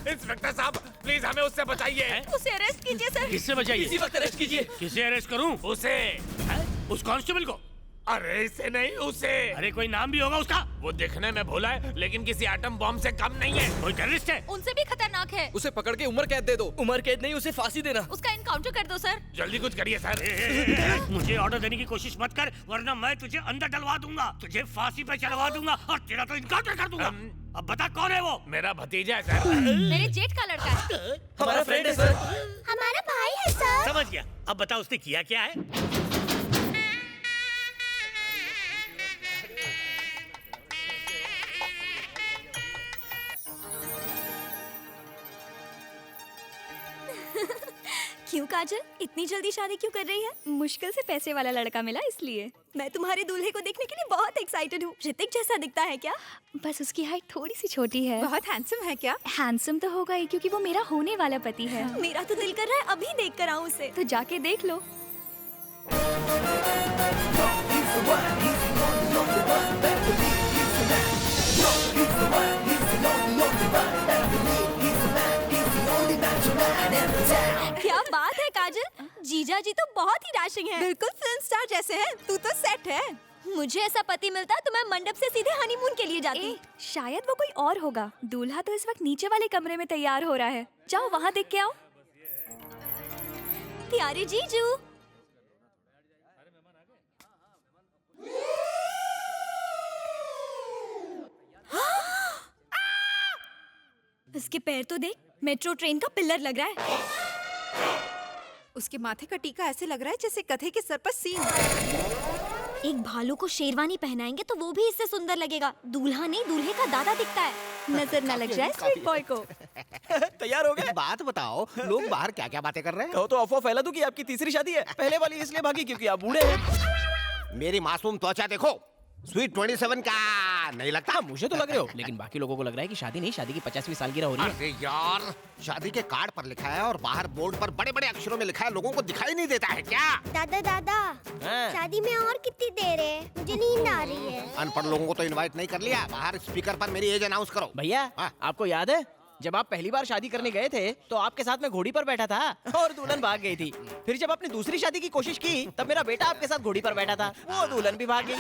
Inspector साहब please हमें उससे बचाइए। उसे अरेस्ट कीजिए सर। किससे बचाइए? इसी वक्त अरेस्ट कीजिए। किसे अरेस्ट करूं? उसे। उस कांस्टेबल को? अरे इसे नहीं, उसे। अरे कोई नाम भी होगा उसका? वो दिखने में भोला है लेकिन किसी एटम बॉम्ब से कम नहीं है। कोई टेररिस्ट है? उनसे भी खतरनाक है। उसे पकड़ के उम्र कैद दे दो। उम्र कैद नहीं, उसे फांसी देना। उसका इनकाउंटर कर दो सर। जल्दी कुछ करिए सर। मुझे ऑर्डर देने की कोशिश मत कर वरना मैं तुझे अंदर डलवा दूंगा, तुझे फांसी पे चढ़वा दूंगा और तेरा तो इनकाउंटर कर दूंगा। अब बता कौन है वो? मेरा भतीजा है सर। मेरे जेठ का लड़का है। हमारा फ्रेंड है सर। हमारा भाई है सर। समझ गया। अब बता उसने किया क्या है? क्यों काजल, इतनी जल्दी शादी क्यों कर रही है? मुश्किल से पैसे वाला लड़का मिला इसलिए। मैं तुम्हारे दूल्हे को देखने के लिए बहुत एक्साइटेड हूँ। ऋतिक जैसा दिखता है क्या? बस उसकी हाइट थोड़ी सी छोटी है। बहुत हैंडसम है क्या? हैंडसम तो होगा ही क्योंकि वो मेरा होने वाला पति है। मेरा तो दिल कर रहा है अभी देख कर आऊँ उसे। तो जाके देख लो। क्या बात है काजल, जीजा जी तो बहुत ही डैशिंग है। बिल्कुल फिल्म स्टार जैसे हैं। तू तो सेट है। मुझे ऐसा पति मिलता तो मैं मंडप से सीधे हनीमून के लिए जाती। शायद वो कोई और होगा। दूल्हा तो इस वक्त नीचे वाले कमरे में तैयार हो रहा है। जाओ वहाँ देख के आओ। प्यारे जीजू। उसके पैर तो देख, मेट्रो ट्रेन का पिलर लग रहा है। उसके माथे का टीका ऐसे लग रहा है जैसे गधे के सर पर सींग। एक भालू को शेरवानी पहनाएंगे तो वो भी इससे सुंदर लगेगा। दूल्हा नहीं, दूल्हे का दादा दिखता है। नजर न लग जाए स्वीट बॉय को। तैयार हो गए? बात बताओ, लोग बाहर क्या क्या बातें कर रहे हैं? कहो तो अफवाह फैला दूं कि आपकी तीसरी शादी है। पहले वाली इसलिए भागी क्योंकि आप बूढ़े हैं। मेरी मासूम त्वचा देखो, स्वीट 27 का नहीं लगता? मुझे तो लग रहे हो, लेकिन बाकी लोगों को लग रहा है कि शादी नहीं, शादी की 50वीं सालगिरह हो रही है। अरे यार, शादी के कार्ड पर लिखा है और बाहर बोर्ड पर बड़े बड़े अक्षरों में लिखा है, लोगों को दिखाई नहीं देता है क्या? दादा दादा, शादी में और कितनी देर है? मुझे नींद आ रही है। अनपढ़ लोगों को तो इनवाइट नहीं कर लिया। बाहर स्पीकर पर मेरी एज अनाउंस करो। भैया, आपको याद है जब आप पहली बार शादी करने गए थे तो आपके साथ में घोड़ी पर बैठा था और दुल्हन भाग गई थी। फिर जब आपने दूसरी शादी की कोशिश की तब मेरा बेटा आपके साथ घोड़ी पर बैठा था, वो दुल्हन भी भाग गई।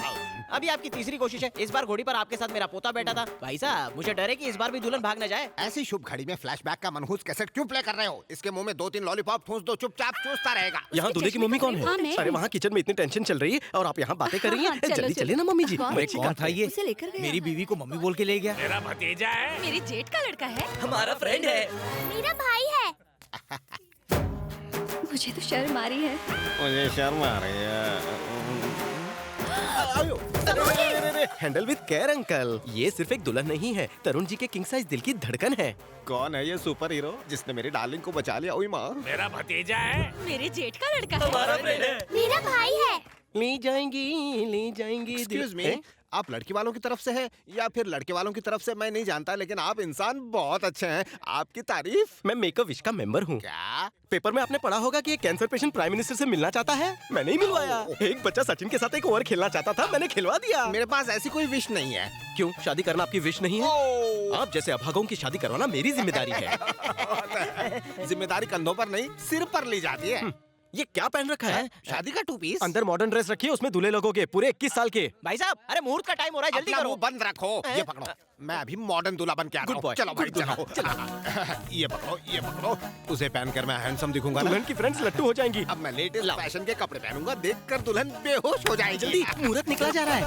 अभी आपकी तीसरी कोशिश है, इस बार घोड़ी पर आपके साथ मेरा पोता बैठा था। भाई साहब, मुझे डर है कि इस बार भी दुल्हन भाग न जाए। ऐसी शुभ घड़ी में फ्लैशबैक का मनहूस कैसेट क्यों प्ले कर रहे हो? इसके मुंह में 2-3 लॉलीपॉप ठूस दो, चुपचाप चूसता रहेगा। यहाँ दूल्हे की मम्मी कौन है? अरे वहाँ किचन में इतनी टेंशन चल रही है और आप यहाँ बातें कर रही हैं। जल्दी चलिए ना मम्मी जी। कौन था ये? मेरी बीवी को मम्मी बोल के ले गया। मेरा भतीजा है। मेरे जेठ का लड़का है। हमारा फ्रेंड है। मेरा भाई है। मुझे तो शर्म आ रही है। मुझे शर्म आ रही है। Handle with care uncle. ये सिर्फ एक दुल्हन नहीं है, तरुण जी के किंग साइज दिल की धड़कन है। कौन है ये सुपर हीरो जिसने मेरी डार्लिंग को बचा लिया? ओए माँ, मेरा भतीजा है। मेरे जेठ का लड़का है। हमारा फ्रेंड है। मेरा भाई है। ले जाएंगी। एक्सक्यूज मी, आप लड़की वालों की तरफ से हैं या फिर लड़के वालों की तरफ से मैं नहीं जानता, लेकिन आप इंसान बहुत अच्छे हैं। आपकी तारीफ। मैं मेक अ विश का मेंबर हूँ। क्या? पेपर में आपने पढ़ा होगा कि एक कैंसर पेशेंट प्राइम मिनिस्टर से मिलना चाहता है। मैंने ही मिलवाया। एक बच्चा सचिन के साथ एक ओवर खेलना चाहता था, मैंने खिलवा दिया। मेरे पास ऐसी कोई विश नहीं है। क्यों, शादी करना आपकी विश नहीं है? आप जैसे अभागों की शादी करवाना मेरी जिम्मेदारी है। जिम्मेदारी कंधों पर नहीं, सिर पर ली जाती है। ये क्या पहन रखा है? शादी का 2 पीस। अंदर मॉडर्न ड्रेस रखी है, उसमें दूल्हे लोगों के पूरे 21 साल के। भाई साहब, अरे मुहूर्त का टाइम हो रहा है, जल्दी अपना करो। मुंह बंद रखो। ये पकड़ो, मैं अभी मॉडर्न दूल्हा बन के आ रहा हूँ। चलो भाई, चलो। ये पकड़ो। उसे पहनकर मैं हैंडसम दिखूंगा ना? दुल्हन की फ्रेंड्स लट्टू हो जाएंगी। अब मैं लेटेस्ट फैशन के कपड़े पहनूंगा, देखकर दुल्हन बेहोश हो जाएगी। जल्दी, मुहूर्त निकला जा रहा है।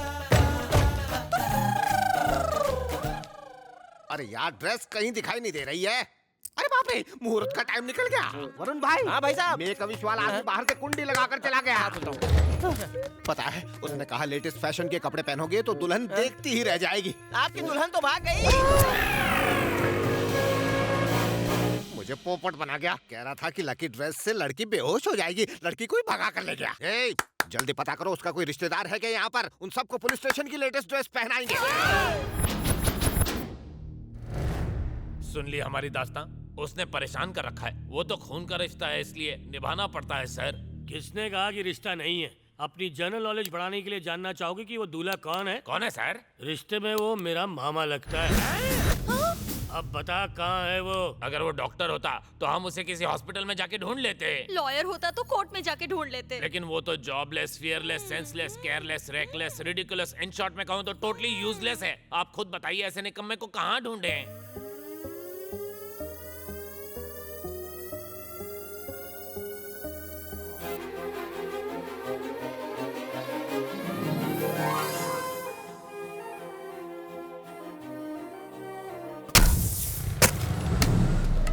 अरे यार ड्रेस कहीं दिखाई नहीं दे रही है। अरे बाप रे, मुहूर्त का टाइम निकल गया। वरुण भाई। हाँ भाई साहब। मेकअप वाला आदमी बाहर से कुंडी लगाकर चला गया। पता है, उसने कहा लेटेस्ट फैशन के कपड़े पहनोगे तो दुल्हन देखती ही रह जाएगी। आपकी दुल्हन तो भाग गई। मुझे पोपट बना गया। कह रहा था कि लकी ड्रेस से लड़की बेहोश हो जाएगी, लड़की को ही भगा कर ले गया। ए, जल्दी पता करो उसका कोई रिश्तेदार है क्या यहाँ पर? उन सबको पुलिस स्टेशन की लेटेस्ट ड्रेस पहनाएंगे। सुन ली हमारी दास्तां? उसने परेशान कर रखा है। वो तो खून का रिश्ता है, इसलिए निभाना पड़ता है सर। किसने कहा कि रिश्ता नहीं है? अपनी जनरल नॉलेज बढ़ाने के लिए जानना चाहोगे कि वो दूल्हा कौन है? कौन है सर? रिश्ते में वो मेरा मामा लगता है। अब बता कहाँ है वो? अगर वो डॉक्टर होता तो हम उसे किसी हॉस्पिटल में जाके ढूंढ लेते। लॉयर होता तो कोर्ट में जाके ढूंढ लेते। लेकिन वो तो jobless, fearless, senseless, careless, reckless, ridiculous, in short में कहूँ तो टोटली यूजलेस है। आप खुद बताइए ऐसे निकम्मे को कहाँ ढूंढे?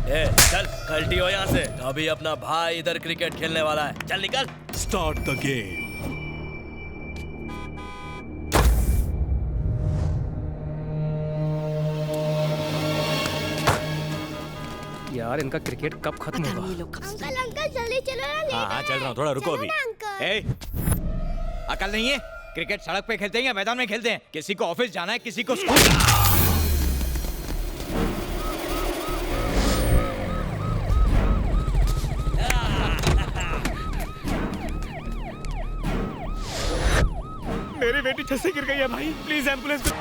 ए, चल कल्टी हो यहाँ से। अभी अपना भाई इधर क्रिकेट खेलने वाला है, चल निकल। Start the game. यार इनका क्रिकेट कब खत्म होगा? अंकल अंकल जल्दी चलो ना। हाँ चल रहा हूँ, थोड़ा रुको अभी। ए, अकल नहीं है? क्रिकेट सड़क पे खेलते हैं या मैदान में खेलते हैं? किसी को ऑफिस जाना है, किसी को स्कूल। मेरी बेटी छत से गिर गई है भाई, प्लीज एम्बुलेंस।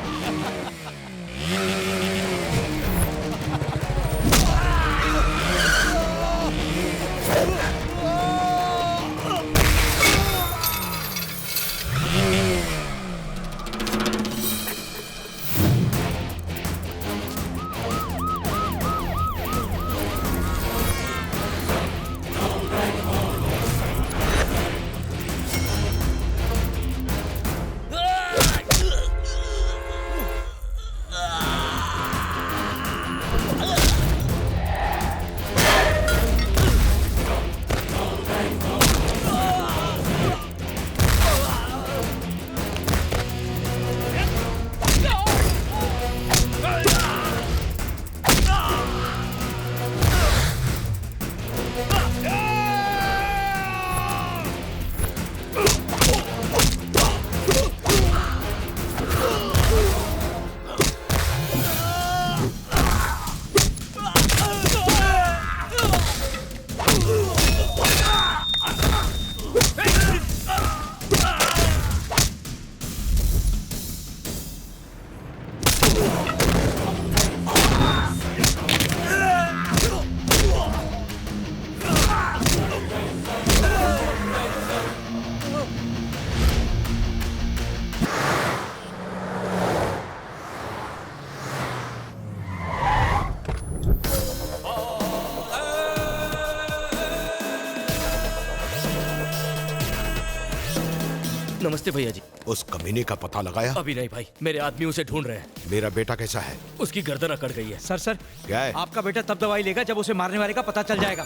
नमस्ते भैया जी। उस कमीने का पता लगाया? अभी नहीं भाई, मेरे आदमी उसे ढूंढ रहे हैं। मेरा बेटा कैसा है? उसकी गर्दन अकड़ गई है। सर क्या है? आपका बेटा तब दवाई लेगा जब उसे मारने वाले का पता चल जाएगा।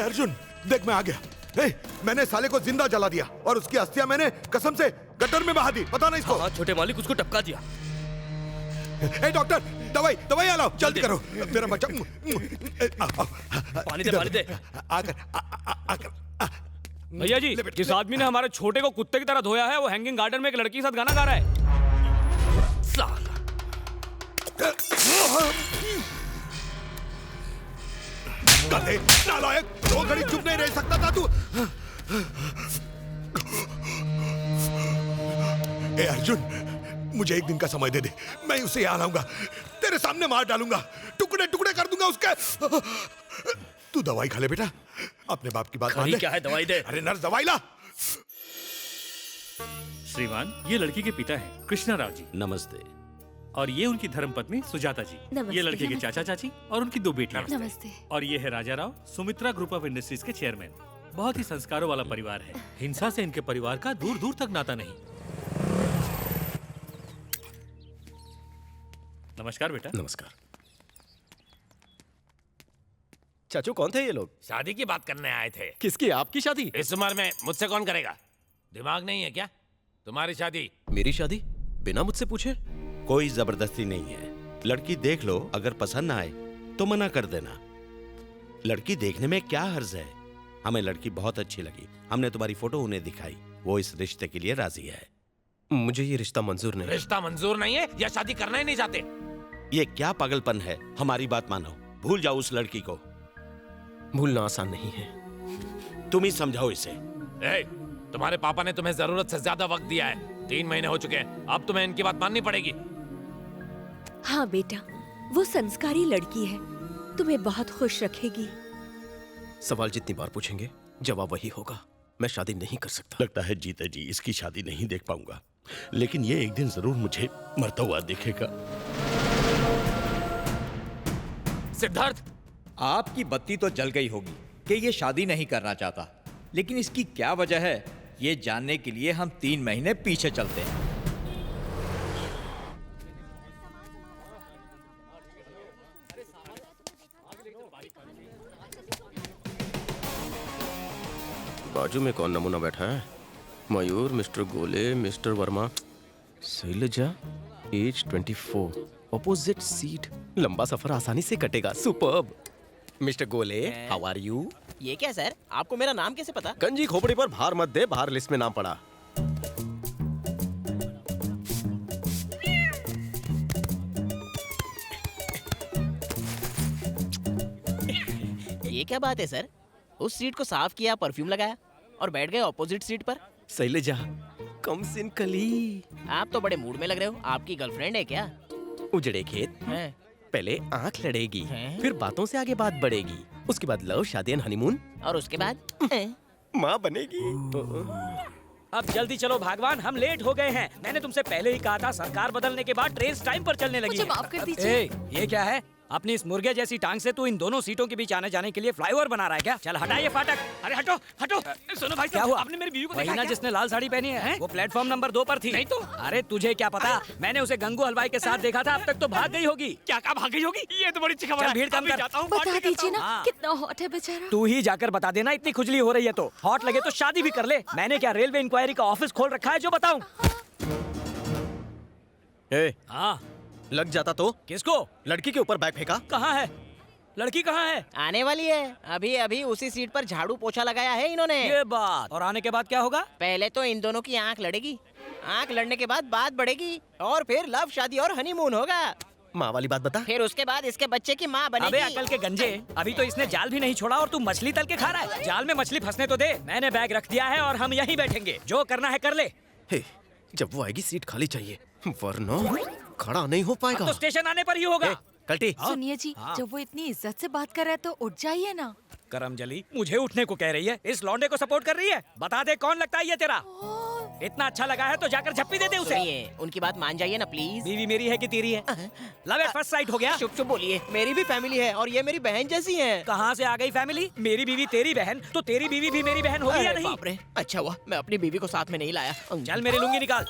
अर्जुन देख, मैं आ गया। मैंने साले को जिंदा जला दिया और उसकी अस्थियां मैंने कसम से गटर में बहा दी। पता नहीं इसको। हाँ, छोटे मालिक उसको टपका दिया। डॉक्टर, दवाई लाओ, जल्दी करो। मेरा बच्चा। पानी दे, पानी दे। आकर भैया जी, जिस आदमी ने हमारे छोटे को कुत्ते की तरह धोया है, वो हैंगिंग गार्डन में एक लड़की के साथ गाना गा रहा है। साला। नालायक, 2 घड़ी चुप नहीं रह सकता था तू। ए अर्जुन, मुझे 1 दिन का समय दे दे, मैं उसे यहाँ लाऊंगा, तेरे सामने मार डालूंगा, टुकड़े टुकड़े कर दूंगा उसके। तू दवाई खा ले बेटा, अपने बाप की बात मान ले। क्या है, दवाई दे। अरे नर्स, दवाई ला। श्रीमान, ये लड़की के पिता हैं कृष्णा राव जी। नमस्ते। और ये उनकी धर्मपत्नी सुजाता जी। नमस्ते। ये लड़के के चाचा चाची और उनकी 2 बेटियां। नमस्ते। और ये है Raja Rao, Sumitra group of industries के चेयरमैन। बहुत ही संस्कारों वाला परिवार है। हिंसा से इनके परिवार का दूर दूर तक नाता नहीं। नमस्कार बेटा। नमस्कार। चाचू कौन थे ये लोग? शादी की बात करने आए थे। किसकी? आपकी शादी? इस उम्र में मुझसे कौन करेगा? दिमाग नहीं है क्या? तुम्हारी शादी। मेरी शादी बिना मुझसे पूछे? कोई जबरदस्ती नहीं है। लड़की देख लो, अगर पसंद ना आए तो मना कर देना। लड़की देखने में क्या हर्ज है? हमें लड़की बहुत अच्छी लगी, हमने तुम्हारी फोटो उन्हें दिखाई, वो इस रिश्ते के लिए राजी है। मुझे ये रिश्ता मंजूर नहीं। रिश्ता मंजूर नहीं है या शादी करना ही नहीं चाहते? ये क्या पागलपन है? हमारी बात मानो, भूल जाओ उस लड़की को। भूलना आसान नहीं है। तुम ही समझाओ इसे। तुम्हारे पापा ने तुम्हें जरूरत से ज्यादा वक्त दिया है। 3 महीने हो चुके हैं, अब तुम्हें इनकी बात माननी पड़ेगी। हाँ बेटा, वो संस्कारी लड़की है, तुम्हें बहुत खुश रखेगी। सवाल जितनी बार पूछेंगे जवाब वही होगा। मैं शादी नहीं कर सकता। लगता है जीते जी इसकी शादी नहीं देख पाऊंगा, लेकिन ये एक दिन जरूर मुझे मरता हुआ देखेगा। सिद्धार्थ, आपकी बत्ती तो जल गई होगी कि ये शादी नहीं करना चाहता, लेकिन इसकी क्या वजह है ये जानने के लिए हम 3 महीने पीछे चलते हैं। बाजू में कौन नमूना बैठा है? Mayur, mister Gole, mister Verma, Shailaja, age 24, opposite seat. लंबा सफर आसानी से कटेगा। Superb. Mister Gole, how are you? ये क्या सर, आपको मेरा नाम कैसे पता? गंजी खोपड़ी पर भार मत दे, बाहर लिस्ट में नाम पड़ा। ये क्या बात है सर? उस सीट को साफ किया, परफ्यूम लगाया और बैठ गए ऑपोजिट सीट पर। शैलजा, कम सिन कली। आप तो बड़े मूड में लग रहे हो। आपकी गर्लफ्रेंड है क्या? उजड़े खेत है। पहले आंख लड़ेगी, फिर बातों से आगे बात बढ़ेगी, उसके बाद लव, शादी एंड हनीमून, और उसके बाद माँ बनेगी। अब जल्दी चलो भगवान, हम लेट हो गए हैं। मैंने तुमसे पहले ही कहा था, सरकार बदलने के बाद ट्रेन टाइम पर चलने लगी। मुझे माफ कर दीजिए। ये क्या है? अपनी इस मुर्गे जैसी टांग से तू इन दोनों सीटों के बीच आने जाने के लिए फ्लाईओवर बना रहा है क्या? चल हटा ये फाटक। अरे हटो हटो। सुनो भाई, क्या हुआ? आपने मेरी बीवी को वही देखा ना क्या? जिसने लाल साड़ी पहनी है? वो प्लेटफॉर्म नंबर 2 पर थी। नहीं तो। अरे तुझे क्या पता, मैंने उसे गंगू हलवाई के साथ देखा था। अब तक तो भाग गई होगी। क्या कहा भाग गई होगी? ये तो बड़ी अच्छी खबर है। भीड़ कम अभी कर। जाता हूँ, बता पार्टी करता दीजिए हूँ। ना, कितना हॉट है बेचारा। तू ही जाकर बता देना, इतनी खुजली हो रही है तो। हॉट लगे तो शादी भी कर ले। मैंने क्या रेलवे इंक्वायरी का ऑफिस खोल रखा है जो बताऊं? हाँ, लग जाता तो? किसको? लड़की के ऊपर बैग फेंका। कहाँ है लड़की? कहाँ है? आने वाली है। अभी अभी उसी सीट पर झाड़ू पोछा लगाया है इन्होंने। ये बात। और आने के बाद क्या होगा? पहले तो इन दोनों की आंख लड़ेगी, आंख लड़ने के बाद बात बढ़ेगी, और फिर लव, शादी और हनीमून होगा। माँ वाली बात बता। फिर उसके बाद इसके बच्चे की माँ बनेगी। अबे अकल के गंजे, अभी तो इसने जाल भी नहीं छोड़ा और तू मछली तल के खा रहा है। जाल में मछली फंसने तो दे। मैंने बैग रख दिया है और हम यहीं बैठेंगे। जो करना है कर ले। हे, जब वो आएगी सीट खाली चाहिए, वरना खड़ा नहीं हो पाएगा। तो स्टेशन आने पर ही होगा। कल्टी। सुनिए जी, जब वो इतनी इज्जत से बात कर रहा है तो उठ जाइए ना। करमजली मुझे उठने को कह रही है, इस लौंडे को सपोर्ट कर रही है। बता दे कौन लगता है ये तेरा? इतना अच्छा लगा है तो जाकर झप्पी दे दे उसे। उनकी बात मान जाइए ना प्लीज। बीवी मेरी है कि तेरी है? लव एट फर्स्ट साइट हो गया। चुप चुप बोलिए, मेरी भी फैमिली है और ये मेरी बहन जैसी है। कहाँ से आ गई फैमिली? मेरी बीवी तेरी बहन, तो तेरी बीवी भी मेरी बहन होगी या नहीं? बाप रे, अच्छा हुआ मैं अपनी बीवी को साथ में नहीं लाया। चल मेरी लुंगी निकाल।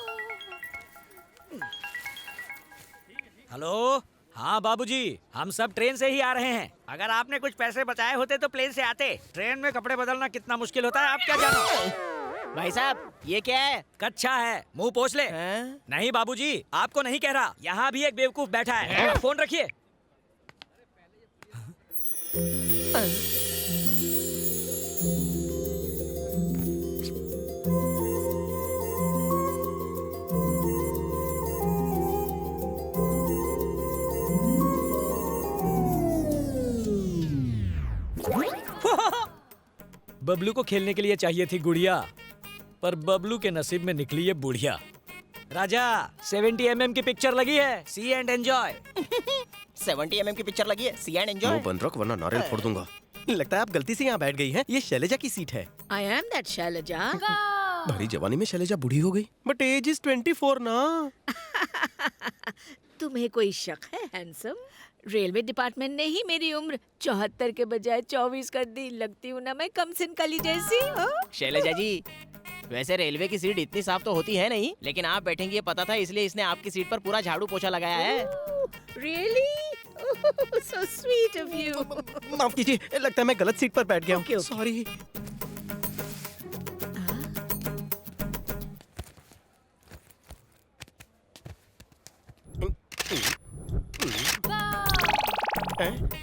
हेलो, हाँ बाबूजी, हम सब ट्रेन से ही आ रहे हैं। अगर आपने कुछ पैसे बचाए होते तो प्लेन से आते। ट्रेन में कपड़े बदलना कितना मुश्किल होता है आप क्या जानो? भाई साहब ये क्या है? कच्चा है, मुंह पोंछ ले। नहीं बाबूजी, आपको नहीं कह रहा, यहाँ भी एक बेवकूफ बैठा है। फोन रखिए। बबलू को खेलने के लिए चाहिए थी गुड़िया, पर बबलू के नसीब में निकली ये बुढ़िया। राजा 70 mm की पिक्चर लगी है, सी एंड एंजॉय। 70 mm की पिक्चर लगी है, सी एंड एंजॉय। वो बंद रख वरना नारियल फोड़ दूंगा। लगता है आप गलती से यहाँ बैठ गई हैं। ये शैलजा की सीट है। I am that Shailaja. भरी जवानी में शैलजा बूढ़ी हो गई, बट एज इज 24 ना। तुम्हें कोई शक है हैंडसम? रेलवे डिपार्टमेंट ने ही मेरी उम्र 74 के बजाय 24 कर दी। लगती हूँ ना मैं कम सिन कली जैसी। शैलजा जी, वैसे रेलवे की सीट इतनी साफ तो होती है नहीं, लेकिन आप बैठेंगी ये पता था, इसलिए इसने आपकी सीट पर पूरा झाड़ू पोछा लगाया है। Really? Oh, so sweet of you. माफ कीजिए, लगता है मैं गलत सीट पर बैठ गया हूँ। सॉरी।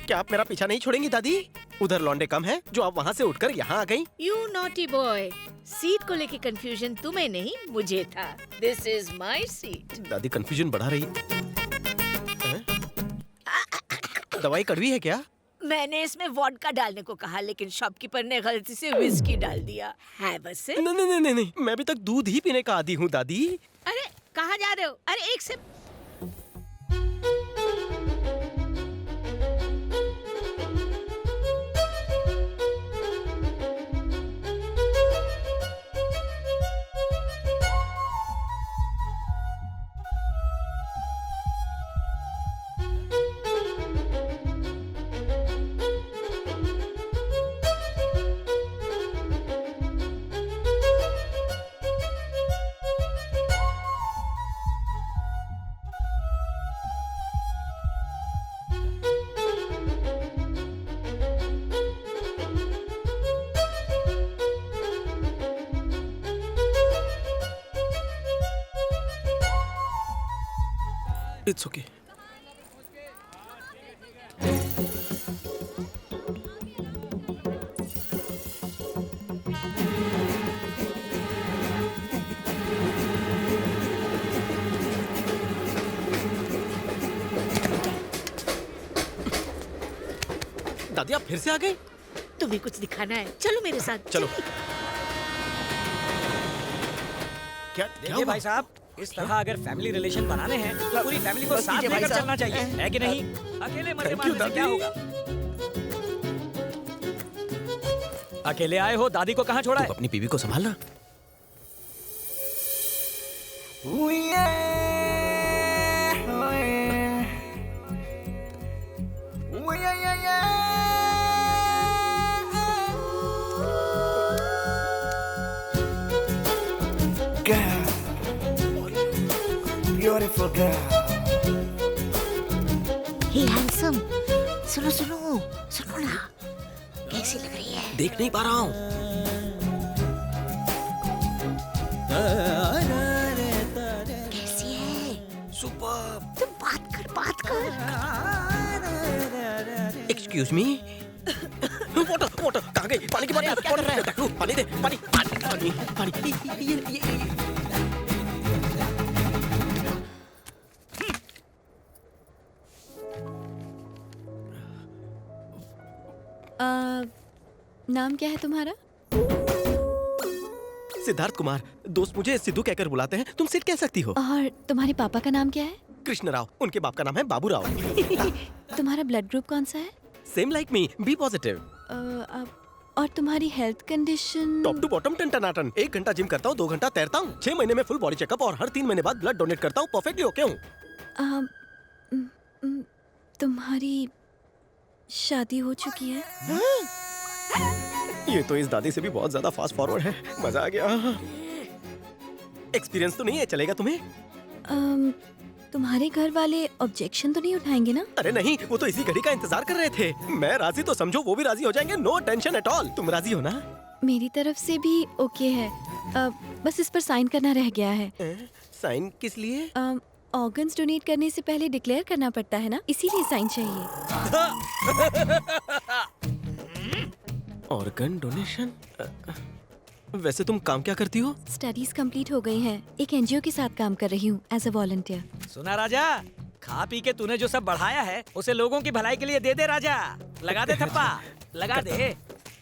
क्या आप मेरा पीछा नहीं छोड़ेंगी दादी? उधर लौंडे कम हैं, जो आप वहाँ से उठकर यहाँ आ गई। You naughty boy. सीट को लेके कंफ्यूजन तुम्हें नहीं मुझे था। This is my seat. दादी कंफ्यूजन बढ़ा रही। दवाई कड़वी है क्या? मैंने इसमें वोडका डालने को कहा, लेकिन शॉपकीपर ने गलती से विस्की डाल दिया। है बस। नहीं, मैं अभी तक दूध ही पीने का आदी हूँ दादी। अरे कहाँ जा रहे हो? अरे एक से इट्स ओके। दादी आप फिर से आ गई? तुम्हें कुछ दिखाना है, चलो मेरे साथ। चलो। क्या देखिए भाई साहब, इस तरह अगर फैमिली रिलेशन बनाने हैं तो पूरी फैमिली को साथ लेकर चलना चाहिए, है कि नहीं? अकेले मरने मारने से क्या होगा? अकेले आए हो, दादी को कहाँ छोड़ा है? अपनी बीवी को संभालना। Beautiful girl. Hey handsome, सुनो सुनो सुनो ना, कैसी लग रही है? देख नहीं पा रहा हूँ। कैसी है? सुपर। तुम बात कर। Excuse me. वाटर कहाँ गई? पानी की बोतल। पानी दे, पानी। नाम क्या है तुम्हारा? सिद्धार्थ कुमार। दोस्त मुझे सिद्धू कहकर बुलाते हैं। तुम सिद्ध कह सकती हो। और तुम्हारे पापा का नाम क्या है? कृष्ण राव। उनके बाप का नाम है बाबू राव। तुम्हारा ब्लड ग्रुप कौन सा है? Same like me, B positive. और तुम्हारी health condition? Top to bottom ton. 1 घंटा जिम करता हूँ, 2 घंटा तैरता हूँ, 6 महीने में फुल बॉडी चेकअप और हर 3 महीने बाद ब्लड डोनेट करता हूँ। परफेक्टली ओके हूँ। तुम्हारी शादी हो चुकी है? ये तो इस दादी से भी बहुत ज्यादा फास्ट फॉरवर्ड है। मजा आ गया। एक्सपीरियंस तो नहीं है, चलेगा तुम्हें? तुम्हारे घर वाले ऑब्जेक्शन तो नहीं उठाएंगे ना? अरे नहीं, वो तो इसी घड़ी का इंतजार कर रहे थे। मैं राजी तो समझो वो भी राजी हो जाएंगे। No tension at all. तुम राजी हो ना? मेरी तरफ से भी ओके है। बस इस पर साइन करना रह गया है। साइन किस लिए? ऑर्गन्स डोनेट करने से पहले डिक्लेयर करना पड़ता है ना, इसीलिए साइन चाहिए। Organ donation? वैसे तुम काम क्या करती हो? स्टडीज कंप्लीट हो गई हैं। एक एनजीओ के साथ काम कर रही हूँ एज अ वॉलंटियर। सुना राजा, खा पी के तूने जो सब बढ़ाया है उसे लोगों की भलाई के लिए दे दे राजा। लगा दे थप्पा, लगा दे।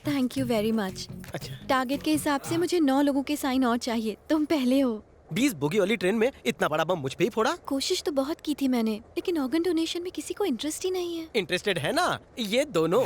Thank you very much. अच्छा। टारगेट के हिसाब से मुझे 9 लोगों के साइन और चाहिए। तुम पहले हो। 20 बोगी वाली ट्रेन में इतना बड़ा बम मुझ पे ही फोड़ा? कोशिश तो बहुत की थी मैंने, लेकिन ऑर्गन डोनेशन में किसी को इंटरेस्ट ही नहीं है। इंटरेस्टेड है ना ये दोनों।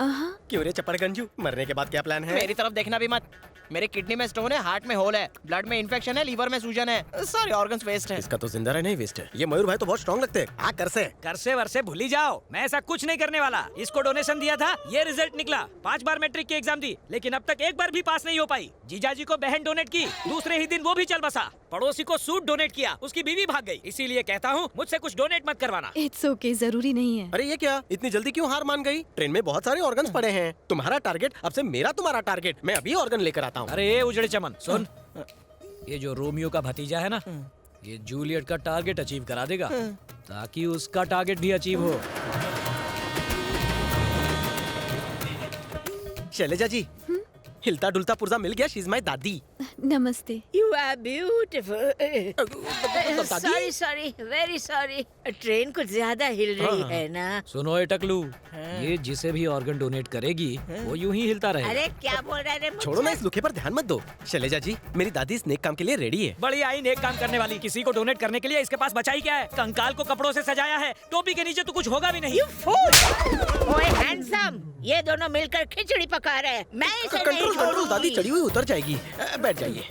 आहा। क्यों रे चपड़गंजू, मरने के बाद क्या प्लान है? मेरी तरफ देखना भी मत। मेरे किडनी में स्टोन है, हार्ट में होल है, ब्लड में इन्फेक्शन है, लीवर में सूजन है, सारे ऑर्गन्स वेस्ट हैं। इसका तो जिंदा रहना ही वेस्ट है। ये मयूर भाई तो बहुत स्ट्रॉन्ग लगते हैं। हाँ कर से वर्षे भूल ही जाओ, मैं ऐसा कुछ नहीं करने वाला। इसको डोनेशन दिया था, ये रिजल्ट निकला। 5 बार मैट्रिक की एग्जाम दी, लेकिन अब तक एक बार भी पास नहीं हो पाई। जीजाजी को बहन डोनेट की, दूसरे ही दिन वो भी चल बसा। पड़ोसी को सूट डोनेट किया, उसकी बीवी भाग गई। इसीलिए कहता हूँ मुझसे कुछ डोनेट मत करवाना। इट्स ओके, जरूरी नहीं है। अरे ये क्या, इतनी जल्दी क्यों हार मान गई? ट्रेन में बहुत सारे ऑर्गन्स पड़े हैं। तुम्हारा टारगेट अब से मेरा तुम्हारा टारगेट। मैं अभी ऑर्गन लेकर आता हूँ। अरे उजड़े चमन सुन, ये जो रोमियो का भतीजा है ना, ये जूलियट का टारगेट अचीव करा देगा, ताकि उसका टारगेट भी अचीव हो। शैलेजा जी, हिलता डुलता पुर्जा मिल गया। शी इज माय दादी। नमस्ते। You are beautiful. Sorry, very sorry. Train कुछ ज्यादा हिल रही है ना। सुनो ए टकलू, ये जिसे भी ऑर्गन डोनेट करेगी वो यूं ही हिलता रहेगा। अरे क्या बोल रहा है? छोड़ो ना, इस लुके पर ध्यान मत दो। शैलेजा जी, मेरी दादी इस नेक काम के लिए रेडी है। बड़ी आई नेक काम करने वाली। किसी को डोनेट करने के लिए इसके पास बचा ही क्या है? कंकाल को कपड़ों से सजाया है, टोपी के नीचे तो कुछ होगा भी नहीं। ओए हैंडसम, ये दोनों मिलकर खिचड़ी पका रहे हैं। मैं इसे नहीं कंट्रोल दादी चढ़ी हुई उतर जाएगी। बैठ जाइए,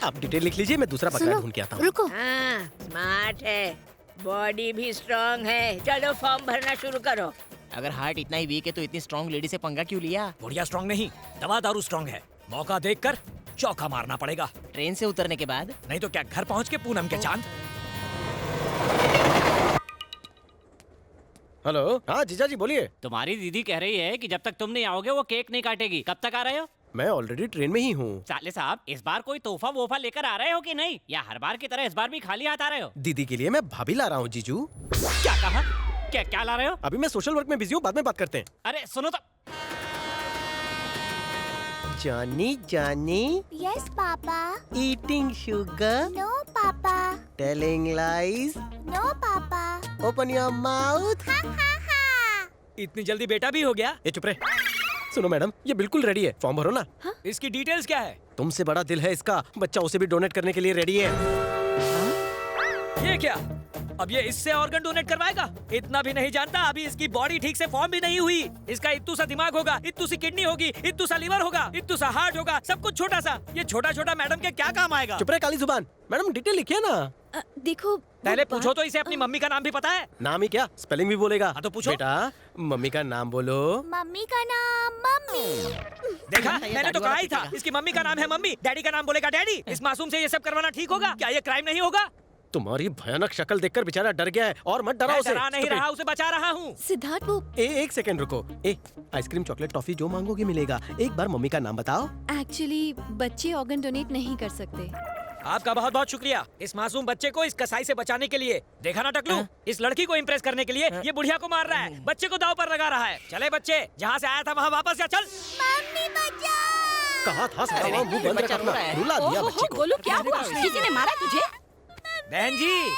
आप डिटेल लिख लीजिए, मैं दूसरा पकवान ढूंढ के आता हूँ। रुको। हाँ, स्मार्ट है, बॉडी भी स्ट्रांग है। चलो फॉर्म भरना शुरू करो। अगर हार्ट इतना ही वीक है तो इतनी स्ट्रॉन्ग लेडी से पंगा क्यों लिया? बुढ़िया स्ट्रांग नहीं, दवा दारू स्ट्रांग है। मौका देखकर चौका मारना पड़ेगा। ट्रेन से उतरने के बाद? नहीं तो क्या घर पहुँच के पूनम के चांद। हेलो, हाँ जीजा जी बोलिए। तुम्हारी दीदी कह रही है कि जब तक तुम नहीं आओगे वो केक नहीं काटेगी। कब तक आ रहे हो? मैं ऑलरेडी ट्रेन में ही हूँ। साले साहब, इस बार कोई तोहफा वोफा लेकर आ रहे हो कि नहीं, या हर बार की तरह इस बार भी खाली हाथ आ रहे हो? दीदी के लिए मैं भाभी ला रहा हूँ जीजू। क्या कहा? क्या ला रहे हो? अभी मैं सोशल वर्क में बिजी हूँ, बाद में बात करते हैं। अरे सुनो तो। जानी Johny. Yes papa. Eating sugar. No papa. Telling lies. No papa. Open your mouth. इतनी जल्दी बेटा भी हो गया? ये चुप रहे। सुनो मैडम, ये बिल्कुल रेडी है, फॉर्म भरो ना। इसकी डिटेल्स क्या है? तुमसे बड़ा दिल है इसका, बच्चा उसे भी डोनेट करने के लिए रेडी है। ये क्या, अब ये इससे ऑर्गन डोनेट करवाएगा? इतना भी नहीं जानता, अभी इसकी बॉडी ठीक से फॉर्म भी नहीं हुई। इसका इत्तू सा दिमाग होगा, इत्तू सी किडनी होगी, इत्तू सा लीवर होगा, इत्तू सा हार्ट होगा, सब कुछ छोटा सा। ये छोटा छोटा मैडम के क्या काम आएगा? चुप रहे काली जुबान। मैडम डिटेल लिखिए ना। देखो, पहले पूछो तो इसे अपनी मम्मी का नाम भी पता है? नाम ही क्या, स्पेलिंग भी बोलेगा। हाँ तो पूछो। बेटा, मम्मी का नाम बोलो। मम्मी का नाम मम्मी। देखा, मैंने तो कहा ही था, इसकी मम्मी का नाम है मम्मी, डैडी का नाम बोलेगा डैडी। इस मासूम से ये सब करवाना ठीक होगा क्या? ये क्राइम नहीं होगा? तुम्हारी भयानक शक्ल देखकर बेचारा डर गया है, और मत डराओ उसे। डरा नहीं रहा, उसे बचा रहा हूँ। सिद्धार्थ वो एक सेकंड रुको। आइसक्रीम चॉकलेट टॉफी जो मांगोगे मिलेगा। एक बार मम्मी का नाम बताओ। एक्चुअली बच्चे ऑर्गन डोनेट नहीं कर सकते। आपका बहुत बहुत शुक्रिया इस मासूम बच्चे को इस कसाई से बचाने के लिए। देखा ना टकलू, इस लड़की को इम्प्रेस करने के लिए ये बुढ़िया को मार रहा है, बच्चे को दाव पर लगा रहा है। चले बच्चे, जहाँ से आया था वहाँ वापस जा। चल। मम्मी बचाओ। कहा था सारा वहाँ मुंह बंद रखना, रुला दिया बच्चे को। गोलू क्या हुआ? किसी ने मारा तुझे? बहन जी,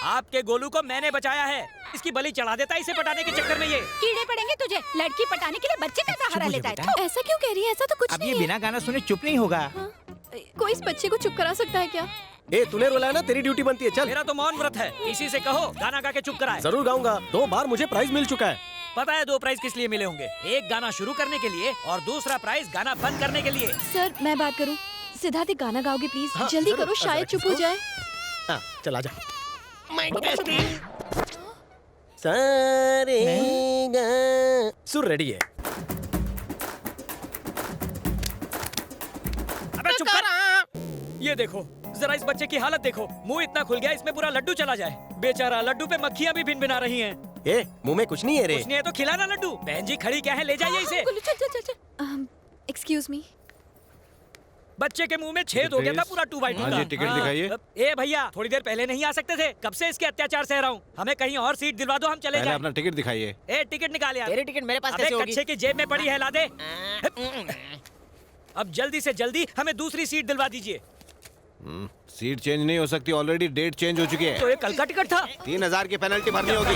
आपके गोलू को मैंने बचाया है। इसकी बलि चढ़ा देता है इसे पटाने के चक्कर में। ये कीड़े पड़ेंगे तुझे, लड़की पटाने के लिए बच्चे का सहारा लेता है। ऐसा क्यों कह रही है? ऐसा तो कुछ अब नहीं ये है। बिना गाना सुने चुप नहीं होगा। कोई इस बच्चे को चुप करा सकता है क्या? तूने रुलाया ना, तेरी ड्यूटी बनती है। चल। मेरा तो मौन व्रत है, इसी से कहो गाना गा के चुप कराए। जरूर गाऊंगा, 2 बार मुझे प्राइज मिल चुका है। पता है 2 प्राइज किस लिए मिले होंगे? एक गाना शुरू करने के लिए और दूसरा प्राइज गाना बंद करने के लिए। सर मैं बात करूं? सिद्धार्थ एक गाना गाओगे प्लीज? हाँ, जल्दी जरूर, करो, शायद चुप हो जाए। हाँ, चल आजा। सारे सुर रेडी है। अबे चुप कर। ये देखो जरा इस बच्चे की हालत देखो, मुंह इतना खुल गया इसमें पूरा लड्डू चला जाए। बेचारा, लड्डू पे मक्खियाँ भी भिन भिना रही हैं। मुंह में कुछ नहीं है रे। कुछ नहीं है तो खिलाना लड्डू। बहन जी खड़ी क्या है, ले जाइए इसे। Excuse me. बच्चे के मुंह में छेद हो गया था पूरा 2x2 हाँ जी, टिकट दिखाइए। ए भैया, थोड़ी देर पहले नहीं आ सकते थे? कब से इसके अत्याचार सह रहा हूँ। हमें कहीं और सीट दिलवा दो, हम चले पहले जाएं। अपना टिकट दिखाइए। ए टिकट निकाल यार। तेरी टिकट मेरे पास अबे कैसे होगी? कच्छे की जेब में पड़ी है, ला दे। अब जल्दी से जल्दी हमें दूसरी सीट दिलवा दीजिए। सीट चेंज नहीं हो सकती, ऑलरेडी डेट चेंज हो चुकी है। तो ये कल का टिकट था। 3000 की पेनल्टी भरनी होगी,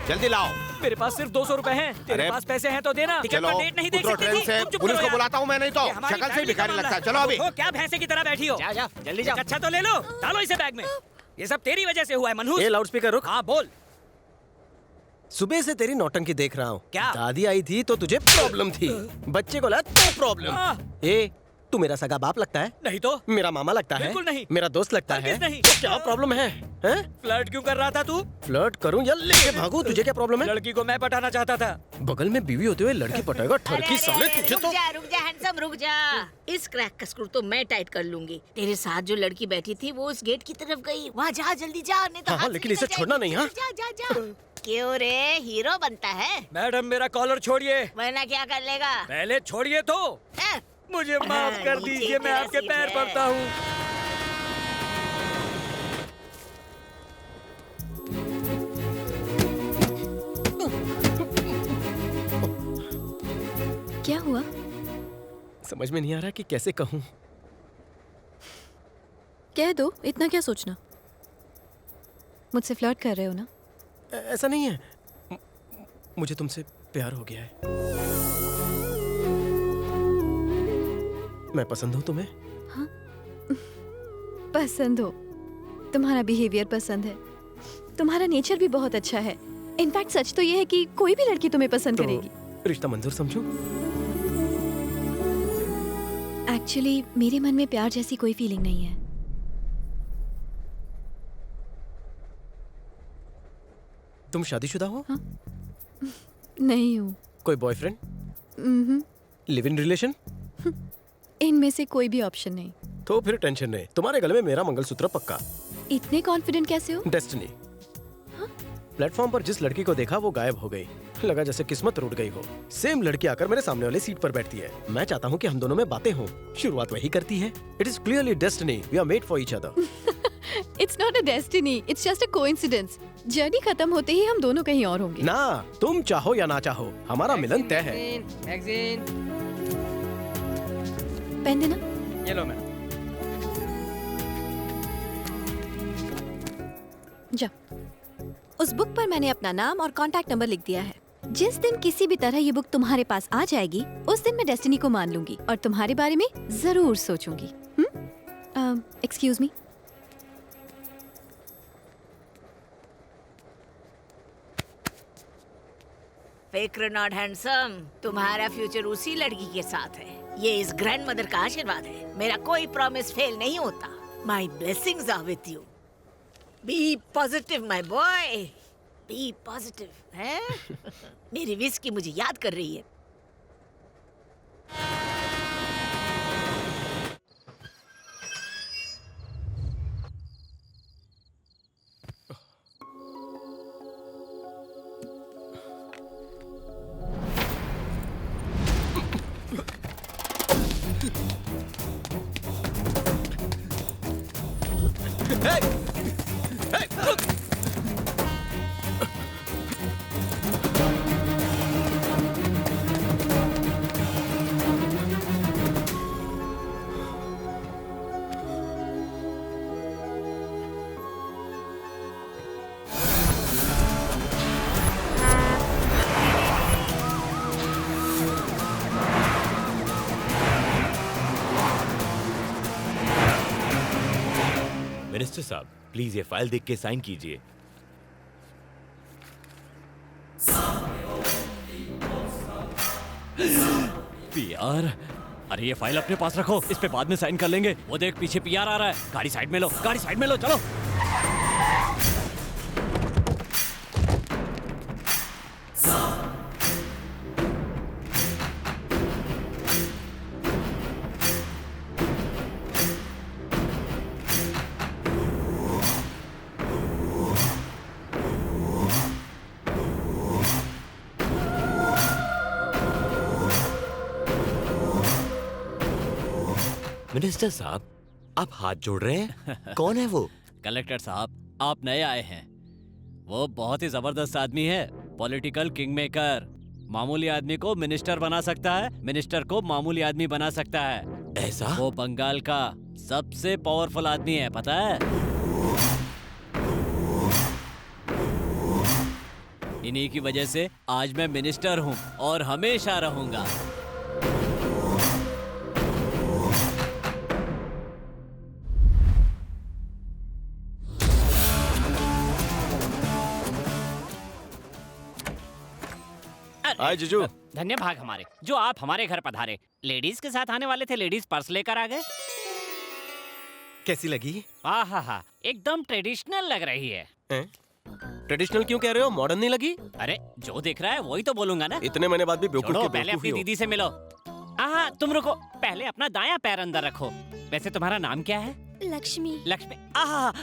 जल्दी लाओ। मेरे पास सिर्फ 200 रुपए हैं। तेरे पास पैसे हैं तो देना। टिकट चलो, पर डेट नहीं देख उतरो सकती ट्रेन थी। से, तुम चुप पुलिस करो को यार। बुलाता हूँ मैं, नहीं तो ये हमारी शक्ल से ही फैमिली का भिखारी मामला लगता है। चलो अभी। ओहो, क्या भैंसे की तरह बैठी हो? जा जल्दी जाओ। अच्छा तो ले लो, डालो इसे बैग में। ये सब तेरी वजह से हुआ है मनहूस। ये लाउडस्पीकर रुक। हाँ बोल। सुबह से तेरी नौटंकी देख रहा हूँ। क्या? दादी आई थी तो तुझे प्रॉब्लम थी, बच्चे को लगा तो प्रॉब्लम। तू मेरा सगा बाप लगता है? नहीं तो? मेरा मामा लगता है? बिल्कुल नहीं। मेरा दोस्त लगता है? हरगिज़ नहीं। क्या प्रॉब्लम है? हैं? फ्लर्ट क्यों कर रहा था तू? फ्लर्ट करूं या लेके भागूं? तुझे क्या प्रॉब्लम है? लड़की को मैं पटाना चाहता था। बगल में बीवी होते हुए लड़की पटाएगा? ठरकी साले तुझे तो। रुक जा हैंडसम, रुक जा। इस क्रैक का स्क्रू तो मैं टाइट कर लूंगी। तेरे साथ जो लड़की बैठी थी वो उस गेट की तरफ गई। वहाँ जा, जल्दी जा, नहीं तो हाँ, हाथ लेकिन से इसे निकल छोड़ना जाएगी। नहीं, हाँ? जा जा जा। क्यों रे, हीरो बनता है? मैडम मेरा कॉलर छोड़िए। वरना क्या कर लेगा? पहले छोड़िए तो। मुझे माफ कर दीजिए, मैं आपके पैर पड़ता हूँ। क्या हुआ? समझ में नहीं आ रहा कि कैसे कहूं। कह दो, इतना क्या सोचना। मुझसे फ्लर्ट कर रहे हो ना? ऐसा नहीं है, मुझे तुमसे प्यार हो गया है। मैं पसंद हूँ तुम्हें? हाँ? पसंद हो? तुम्हारा बिहेवियर पसंद है। तुम्हारा नेचर भी बहुत अच्छा है। इनफैक्ट सच तो ये है कि कोई भी लड़की तुम्हें पसंद करेगी। रिश्ता मंजूर समझो। एक्चुअली मेरे मन में प्यार जैसी कोई फीलिंग नहीं है। तुम शादीशुदा हो? हाँ? नहीं हूँ। कोई बॉयफ्रेंड? Live in relation? इनमें से कोई भी ऑप्शन नहीं। तो फिर टेंशन नहीं, तुम्हारे गले में मेरा मंगलसूत्र पक्का। इतने कॉन्फिडेंट कैसे हो? डेस्टिनी। प्लेटफॉर्म पर जिस लड़की को देखा वो गायब हो गई। लगा जैसे किस्मत रूठ गई हो। सेम लड़की आकर मेरे सामने वाली सीट पर बैठती है। मैं चाहता हूँ कि हम दोनों में बातें हों। शुरुआत वही करती है। It is clearly destiny, we are made for each other. It's not a destiny, it's just a coincidence. Journey खत्म होते ही हम दोनों कहीं और होंगे। ना, तुम चाहो या ना चाहो, हमारा मिलन तय है। पेन देना। ये लो मैडम। जा। उस बुक पर मैंने अपना नाम और कांटेक्ट नंबर लिख दिया है। जिस दिन किसी भी तरह ये बुक तुम्हारे पास आ जाएगी, उस दिन मैं डेस्टिनी को मान लूंगी और तुम्हारे बारे में जरूर सोचूंगी। Excuse me. फिक्र नॉट हैंडसम, तुम्हारा फ्यूचर उसी लड़की के साथ है। ये इस ग्रैंड मदर का आशीर्वाद है। मेरा कोई प्रॉमिस फेल नहीं होता। My blessings are with you. Be positive my boy, be positive. है मेरी विस्की मुझे याद कर रही है। मिनिस्टर साहब, प्लीज ये फाइल देख के साइन कीजिए। पीआर? अरे ये फाइल अपने पास रखो, इस पे बाद में साइन कर लेंगे। वो देख पीछे पीआर आ रहा है। गाड़ी साइड में लो, गाड़ी साइड में लो, चलो। मिनिस्टर साहब, आप हाथ जोड़ रहे हैं? कौन है वो? कलेक्टर साहब, आप नए आए हैं। वो बहुत ही जबरदस्त आदमी है, पॉलिटिकल किंग मेकर। मामूली आदमी को मिनिस्टर बना सकता है, मिनिस्टर को मामूली आदमी बना सकता है। ऐसा? वो बंगाल का सबसे पावरफुल आदमी है, पता है? इन्हीं की वजह से आज मैं मिनिस्टर हूँ और हमेशा रहूंगा। हाय जीजू। धन्य भाग हमारे जो आप हमारे घर पधारे। लेडीज के साथ आने वाले थे, लेडीज पर्स लेकर आ गए। कैसी लगी? आहा, एकदम ट्रेडिशनल लग रही है। ट्रेडिशनल क्यों कह रहे हो? मॉडर्न नहीं लगी? अरे जो दिख रहा है वही तो बोलूंगा ना। इतने महीने बाद भी बेवकूफ छोड़ो, के पहले बेवकूफ अपनी ही हो। दीदी से मिलो। तुम रुको, पहले अपना दायां पैर अंदर रखो। वैसे तुम्हारा नाम क्या है? लक्ष्मी। लक्ष्मी?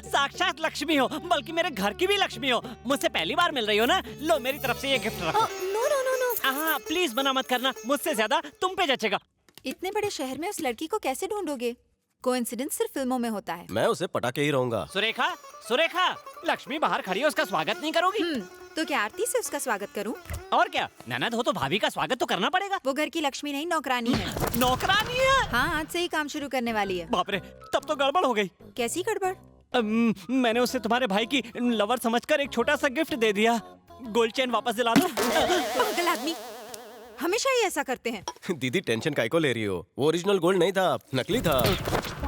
साक्षात लक्ष्मी हो, बल्कि मेरे घर की भी लक्ष्मी हो। मुझसे पहली बार मिल रही हो ना, लो मेरी तरफ से ये गिफ्ट रखो। No no no no. Please मना मत करना, मुझसे ज्यादा तुम पे जचेगा। इतने बड़े शहर में उस लड़की को कैसे ढूंढोगे? कोइंसिडेंस सिर्फ फिल्मों में होता है। मैं उसे पटा के ही रहूंगा। सुरेखा, सुरेखा, लक्ष्मी बाहर खड़ी है, उसका स्वागत नहीं करोगी? तो क्या आरती से उसका स्वागत करूं? और क्या, ननद हो तो भाभी का स्वागत तो करना पड़ेगा। वो घर की लक्ष्मी नहीं, नौकरानी है। नौकरानी है? हाँ, आज से ही काम शुरू करने वाली है। बाप रे, तब तो गड़बड़ हो गई। कैसी गड़बड़? मैंने उसे तुम्हारे भाई की लवर समझकर एक छोटा सा गिफ्ट दे दिया। गोल्ड चेन वापस दिला दो। पागल आदमी, हमेशा ही ऐसा करते हैं। दीदी टेंशन काहे को ले रही हो? वो ओरिजिनल गोल्ड नहीं था, नकली था।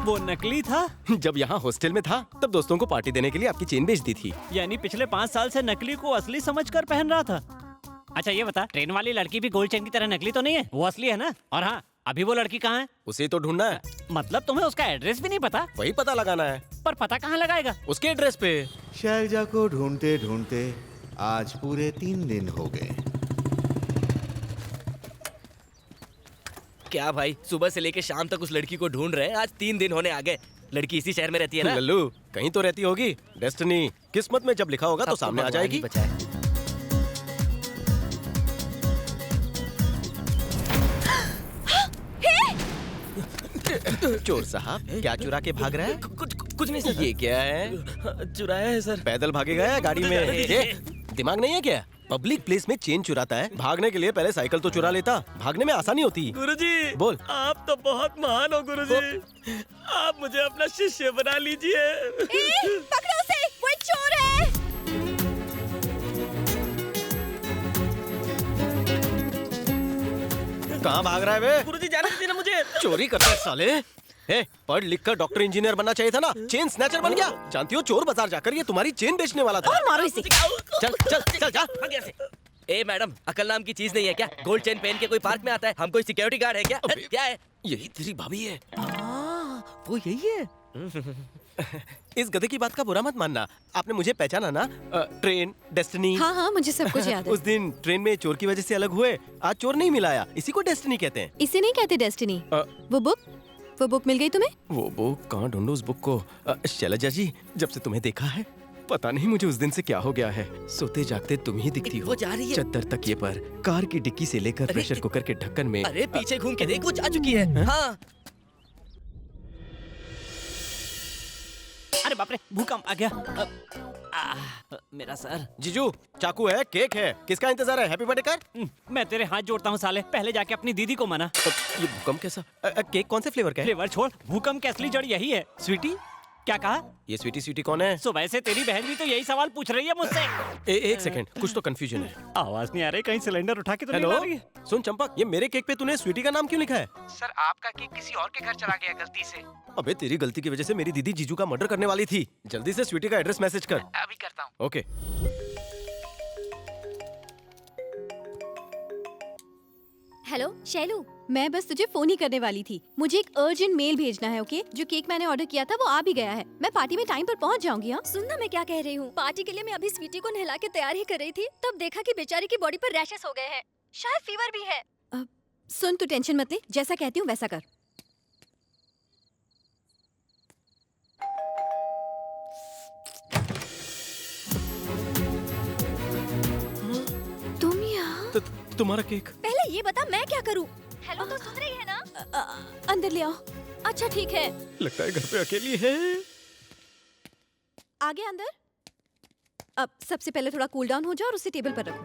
वो नकली था? जब यहाँ हॉस्टल में था तब दोस्तों को पार्टी देने के लिए आपकी चेन बेच दी थी। यानी पिछले 5 साल से नकली को असली समझकर पहन रहा था। अच्छा ये बता, ट्रेन वाली लड़की भी गोल्ड चेन की तरह नकली तो नहीं है? वो असली है ना? और हाँ, अभी वो लड़की कहाँ है? उसे तो ढूंढना है। मतलब तुम्हें उसका एड्रेस भी नहीं पता? वही पता लगाना है। पर पता कहाँ लगाएगा? उसके एड्रेस पे। शैलजा को ढूंढते ढूंढते आज पूरे 3 दिन हो गए। क्या भाई, सुबह से लेके शाम तक उस लड़की को ढूंढ रहे हैं, आज 3 दिन होने आ गए। लड़की इसी शहर में रहती है ना? लल्लू, कहीं तो रहती होगी। डेस्टिनी, किस्मत में जब लिखा होगा तो सामने आ जाएगी। चोर साहब, क्या चुरा के भाग रहा है? कुछ नहीं सर। ये क्या है? चुराया है सर। पैदल भागेगा या गाड़ी में? ये दिमाग नहीं है क्या? पब्लिक प्लेस में चेन चुराता है, भागने के लिए पहले साइकिल तो चुरा लेता। भागने में आसानी होती। गुरुजी, बोल। आप तो बहुत महान हो गुरुजी। आप मुझे अपना शिष्य बना लीजिए। पकड़ो उसे, वो एक चोर है। कहाँ भाग रहा है बे? गुरुजी जाने दीजिए ना मुझे। चोरी करता है साले। पढ़ लिख कर डॉक्टर इंजीनियर बनना चाहिए था ना, चेन स्नैचर बन गया। जानती हो, चोर बाजार जाकर ये तुम्हारी चेन बेचने वाला था। और मारो इसे। चल चल चल जा। ए मैडम, अकल नाम की चीज नहीं है क्या? गोल्ड चेन पहन के कोई पार्क में आता है? हम कोई सिक्योरिटी गार्ड है क्या? क्या है? यही तेरी भाभी है। वो यही है। इस गधे की बात का बुरा मत मानना। आपने मुझे पहचाना ना? Train, destiny. हाँ, मुझे सब कुछ याद है। उस दिन ट्रेन में चोर की वजह से अलग हुए, आज चोर नहीं मिलाया, इसी को डेस्टिनी कहते हैं। इसे नहीं कहते डेस्टिनी। वो बुक मिल गई तुम्हें? वो बुक कहाँ ढूंढूं? उस बुक को शैलजा जी, जब से तुम्हें देखा है पता नहीं मुझे उस दिन से क्या हो गया है। सोते जागते तुम ही दिखती हो। वो जा रही है। चद्दर तकिए पर, कार की डिक्की से लेकर प्रेशर कुकर के ढक्कन में। अरे पीछे घूम के देख, वो जा चुकी है। हाँ। अरे बाप रे, भूकंप आ गया। मेरा सर। जीजू, चाकू है, केक है, किसका इंतजार है? हैप्पी बर्थडे कर। मैं तेरे हाथ जोड़ता हूँ साले, पहले जाके अपनी दीदी को मना। ये भूकंप कैसा? केक कौन से फ्लेवर का है? फ्लेवर छोड़, भूकंप की असली जड़ यही है। स्वीटी, क्या कहा? ये स्वीटी स्वीटी कौन है? सुबह से तेरी बहन भी तो यही सवाल पूछ रही है मुझसे। एक सेकंड, कुछ तो कंफ्यूजन है। आवाज नहीं आ रही, कहीं सिलेंडर उठा के तो नहीं हेलो, ला रही है? सुन चंपक, ये मेरे केक पे तूने स्वीटी का नाम क्यों लिखा है? सर, आपका केक किसी और के घर चला गया गलती से। अबे तेरी गलती की वजह से मेरी दीदी जीजू का मर्डर करने वाली थी। जल्दी से स्वीटी का एड्रेस मैसेज कर। अभी करता हूँ। ओके। हेलो शैलू, मैं बस तुझे फोन ही करने वाली थी। मुझे एक अर्जेंट मेल भेजना है, ओके? जो केक मैंने ऑर्डर किया था वो आ भी गया है। मैं पार्टी में टाइम पर पहुंच जाऊंगी। हाँ, सुनना मैं क्या कह रही हूँ। पार्टी के लिए मैं अभी स्वीटी को नहला के तैयार ही कर रही थी, तब देखा कि बेचारी की बॉडी पर रैशेस हो गए हैं, शायद फीवर भी है। सुन, तू टेंशन मत ले, जैसा कहती हूँ वैसा कर। तुम यहाँ? तुम्हारा केक। पहले ये बता मैं क्या करूँ? हेलो तो सुन रही है ना? अंदर ले आओ। अच्छा ठीक है। लगता है घर पे अकेली है। आगे अंदर। अब सबसे पहले थोड़ा कूल डाउन हो जाओ और उसे टेबल पर रखो।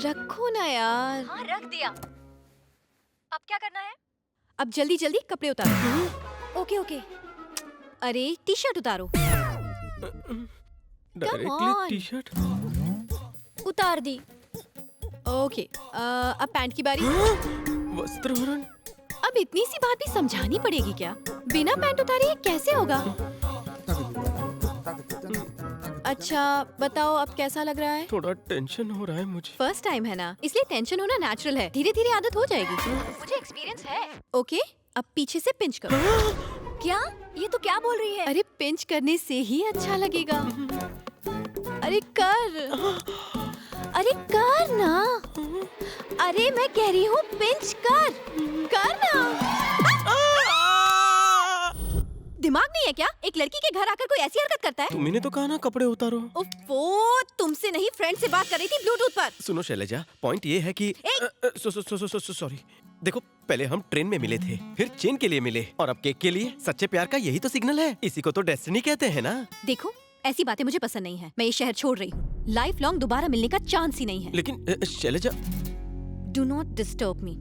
रखो ना यार। हाँ रख दिया। अब क्या करना है? अब जल्दी जल्दी कपड़े उतारो। Okay okay. अरे टी शर्ट उतारो। डायरेक्टली टी शर्ट उतार दी। ओके, अब पैंट की बारी। वस्त्रहरण। अब इतनी सी बात भी समझानी पड़ेगी क्या? बिना पैंट उतारे कैसे होगा? अच्छा बताओ अब कैसा लग रहा है? थोड़ा टेंशन हो रहा है मुझे। फर्स्ट टाइम है ना, इसलिए टेंशन होना नेचुरल है। धीरे धीरे आदत हो जाएगी। मुझे एक्सपीरियंस है। ओके, अब पीछे से पिंच करो। क्या? ये तो क्या बोल रही है? अरे पिंच करने से ही अच्छा लगेगा। अरे कर, अरे कर ना। अरे मैं कह रही हूँ पिंच कर ना। दिमाग नहीं है क्या? एक लड़की के घर आकर कोई ऐसी हरकत करता है? तुमने तो कहा ना कपड़े उतारो। ओफो, तुमसे नहीं, फ्रेंड से बात कर रही थी ब्लूटूथ पर। सुनो शैलजा, पॉइंट ये है कि सॉरी। देखो, पहले हम ट्रेन में मिले थे, फिर चेन के लिए मिले, और अब केक के लिए। सच्चे प्यार का यही तो सिग्नल है। इसी को तो डेस्टिनी कहते हैं ना। देखो, ऐसी बातें मुझे पसंद नहीं है। मैं ये शहर छोड़ रही हूँ। लाइफ लॉन्ग दोबारा मिलने का चांस ही नहीं है। लेकिन Shailaja, do not disturb me.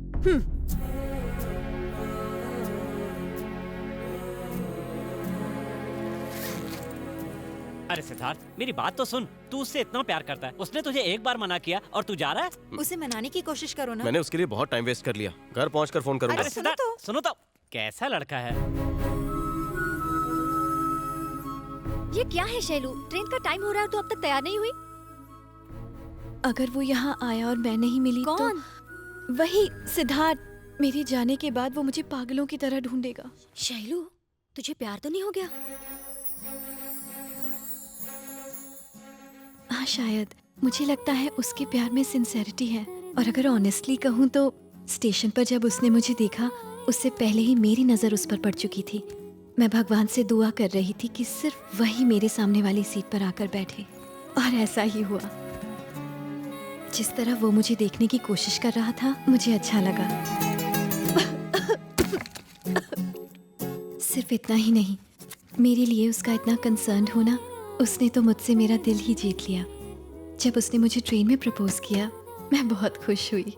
अरे सिद्धार्थ, मेरी बात तो सुन। तू उससे इतना प्यार करता है, उसने तुझे एक बार मना किया और तू जा रहा है? उसे मनाने की कोशिश करो ना। मैंने उसके लिए बहुत टाइम वेस्ट कर लिया। घर पहुंचकर फोन करूंगा। अरे सिद्धार्थ, सुनो तो, कैसा लड़का है। ये क्या है शैलू? ट्रेन का टाइम हो रहा है तो अब तक तैयार नहीं हुई? अगर वो यहाँ आया और मैं नहीं मिली कौन? तो वही सिद्धार्थ। मेरे जाने के बाद वो मुझे पागलों की तरह ढूंढेगा। शैलू, तुझे प्यार तो नहीं हो गया? हाँ शायद। मुझे लगता है उसके प्यार में सिंसेरिटी है। और अगर ऑनेस्टली कहूँ तो स्टेशन पर जब उसने मुझे देखा, उससे पहले ही मेरी नजर उस पर पड़ चुकी थी। मैं भगवान से दुआ कर रही थी कि सिर्फ वही मेरे सामने वाली सीट पर आकर बैठे, और ऐसा ही हुआ। जिस तरह वो मुझे देखने की कोशिश कर रहा था, मुझे अच्छा लगा। सिर्फ इतना ही नहीं, मेरे लिए उसका इतना कंसर्न होना, उसने तो मुझसे मेरा दिल ही जीत लिया। जब उसने मुझे ट्रेन में प्रपोज किया, मैं बहुत खुश हुई।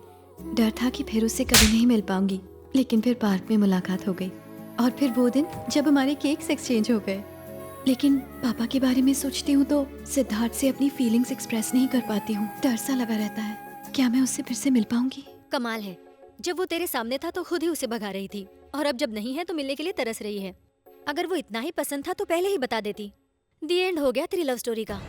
डर था कि फिर उससे कभी नहीं मिल पाऊंगी, लेकिन फिर पार्क में मुलाकात हो गई। और फिर वो दिन जब हमारे केक्स एक्सचेंज हो गए। लेकिन पापा के बारे में सोचती हूँ तो सिद्धार्थ से अपनी फीलिंग्स एक्सप्रेस नहीं कर पाती हूँ। डर सा लगा रहता है। क्या मैं उससे फिर से मिल पाऊंगी? कमाल है, जब वो तेरे सामने था तो खुद ही उसे भगा रही थी, और अब जब नहीं है तो मिलने के लिए तरस रही है। अगर वो इतना ही पसंद था तो पहले ही बता देती। दी एंड हो गया तेरी लव स्टोरी का।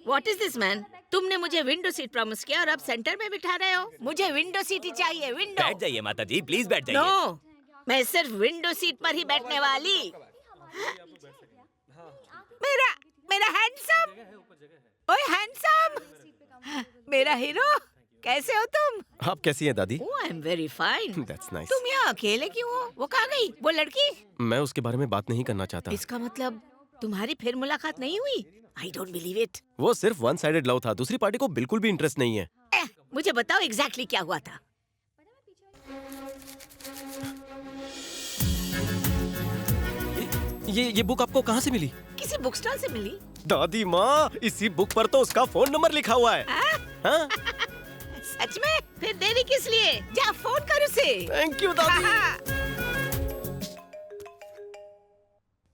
What is this man? तुमने मुझे विंडो सीट प्रॉमिस किया और अब सेंटर में बिठा रहे हो। मुझे विंडो सीट ही चाहिए। विंडो। बैठ जाइए माता जी, प्लीज बैठ जाइए। नो, मैं सिर्फ विंडो सीट पर ही बैठने वाली। मेरा हैंडसम, ओए हैंडसम, मेरा हीरो, कैसे हो तुम? आप कैसी हैं दादी? I am very fine. That's nice. तुम यहाँ अकेले क्यों हो? वो कहाँ गई? वो लड़की? मैं उसके बारे में बात नहीं करना चाहता। इसका मतलब तुम्हारी फिर मुलाकात नहीं हुई? I don't believe it. वो सिर्फ वन साइडेड लव था, दूसरी पार्टी को बिल्कुल भी इंटरेस्ट नहीं है। मुझे बताओ एग्जैक्टली क्या हुआ था? ये बुक आपको कहाँ से मिली? किसी बुक स्टॉल से मिली। दादी माँ, इसी बुक पर तो उसका फोन नंबर लिखा हुआ है। हाँ? सच में? फिर देरी किस लिए? जा फोन कर उसे। थैंक यू दादी।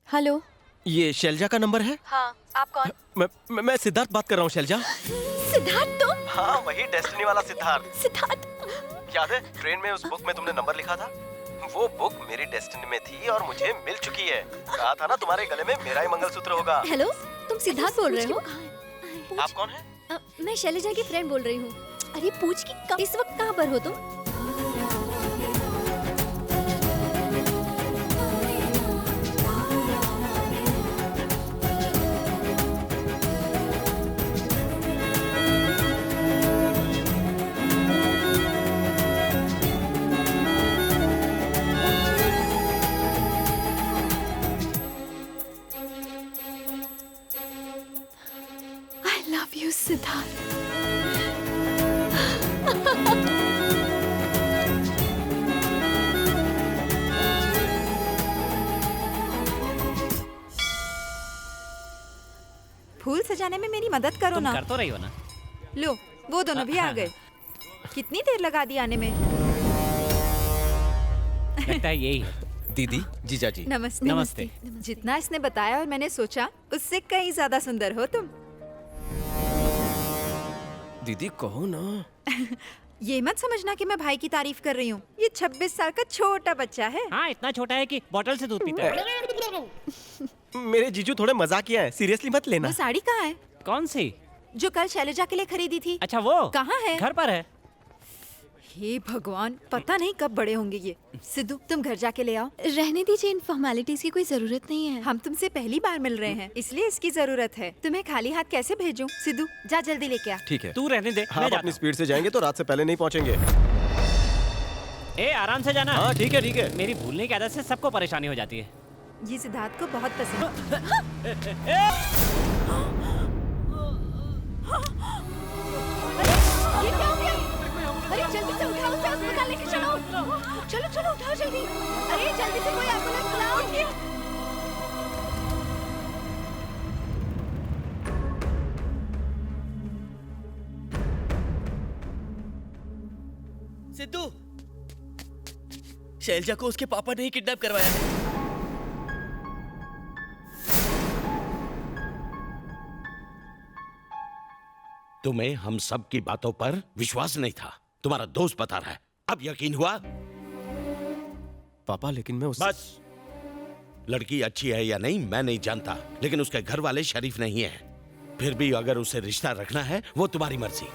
हेलो, ये शैलजा का नंबर है? हाँ, आप कौन? मैं सिद्धार्थ बात कर रहा हूँ। शैलजा? सिद्धार्थ तुम? हाँ, वही डेस्टिनी वाला सिद्धार्थ। सिद्धार्थ, याद है ट्रेन में उस बुक में तुमने नंबर लिखा था? वो बुक मेरी डेस्टिनी में थी और मुझे मिल चुकी है। कहा था ना तुम्हारे गले में मेरा ही मंगलसूत्र होगा। हेलो, तुम सिद्धार्थ बोल रहे हो? आप कौन हैं? मैं शैलजा की फ्रेंड बोल रही हूँ। अरे पूछ कि इस वक्त कहाँ पर हो तुम? I love you, Siddharth. फूल सजाने में मेरी मदद करो तुम ना। कर तो रही हो ना। लो, वो दोनों भी आ गए। कितनी देर लगा दी आने में? लगता है यही है। दीदी, जीजा जी। नमस्ते। नमस्ते। जितना इसने बताया और मैंने सोचा, उससे कहीं ज्यादा सुंदर हो तुम। दीदी कहो ना। ये मत समझना कि मैं भाई की तारीफ कर रही हूँ। ये 26 साल का छोटा बच्चा है। हाँ, इतना छोटा है कि बोतल से दूध पीता है। मेरे जीजू थोड़े मजाकिया हैं, सीरियसली मत लेना। वो साड़ी कहाँ है? कौन सी? जो कल शैलजा के लिए खरीदी थी। अच्छा वो कहाँ है? घर पर है। हे भगवान, पता नहीं कब बड़े होंगे ये। सिद्धू, तुम घर जाके ले आओ। रहने दीजिए, इन फॉर्मेलिटीज की कोई जरूरत नहीं है। हम तुमसे पहली बार मिल रहे हैं, इसलिए इसकी जरूरत है। तुम्हें खाली हाथ कैसे भेजूं? सिद्धू, जा जल्दी लेके आ। ठीक है, तू रहने दे। हाँ, आप अपनी स्पीड से जाएंगे तो रात से पहले नहीं पहुँचेंगे। ए, आराम से जाना। हाँ ठीक है ठीक है। मेरी भूलने की आदत से सबको परेशानी हो जाती है। ये सिद्धार्थ को बहुत पसंद ये क्या हो गया? अरे जल्दी से उठाओ, उसे अस्पताल लेके चलो। चलो चलो उठाओ जल्दी। अरे जल्दी से कोई एम्बुलेंस बुलाओ। सिद्धू, शैलजा को उसके पापा ने ही किडनैप करवाया है। तुम्हें हम सब की बातों पर विश्वास नहीं था। तुम्हारा दोस्त बता रहा है, अब यकीन हुआ? पापा लेकिन मैं बस, लड़की अच्छी है या नहीं मैं नहीं जानता, लेकिन उसके घर वाले शरीफ नहीं है। फिर भी अगर उसे रिश्ता रखना है वो तुम्हारी मर्जी।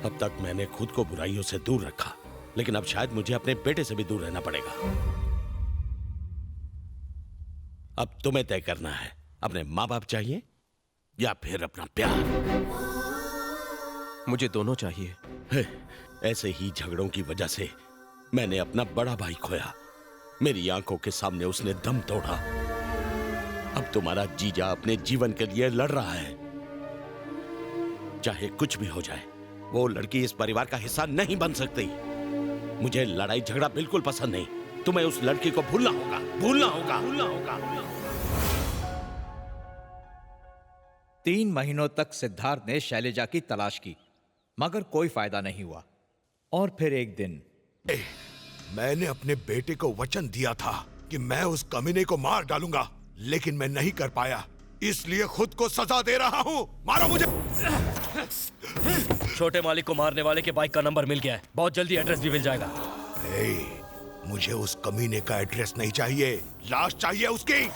अब तक मैंने खुद को बुराइयों से दूर रखा, लेकिन अब शायद मुझे अपने बेटे से भी दूर रहना पड़ेगा। अब तुम्हें तय करना है, अपने माँ बाप चाहिए या फिर अपना प्यार। मुझे दोनों चाहिए। ऐसे ही झगड़ों की वजह से मैंने अपना बड़ा भाई खोया। मेरी आंखों के सामने उसने दम तोड़ा। अब तुम्हारा जीजा अपने जीवन के लिए लड़ रहा है। चाहे कुछ भी हो जाए, वो लड़की इस परिवार का हिस्सा नहीं बन सकती। मुझे लड़ाई झगड़ा बिल्कुल पसंद नहीं। तुम्हें उस लड़की को भूलना होगा, भूलना होगा, भूलना होगा। 3 महीनों तक सिद्धार्थ ने शैलजा की तलाश की, मगर कोई फायदा नहीं हुआ। और फिर एक दिन मैंने अपने बेटे को वचन दिया था कि मैं उस कमीने को मार डालूंगा, लेकिन मैं नहीं कर पाया, इसलिए खुद को सजा दे रहा हूँ। मारो मुझे। छोटे मालिक को मारने वाले के बाइक का नंबर मिल गया है। बहुत जल्दी एड्रेस भी मिल जाएगा। मुझे उस कमीने का एड्रेस नहीं चाहिए, लाश चाहिए उसकी।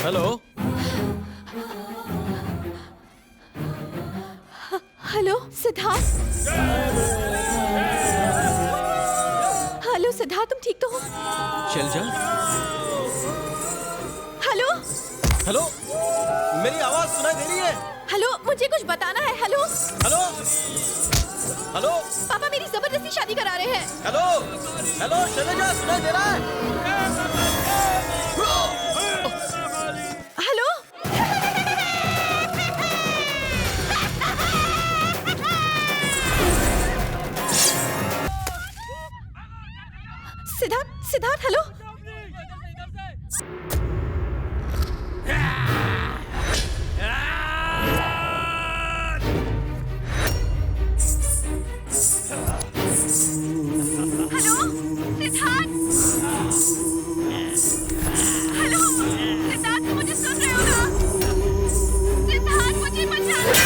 Hello hello Siddharth. Hello Siddharth, तुम ठीक तो हो? शैलजा। हेलो हेलो, मेरी आवाज सुनाई दे रही है? हेलो, मुझे कुछ बताना है। हेलो हेलो हेलो, पापा मेरी जबरदस्ती शादी करा रहे हैं। हेलो हेलो, शैलजा सुनाई दे रहा है? Hello Siddharth, Siddharth hello. Hello Siddharth, hello Siddharth, तुम मुझे सुन रहे हो ना? सिद्धार्थ मुझे बचाना।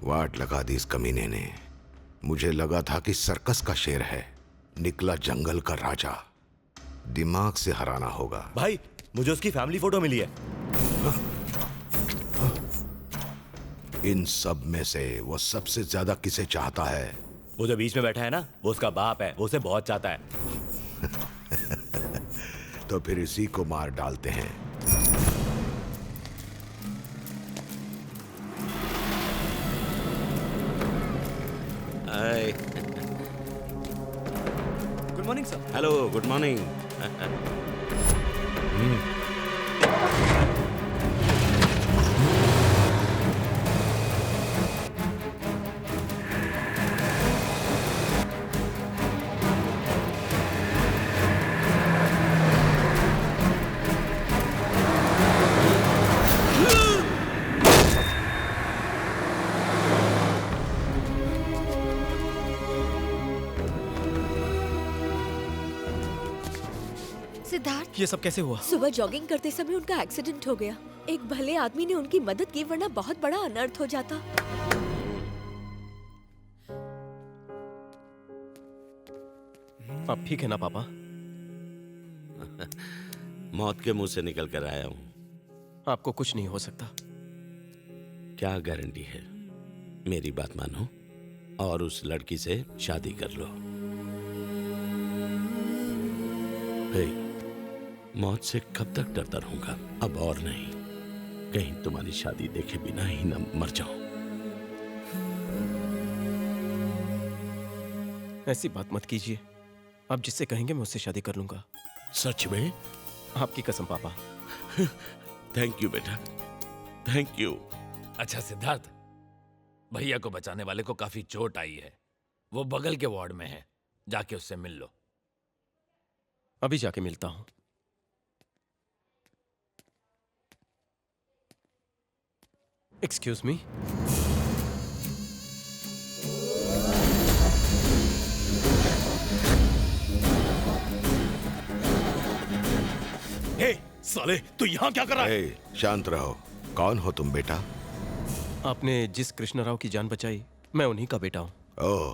वाट लगा दी इस कमीने ने। मुझे लगा था कि सर्कस का शेर है, निकला जंगल का राजा। दिमाग से हराना होगा। भाई मुझे उसकी फैमिली फोटो मिली है। इन सब में से वो सबसे ज्यादा किसे चाहता है? वो जो बीच में बैठा है ना, वो उसका बाप है, वो उसे बहुत चाहता है। तो फिर इसी को मार डालते हैं। Good morning sir. Hello, good morning. Siddharth, ये सब कैसे हुआ? सुबह जॉगिंग करते समय उनका एक्सीडेंट हो गया। एक भले आदमी ने उनकी मदद की, वरना बहुत बड़ा अनर्थ हो जाता। आप ठीक है ना पापा? मौत के मुंह से निकल कर आया हूं। आपको कुछ नहीं हो सकता। क्या गारंटी है? मेरी बात मानो और उस लड़की से शादी कर लो। हे, मौत से कब तक डरता रहूंगा? अब और नहीं। कहीं तुम्हारी शादी देखे बिना ही न मर जाऊं। ऐसी बात मत कीजिए। आप जिससे कहेंगे मैं उससे शादी कर लूंगा। सच में? आपकी कसम पापा। थैंक यू बेटा, थैंक यू। अच्छा सिद्धार्थ, भैया को बचाने वाले को काफी चोट आई है। वो बगल के वार्ड में है, जाके उससे मिल लो। अभी जाके मिलता हूं। Excuse me. हे, साले, तू यहाँ क्या कर रहा है? शांत रहो। कौन हो तुम बेटा? आपने जिस कृष्ण राव की जान बचाई, मैं उन्हीं का बेटा हूं। ओह,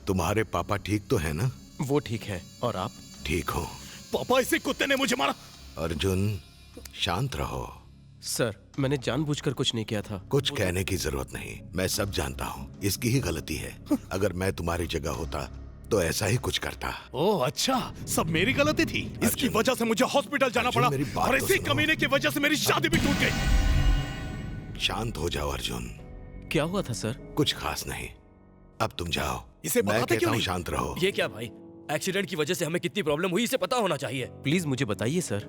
तुम्हारे पापा ठीक तो है ना? वो ठीक है, और आप? ठीक हो। पापा, इसे कुत्ते ने मुझे मारा। अर्जुन, शांत रहो। सर, मैंने जानबूझकर कुछ नहीं किया था। कुछ कहने की जरूरत नहीं, मैं सब जानता हूँ। इसकी ही गलती है। अगर मैं तुम्हारी जगह होता तो ऐसा ही कुछ करता। ओह अच्छा, सब मेरी गलती थी। इसकी वजह से मुझे हॉस्पिटल जाना पड़ा, और इसी कमीने की वजह से मेरी शादी भी टूट गई। शांत हो जाओ अर्जुन। क्या हुआ था सर? कुछ खास नहीं। अब तुम जाओ। इसे मैं बताते कहता क्यों हूँ नहीं? शांत रहो। ये क्या भाई? एक्सीडेंट की वजह से हमें कितनी प्रॉब्लम हुई, इसे पता होना चाहिए। प्लीज मुझे बताइए सर।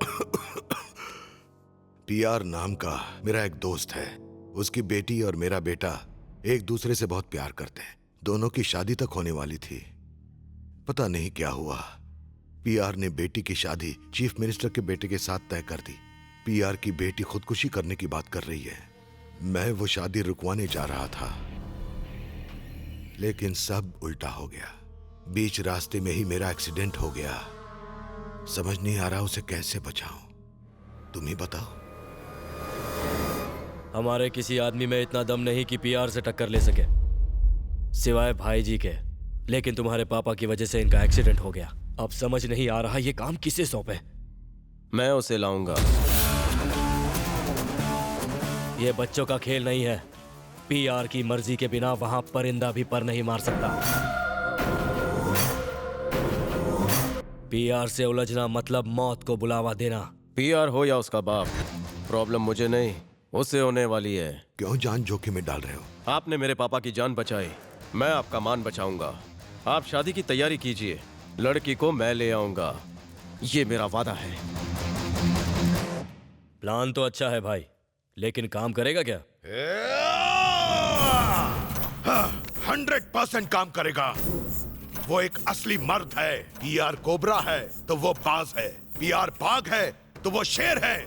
पीआर नाम का मेरा एक दोस्त है। उसकी बेटी और मेरा बेटा एक दूसरे से बहुत प्यार करते हैं। दोनों की शादी तक होने वाली थी। पता नहीं क्या हुआ, पीआर ने बेटी की शादी चीफ मिनिस्टर के बेटे के साथ तय कर दी। पीआर की बेटी खुदकुशी करने की बात कर रही है। मैं वो शादी रुकवाने जा रहा था, लेकिन सब उल्टा हो गया। बीच रास्ते में ही मेरा एक्सीडेंट हो गया। समझ नहीं आ रहा उसे कैसे बचाऊं, तुम ही बताओ। हमारे किसी आदमी में इतना दम नहीं कि पीआर से टक्कर ले सके, सिवाय भाई जी के। लेकिन तुम्हारे पापा की वजह से इनका एक्सीडेंट हो गया। अब समझ नहीं आ रहा ये काम किसे सौंपे। मैं उसे लाऊंगा। ये बच्चों का खेल नहीं है। पीआर की मर्जी के बिना वहां परिंदा भी पर नहीं मार सकता। पीआर से उलझना मतलब मौत को बुलावा देना। पीआर हो या उसका बाप, प्रॉब्लम मुझे नहीं उसे होने वाली है। क्यों जान जोखिम में डाल रहे हो? आपने मेरे पापा की जान बचाई, मैं आपका मान बचाऊंगा। आप शादी की तैयारी कीजिए, लड़की को मैं ले आऊंगा, ये मेरा वादा है। प्लान तो अच्छा है भाई, लेकिन काम करेगा क्या? 100% काम करेगा। वो एक असली मर्द है। पीआर कोबरा है तो वो बाज है, पीआर बाघ है तो वो शेर है।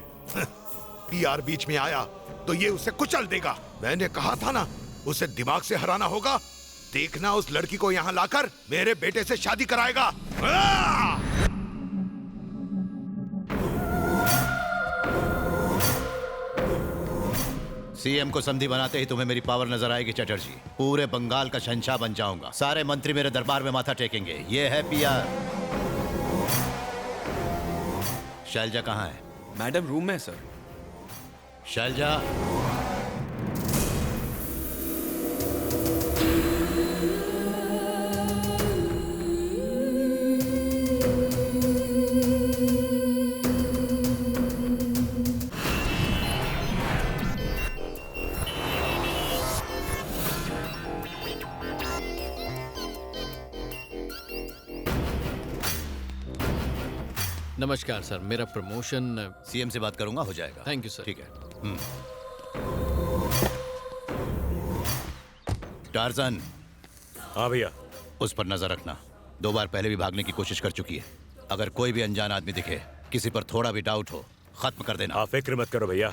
पीआर बीच में आया तो ये उसे कुचल देगा। मैंने कहा था ना, उसे दिमाग से हराना होगा। देखना उस लड़की को यहाँ लाकर मेरे बेटे से शादी कराएगा। सीएम को संधि बनाते ही तुम्हें मेरी पावर नजर आएगी चटर्जी। पूरे बंगाल का शहंशाह बन जाऊंगा। सारे मंत्री मेरे दरबार में माथा टेकेंगे। ये है पीआर। शैलजा कहाँ है? मैडम रूम में है सर। शैलजा, नमस्कार सर, मेरा प्रमोशन सीएम से बात करूंगा, हो जाएगा। Thank you sir. ठीक है। टार्जन। हाँ भैया। उस पर नजर रखना। 2 बार पहले भी भागने की कोशिश कर चुकी है। अगर कोई भी अनजान आदमी दिखे, किसी पर थोड़ा भी डाउट हो, खत्म कर देना। आप फिक्र मत करो भैया।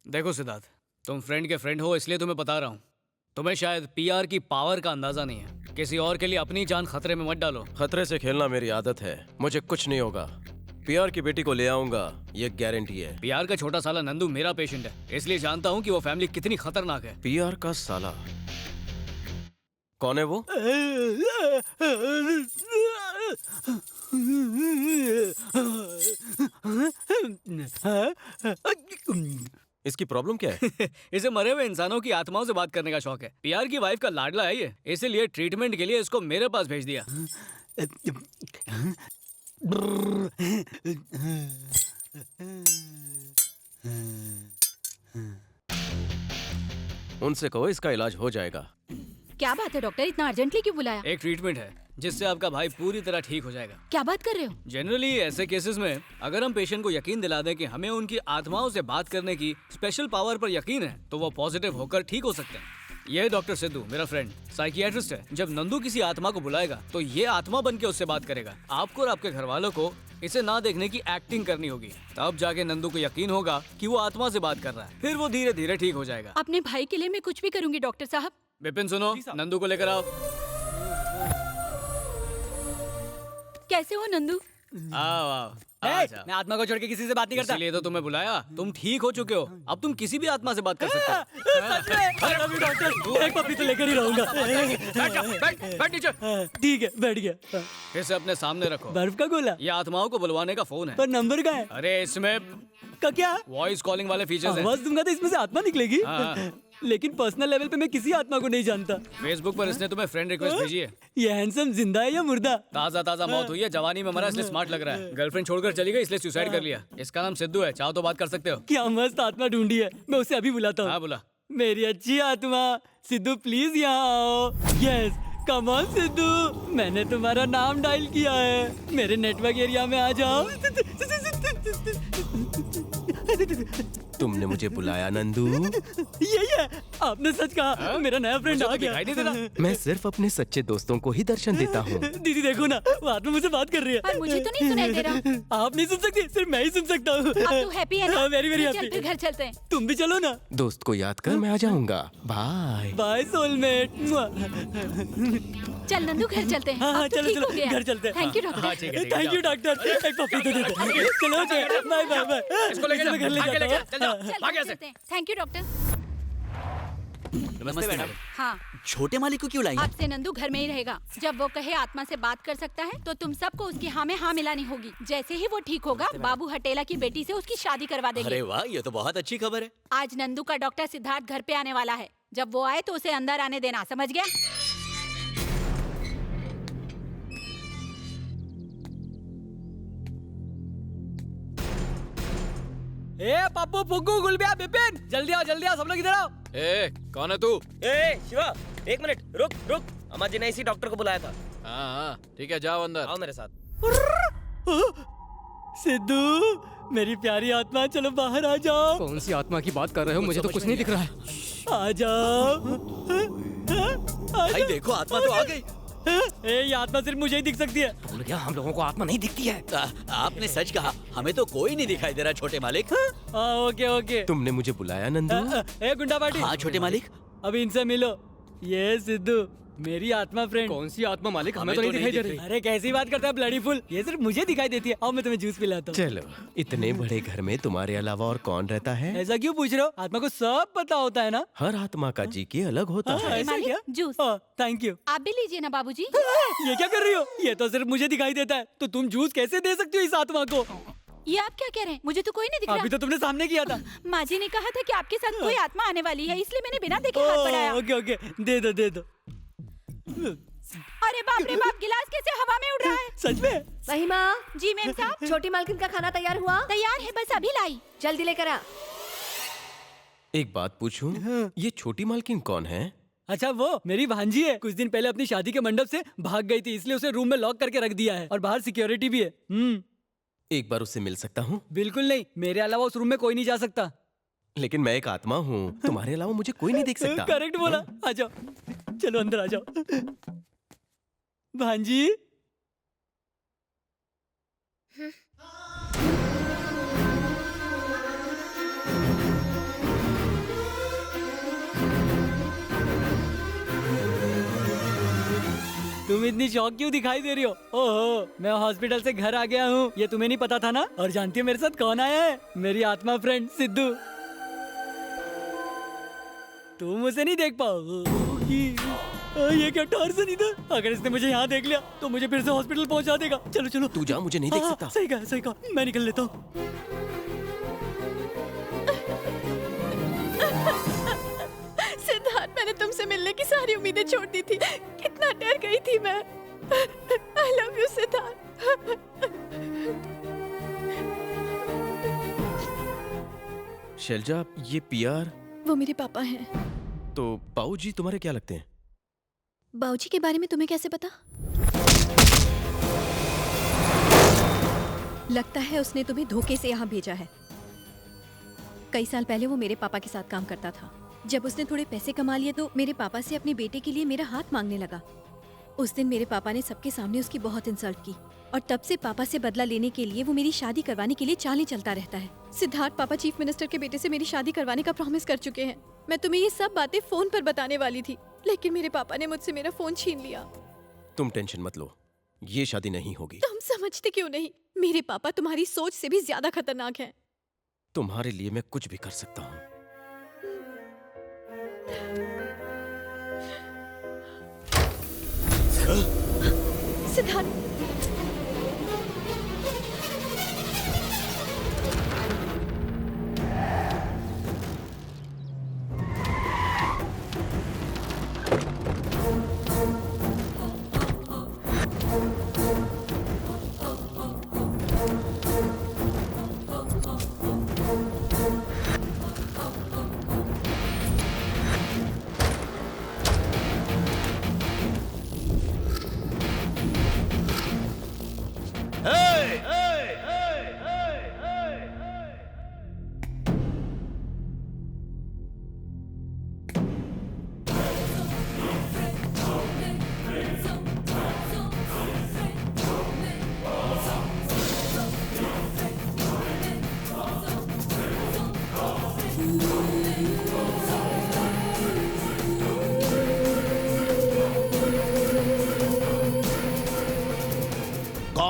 देखो सिद्धार्थ, तुम फ्रेंड के फ्रेंड हो इसलिए तुम्हें बता रहा हूँ। तुम्हें शायद पीआर की पावर का अंदाजा नहीं है। किसी और के लिए अपनी जान खतरे में मत डालो। खतरे से खेलना मेरी आदत है, मुझे कुछ नहीं होगा। पीआर की बेटी को ले आऊंगा, ये गारंटी है। पीआर का छोटा साला नंदू मेरा पेशेंट है, इसलिए जानता हूँ कि वो फैमिली कितनी खतरनाक है। पीआर का साला कौन है वो? इसकी प्रॉब्लम क्या है? इसे मरे हुए इंसानों की आत्माओं से बात करने का शौक है। पीआर की वाइफ का लाडला है ये, इसीलिए ट्रीटमेंट के लिए इसको मेरे पास भेज दिया। उनसे कहो इसका इलाज हो जाएगा। क्या बात है डॉक्टर, इतना अर्जेंटली क्यों बुलाया? एक ट्रीटमेंट है जिससे आपका भाई पूरी तरह ठीक हो जाएगा। क्या बात कर रहे हो? जनरली ऐसे केसेस में अगर हम पेशेंट को यकीन दिला दें कि हमें उनकी आत्माओं से बात करने की स्पेशल पावर पर यकीन है, तो वो पॉजिटिव होकर ठीक हो सकते हैं। ये डॉक्टर सिद्धू मेरा फ्रेंड साइकियाट्रिस्ट है। जब नंदू किसी आत्मा को बुलाएगा तो ये आत्मा बन के उससे बात करेगा। आपको और आपके घर वालों को इसे ना देखने की एक्टिंग करनी होगी, तब जाके नंदू को यकीन होगा कि वो आत्मा से बात कर रहा है। फिर वो धीरे धीरे ठीक हो जाएगा। अपने भाई के लिए मैं कुछ भी करूंगी डॉक्टर साहब। विपिन सुनो, नंदू को लेकर आओ। कैसे हो नंदू? आओ आओ। मैं आत्मा को छोड़ के किसी से बात नहीं करता। इसलिए तो तुम्हें बुलाया। तुम ठीक हो चुके हो, अब तुम किसी भी आत्मा से बात कर सकते हो। डॉक्टर, एक पप्पी तो लेकर ही रहूंगा। बैठ नीचे। ठीक है, बैठ गया। इसे अपने सामने रखो। बर्फ का गोला? ये आत्माओं को बुलवाने का फोन है। पर नंबर का है? अरे इसमें का क्या? वॉइस कॉलिंग वाले फीचर्स हैं। आवाज दूंगा तो इसमें से आत्मा निकलेगी? हाँ। लेकिन पर्सनल लेवल पे मैं किसी आत्मा को नहीं जानता। फेसबुक पर इसने तुम्हें फ्रेंड रिक्वेस्ट भेजी है। ये हैंडसम जिंदा है या मुर्दा? ताजा ताजा मौत हुई है, जवानी में मरा इसलिए स्मार्ट लग रहा है। गर्लफ्रेंड छोड़कर चली गई इसलिए सुसाइड कर लिया। इसका नाम सिद्धू है, चाहो तो बात कर सकते हो। क्या मस्त आत्मा ढूंढी है, मैं उसे अभी बुलाता हूँ। हाँ बुला। मेरी अच्छी आत्मा सिद्धू, प्लीज यहाँ आओ। यस, कम ऑन सिद्धू, मैंने तुम्हारा नाम डायल किया है। मेरे नेटवर्क एरिया में आ जाओ। तुमने मुझे बुलाया नंदू? यही है, आपने सच कहा। मेरा नया फ्रेंड आ गया। मैं सिर्फ अपने सच्चे दोस्तों को ही दर्शन देता हूँ। दीदी देखो ना, वो आत्मा मुझसे बात कर रही है। पर मुझे तो नहीं सुनाई दे रहा। आप नहीं सुन सकती, सिर्फ मैं ही सुन सकता हूँ। अब तू हैप्पी है ना? वेरी वेरी चल हैप्पी। फिर घर चलते हैं। तुम भी चलो ना। दोस्त को याद कर, मैं आ जाऊंगा। Bye bye soulmate. चल नंदू घर चलते हैं। हाँ, अब तो चलो ठीक चलो, हो गया। घर चलते हैं। Thank you doctor. Thank you doctor. एक पप्पी तो दे दो। चलो बाय बाय बाय। इसको लेके मैं घर ले आगे जाता लेके हूँ। चल भाग यहाँ से। Thank you doctor. नमस्ते मैडम। हाँ, छोटे मालिक को क्यों लाई? अब से नंदू घर में ही रहेगा। जब वो कहे आत्मा से बात कर सकता है तो तुम सबको उसकी हाँ में हाँ मिलानी होगी। जैसे ही वो ठीक होगा, बाबू हटेला की बेटी से उसकी शादी करवा देंगे। अरे वाह, ये तो बहुत अच्छी खबर है। आज नंदू का डॉक्टर सिद्धार्थ घर पे आने वाला है। जब वो आए तो उसे अंदर आने देना, समझ गया? ए पप्पू फुग्गू गुलबिया बिपिन, जल्दी आओ सब लोग इधर आओ। ए कौन है तू? ए शिवा, एक मिनट रुक रुक। अम्मा जी ने इसी डॉक्टर को बुलाया था। हाँ ठीक है, जाओ अंदर। आओ मेरे साथ। सिद्धू, मेरी प्यारी आत्मा, चलो बाहर आ जाओ। कौन सी आत्मा की बात कर रहे हो? मुझे तो कुछ नहीं दिख रहा है। आ जाओ। भाई देखो, आत्मा तो आ गई। ये आत्मा सिर्फ मुझे ही दिख सकती है। भूल गया, हम लोगों को आत्मा नहीं दिखती है। आपने सच कहा, हमें तो कोई नहीं दिखाई दे रहा छोटे मालिक। Okay okay. तुमने मुझे बुलाया नंदू? ए गुंडा पार्टी। हाँ छोटे मालिक। अब इनसे मिलो। ये सिद्धू, मेरी आत्मा फ्रेंड। कौन सी आत्मा मालिक? हमें तो नहीं दिखाई दे रही। अरे कैसी बात करता है ब्लडी फुल, ये सिर्फ मुझे दिखाई देती है। आओ मैं तुम्हें जूस पिलाता हूँ। चलो, इतने बड़े घर में तुम्हारे अलावा और कौन रहता है? ऐसा क्यों पूछ रहे हो? आत्मा को सब पता होता है ना। हर आत्मा का जी के अलग होता है। ऐसा क्या? जूस। Thank you. आप भी लीजिए ना बाबूजी। ये क्या कर रही हो? ये तो सिर्फ मुझे दिखाई देता है, तो तुम जूस कैसे दे सकती हो इस आत्मा को? ये आप क्या कह रहे हैं? मुझे तो कोई नहीं दिख रहा। अभी तो तुमने सामने किया था। माँ जी ने कहा था कि आपके साथ कोई आत्मा आने वाली है, इसलिए मैंने बिना देखे हाथ बढ़ाया। ओके ओके, दे दो दे दो। अरे बाप रे बाप, गिलास कैसे हवा में उड़ रहा है? सच में? महिमा। जी मैम साहब। छोटी मालकिन का खाना तैयार हुआ? तैयार है, बस अभी लाई। जल्दी लेकर आ। एक बात पूछूं, ये छोटी मालकिन कौन है? अच्छा, वो मेरी भांजी है। कुछ दिन पहले अपनी शादी के मंडप से भाग गई थी, इसलिए उसे रूम में लॉक करके रख दिया है और बाहर सिक्योरिटी भी है। एक बार उससे मिल सकता हूँ? बिल्कुल नहीं, मेरे अलावा उस रूम में कोई नहीं जा सकता। लेकिन मैं एक आत्मा हूँ, तुम्हारे अलावा मुझे कोई नहीं देख सकता। करेक्ट बोला। आ जाओ, चलो अंदर आ जाओ। भांजी। तुम इतनी शौक क्यों दिखाई दे रही हो? ओहो, मैं हॉस्पिटल से घर आ गया हूँ। ये तुम्हें नहीं पता था ना? और जानती हो मेरे साथ कौन आया है? मेरी आत्मा फ्रेंड सिद्धू। तुम उसे नहीं देख पाओगी। ये क्या टार्ज़न इधर? अगर इसने मुझे यहाँ देख लिया तो मुझे फिर से हॉस्पिटल पहुँचा देगा। चलो चलो। तू जा, मुझे नहीं देख सकता। सही कहा सही कहा, मैं निकल लेता हूँ। सिद्धार्थ, मैंने तुमसे मिलने की सारी उम्मीदें छोड़ दी थी। कितना डर गई थी मैं। I love you, Siddharth. Selja, ये पीआर? वो मेरे पापा हैं। तो बाऊ जी तुम्हारे क्या लगते हैं? बाऊजी के बारे में तुम्हें कैसे पता? लगता है उसने तुम्हें धोखे से यहाँ भेजा है। कई साल पहले वो मेरे पापा के साथ काम करता था। जब उसने थोड़े पैसे कमा लिए तो मेरे पापा से अपने बेटे के लिए मेरा हाथ मांगने लगा। उस दिन मेरे पापा ने सबके सामने उसकी बहुत इंसल्ट की और तब से पापा से बदला लेने के लिए वो मेरी शादी करवाने के लिए चालें चलता रहता है। सिद्धार्थ, पापा चीफ मिनिस्टर के बेटे से मेरी शादी करवाने का प्रॉमिस कर चुके हैं। मैं तुम्हें ये सब बातें फोन पर बताने वाली थी, लेकिन मेरे पापा ने मुझसे मेरा फोन छीन लिया। तुम टेंशन मत लो, ये शादी नहीं होगी। तुम समझते क्यों नहीं? मेरे पापा तुम्हारी सोच से भी ज्यादा खतरनाक हैं। तुम्हारे लिए मैं कुछ भी कर सकता हूँ। सिद्धार्थ,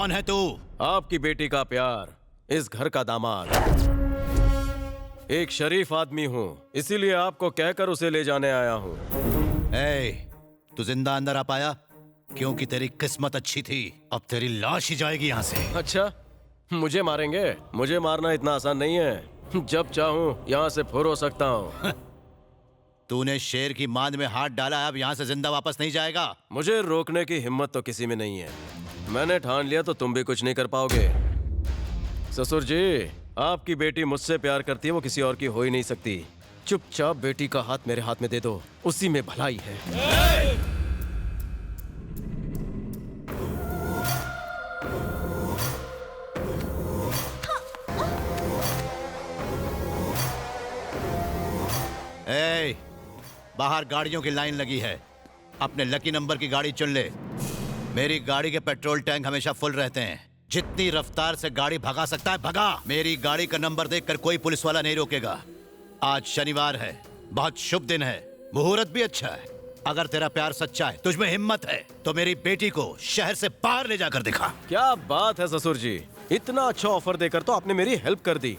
कौन है तू? आपकी बेटी का प्यार, इस घर का दामाद। एक शरीफ आदमी हूँ, इसीलिए आपको कहकर उसे ले जाने आया हूँ। तू जिंदा अंदर आ पाया क्योंकि तेरी किस्मत अच्छी थी। अब तेरी लाश ही जाएगी यहाँ से। अच्छा, मुझे मारेंगे? मुझे मारना इतना आसान नहीं है। जब चाहूँ यहाँ से फुर हो सकता हूँ। तूने शेर की मांद में हाथ डाला, अब यहाँ से जिंदा वापस नहीं जाएगा। मुझे रोकने की हिम्मत तो किसी में नहीं है। मैंने ठान लिया तो तुम भी कुछ नहीं कर पाओगे। ससुर जी, आपकी बेटी मुझसे प्यार करती है, वो किसी और की हो ही नहीं सकती। चुपचाप बेटी का हाथ मेरे हाथ में दे दो, उसी में भलाई है। बाहर गाड़ियों की लाइन लगी है, अपने लकी नंबर की गाड़ी चुन ले। मेरी गाड़ी के पेट्रोल टैंक हमेशा फुल रहते हैं। जितनी रफ्तार से गाड़ी भगा सकता है भगा। मेरी गाड़ी का नंबर देखकर कोई पुलिस वाला नहीं रोकेगा। आज शनिवार है, बहुत शुभ दिन है, मुहूर्त भी अच्छा है। अगर तेरा प्यार सच्चा है, तुझमें हिम्मत है, तो मेरी बेटी को शहर से बाहर ले जाकर दिखा। क्या बात है ससुर जी, इतना अच्छा ऑफर देकर तो आपने मेरी हेल्प कर दी।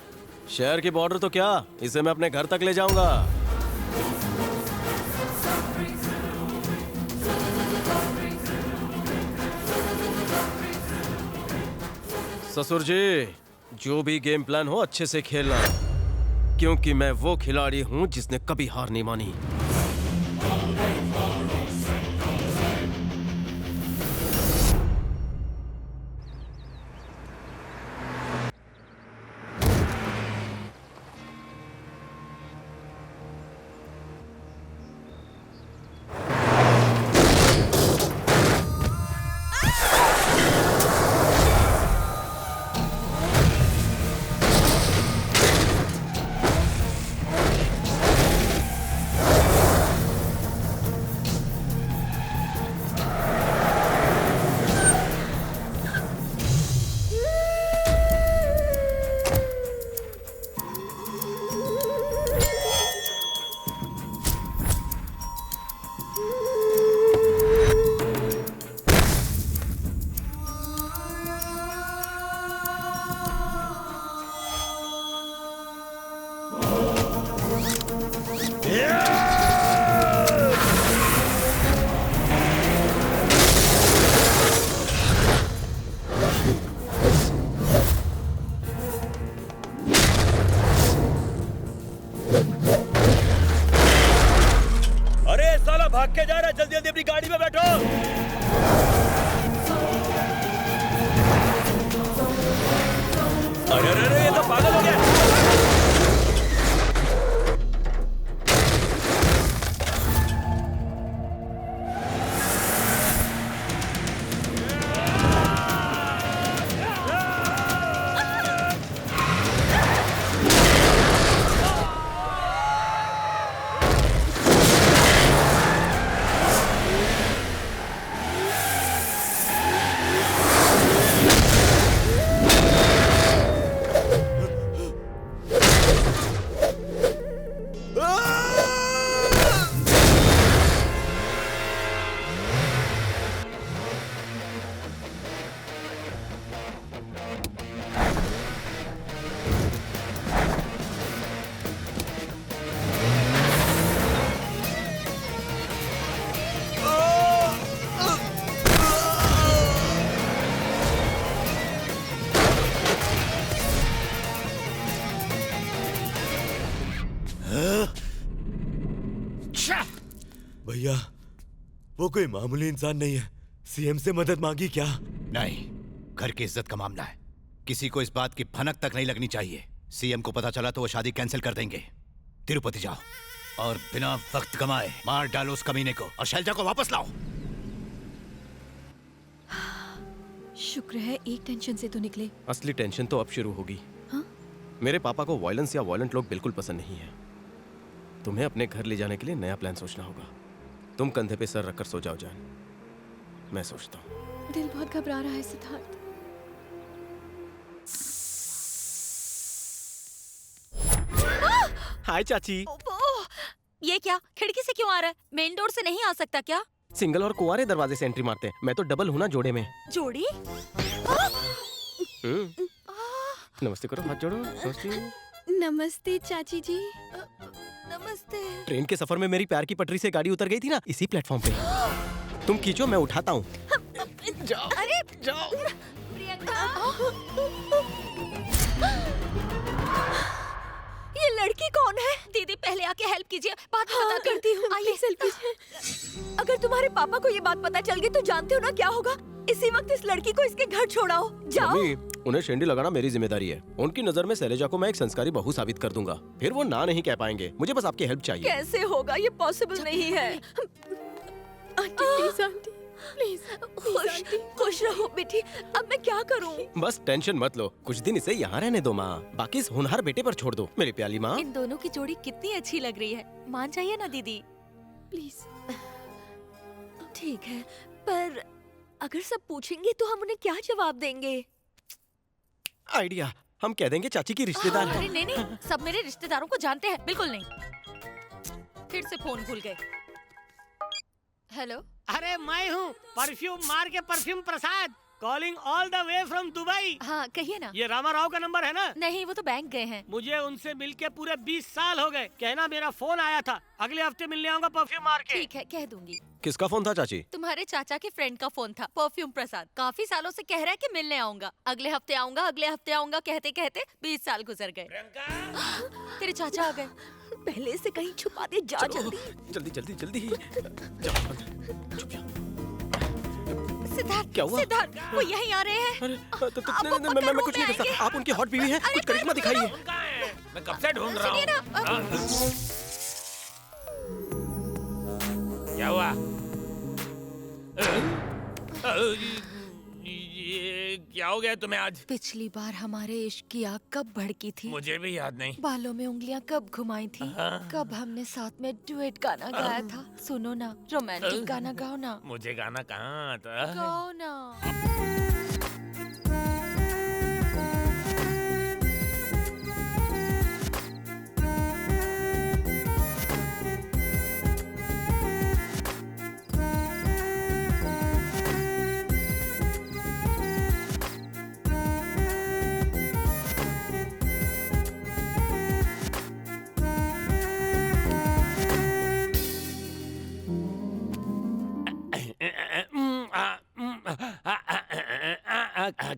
शहर की बॉर्डर तो क्या, इसे मैं अपने घर तक ले जाऊंगा। ससुर जी, जो भी गेम प्लान हो अच्छे से खेलना, क्योंकि मैं वो खिलाड़ी हूं जिसने कभी हार नहीं मानी। भैया, वो कोई मामूली इंसान नहीं है। सीएम से मदद मांगी क्या? नहीं, घर की इज्जत का मामला है, किसी को इस बात की भनक तक नहीं लगनी चाहिए। सीएम को पता चला तो वो शादी कैंसिल कर देंगे। तिरुपति जाओ और बिना वक्त गंवाए मार डालो उस कमीने को और शैलजा को वापस लाओ। शुक्र है एक टेंशन से तो निकले। असली टेंशन तो अब शुरू होगी। हाँ? मेरे पापा को वायलेंस या वायलेंट लोग बिल्कुल पसंद नहीं है। तुम्हें अपने घर ले जाने के लिए नया प्लान सोचना होगा। तुम कंधे पे सर रखकर सो जाओ जान, मैं सोचता हूँ। दिल बहुत घबरा रहा है सिद्धार्थ। हाय चाची। ये क्या, खिड़की से क्यों आ रहा है? मेन डोर से नहीं आ सकता क्या? सिंगल और कुंवारे दरवाजे से एंट्री मारते हैं, मैं तो डबल हूँ ना जोड़े में। जोड़ी? नमस्ते करो, हाथ जोड़ो। नमस्ते। नमस्ते चाची जी। नमस्ते। ट्रेन के सफर में मेरी प्यार की पटरी से गाड़ी उतर गई थी ना, इसी प्लेटफॉर्म पे। तुम खींचो, मैं उठाता हूँ। जाओ। अरे जाओ। ये लड़की कौन है? दीदी पहले आके हेल्प कीजिए, बात पता करती हूँ। आइए सेल्फी। अगर तुम्हारे पापा को ये बात पता चल गई तो जानते हो ना क्या होगा? इसी वक्त इस लड़की को इसके घर छोड़ाओ। जाओ। मम्मी, उन्हें शेंडी लगाना मेरी जिम्मेदारी है। उनकी नजर में शैलेजा को मैं एक संस्कारी बहू साबित कर दूंगा। फिर वो ना नहीं कह पाएंगे। मुझे बस आपकी हेल्प चाहिए। कैसे होगा? ये पॉसिबल नहीं है। Aunty please, aunty please. खुश रहो बेटी। अब मैं क्या करूं? बस टेंशन मत लो, कुछ दिन इसे यहाँ रहने दो माँ। बाकी इस होनहार बेटे पर छोड़ दो, मेरी प्याली माँ। इन दोनों की जोड़ी कितनी अच्छी लग रही है। मान जाइए ना दीदी। प्लीज। ठीक है, पर अगर सब पूछेंगे तो हम उन्हें क्या जवाब देंगे? आइडिया, हम कह देंगे चाची की रिश्तेदार है। अरे नहीं नहीं, सब मेरे रिश्तेदारों को जानते हैं। बिल्कुल नहीं। फिर से फोन भूल गए। हेलो। अरे मैं हूँ परफ्यूम मार के perfume Prasad, calling all the way from Dubai. हाँ कहिए ना। ये रामा राव का नंबर है ना? नहीं, वो तो बैंक गए हैं। मुझे उनसे मिलके पूरे 20 साल हो गए। कहना मेरा फोन आया था, अगले हफ्ते मिलने आऊंगा परफ्यूम मार के। ठीक है, कह दूंगी। किसका फोन था चाची? तुम्हारे चाचा के फ्रेंड का फोन था, परफ्यूम प्रसाद। काफी सालों से कह रहा है कि मिलने आऊंगा, अगले हफ्ते आऊंगा, अगले हफ्ते आऊंगा कहते कहते 20 साल गुजर गए। तेरे चाचा आ गए। पहले से कहीं छुपा दे, जा जल्दी। जल्दी जल्दी जल्दी। सिद्धार्थ, क्या हुआ? सिद्धार्थ, वो यहीं आ रहे हैं। मैं कुछ नहीं कर सकता। आप उनकी हॉट बीवी हैं, कुछ करिश्मा दिखाइए। मैं कब से ढूंढ रहा हूँ। क्या हुआ? ये क्या हो गया तुम्हें आज? पिछली बार हमारे इश्क की आग कब भड़की थी? मुझे भी याद नहीं। बालों में उंगलियां कब घुमाई थी? कब हमने साथ में डुएट गाना गाया था? सुनो ना, रोमांटिक गाना गाओ ना। मुझे गाना कहाँ आता? गाओ ना।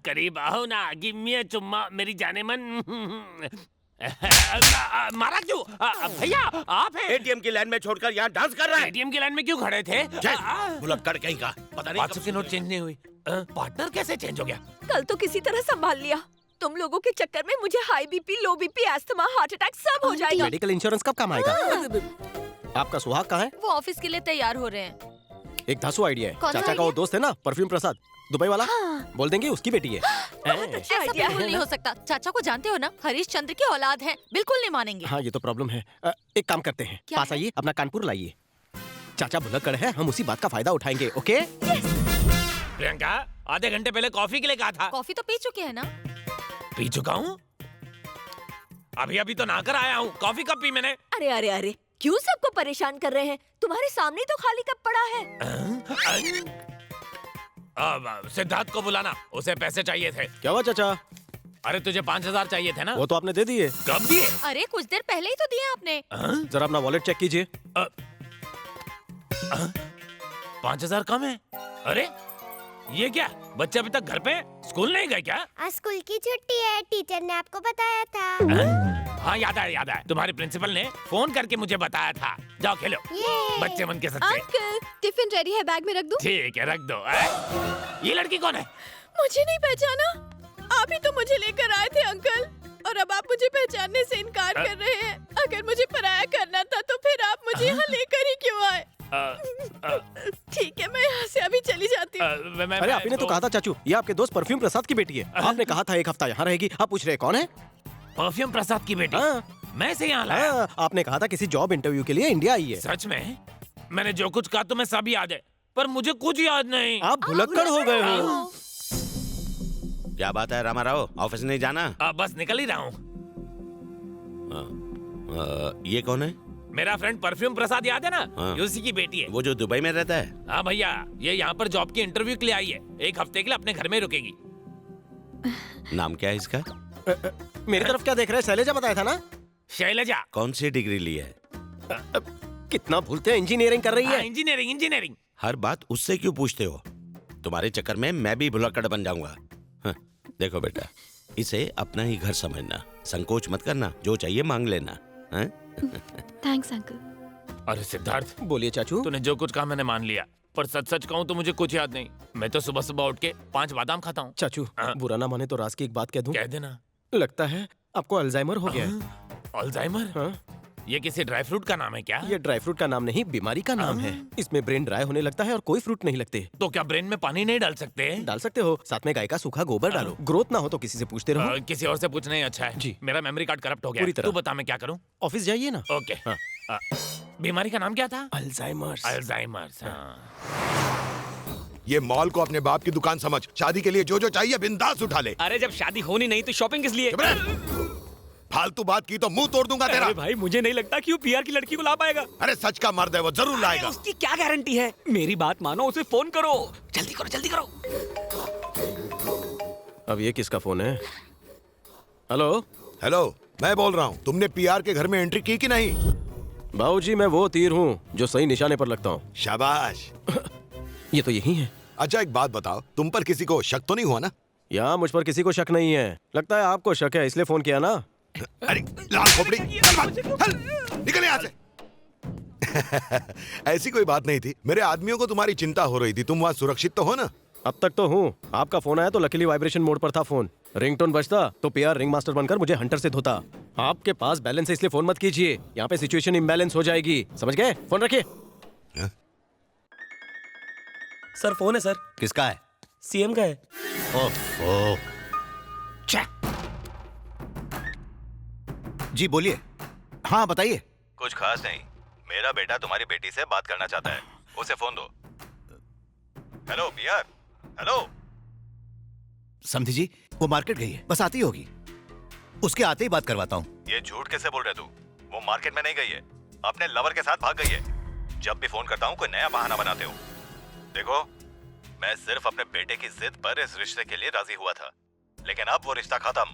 करीब आओ ना, गिव मी अ चुम्मा मेरी जाने मन। मारा क्यों? भैया आप हैं? एटीएम की लाइन में छोड़कर यहाँ डांस कर रहा है। एटीएम की लाइन में क्यों खड़े थे? भुलक्कड़ कहीं का, पता नहीं 500 की नोट चेंज नहीं हुई। पार्टनर कैसे चेंज हो गया? कल तो किसी तरह संभाल लिया। तुम लोगों के चक्कर में मुझे हाई बीपी, लो बीपी, एस्थमा, हार्ट अटैक सब हो जाएगा। मेडिकल इंश्योरेंस कब काम आएगा? आपका सुहाग कहाँ है? वो ऑफिस के लिए तैयार हो रहे हैं। एक धांसू आइडिया है। कौन सा चाचा का वो दोस्त है ना, परफ्यूम प्रसाद, दुबई वाला। बोल देंगे उसकी बेटी है। ऐसा बिल्कुल नहीं हो सकता। चाचा को जानते हो ना, हरीश चंद्र की औलाद है, बिल्कुल नहीं मानेंगे। हाँ ये तो प्रॉब्लम है। एक काम करते हैं, पास आइए, अपना कानपुर लाइए। चाचा भुलक्कड़ है, हम उसी बात का फायदा उठाएंगे। ओके? प्रियंका, आधे घंटे पहले कॉफी के लिए कहा था। कॉफी तो पी चुके हैं ना? पी चुका हूँ, अभी अभी तो नहाकर आया हूँ। कॉफी कब पी मैंने? अरे अरे अरे, क्यों सबको परेशान कर रहे हैं? तुम्हारे सामने तो खाली कप पड़ा है। सिद्धार्थ को बुलाना, उसे पैसे चाहिए थे। क्या हुआ चाचा? अरे तुझे 5000 चाहिए थे ना? वो तो आपने दे दिए। कब दिए? अरे कुछ देर पहले ही तो दिए आपने। जरा अपना वॉलेट चेक कीजिए। 5000 कम है। अरे ये क्या, बच्चे अभी तक घर पे, स्कूल नहीं गए क्या? आज स्कूल की छुट्टी है, टीचर ने आपको बताया था। हाँ याद है, याद है। तुम्हारी प्रिंसिपल ने फोन करके मुझे बताया था। जाओ खेलो, बच्चे मन के सच्चे। अंकल, टिफिन रेडी है, बैग में रख दूं? ठीक है, रख दो। ये लड़की कौन है? मुझे नहीं पहचाना? आप ही तो मुझे लेकर आए थे अंकल, और अब आप मुझे पहचानने से इनकार कर रहे हैं। अगर मुझे पराया करना था तो फिर आप मुझे यहाँ लेकर ही क्यों आए? ठीक है, मैं यहाँ से अभी चली जाती हूँ। अरे आप ही ने तो कहा था चाचू, ये आपके दोस्त परफ्यूम प्रसाद की बेटी है। आपने कहा था 1 हफ्ता यहाँ रहेगी, आप पूछ रहे कौन है? परफ्यूम प्रसाद की बेटी? मैं से यहाँ लाया? आपने कहा था किसी जॉब इंटरव्यू के लिए इंडिया आई है। सच में? मैंने जो कुछ कहा तुम्हें सब याद है, पर मुझे कुछ याद नहीं। आप भुलक्कड़ हो गए हो। क्या बात है रामा राव, ऑफिस नहीं जाना? बस निकल ही रहा हूँ। ये कौन है? मेरा फ्रेंड परफ्यूम प्रसाद, याद है ना? हाँ। उसी की बेटी है। वो जो दुबई में रहता है? हाँ भैया, ये यहाँ पर जॉब की इंटरव्यू के लिए आई है। 1 हफ्ते के लिए अपने घर में रुकेगी। नाम क्या है इसका? मेरी तरफ क्या देख रहे हैं? शैलेजा बताया था ना? शैलजा। कौन सी डिग्री ली है? कितना भूलते हैं, इंजीनियरिंग कर रही है। Engineering engineering. हर बात उससे क्यों पूछते हो? तुम्हारे चक्कर में मैं भी भुलक्कड़ बन जाऊंगा। हाँ, देखो बेटा, इसे अपना ही घर समझना, संकोच मत करना, जो चाहिए मांग लेना। हाँ? Thanks uncle. अरे सिद्धार्थ, बोलिए चाचू। तूने जो कुछ कहा मैंने मान लिया, पर सच सच कहूँ तो मुझे कुछ याद नहीं। मैं तो सुबह सुबह उठ के 5 बादाम खाता हूँ। चाचू, बुरा ना माने तो राज की एक बात कह दूं? कह देना। लगता है आपको अल्जाइमर हो गया है। अल्जाइमर? हाँ? ये किसी ड्राई फ्रूट का नाम है क्या? ये ड्राई फ्रूट का नाम नहीं, बीमारी का नाम है। इसमें ब्रेन ड्राई होने लगता है और कोई फ्रूट नहीं लगते। तो क्या ब्रेन में पानी नहीं डाल सकते? डाल सकते हो, साथ में गाय का सूखा गोबर डालो। ग्रोथ ना हो तो किसी से पूछते रहो। किसी और से पूछना ही अच्छा है जी। मेरा मेमोरी कार्ड करप्ट हो गया। पूरी तरह। तू बता मैं क्या करूं? ऑफिस जाइए ना। ओके। बीमारी का नाम क्या था? अल्जाइमर्स। अल्जाइमर्स। ये मॉल को अपने बाप की दुकान समझ। शादी के लिए जो जो चाहिए बिंदास उठा ले। अरे जब शादी होनी नहीं तो शॉपिंग किस लिए? फालतू बात की तो मुंह तोड़ दूंगा तेरा। अरे भाई, मुझे नहीं लगता कि वो पीआर की लड़की को ला पाएगा। अरे सच का मर्द है, वो जरूर लाएगा। उसकी क्या गारंटी है? मेरी बात मानो, उसे फोन करो। जल्दी करो, जल्दी करो। अब ये किसका फोन है? हेलो हेलो, मैं बोल रहा हूँ। तुमने पीआर के घर में एंट्री की कि नहीं? बाबूजी, मैं वो तीर हूँ जो सही निशाने पर लगता हूँ। शाबाश। ये तो यही है। अच्छा एक बात बताओ, तुम पर किसी को शक तो नहीं हुआ ना? यहाँ मुझ पर किसी को शक नहीं है। लगता है आपको शक है, इसलिए फोन किया ना। अरे लाल खोपड़ी, निकल यहाँ से। ऐसी कोई बात नहीं थी। मेरे आदमियों को तुम्हारी चिंता हो रही थी। तुम वहाँ सुरक्षित तो हो ना? अब तक तो हूँ। आपका फोन आया तो लकीली वाइब्रेशन मोड पर था फोन। रिंगटोन बजता तो पीआर रिंग मास्टर बनकर मुझे हंटर से धोता। आपके पास बैलेंस है इसलिए फोन मत कीजिए, यहाँ पे सिचुएशन इम्बैलेंस हो जाएगी। समझ गए? फोन रखिए। सर फोन है सर। किसका है? सीएम का है। ओह, जी बोलिए। हाँ बताइए। कुछ खास नहीं, मेरा बेटा तुम्हारी बेटी से बात करना चाहता है, उसे फोन दो। Hello PR, hello. समझी जी, वो मार्केट गई है, बस आती होगी। उसके आते ही बात करवाता हूँ। ये झूठ कैसे बोल रहे तू? वो मार्केट में नहीं गई है, अपने लवर के साथ भाग गई है। जब भी फोन करता हूँ कोई नया बहाना बनाते हो। देखो, मैं सिर्फ अपने बेटे की जिद पर इस रिश्ते के लिए राजी हुआ था, लेकिन अब वो रिश्ता खत्म।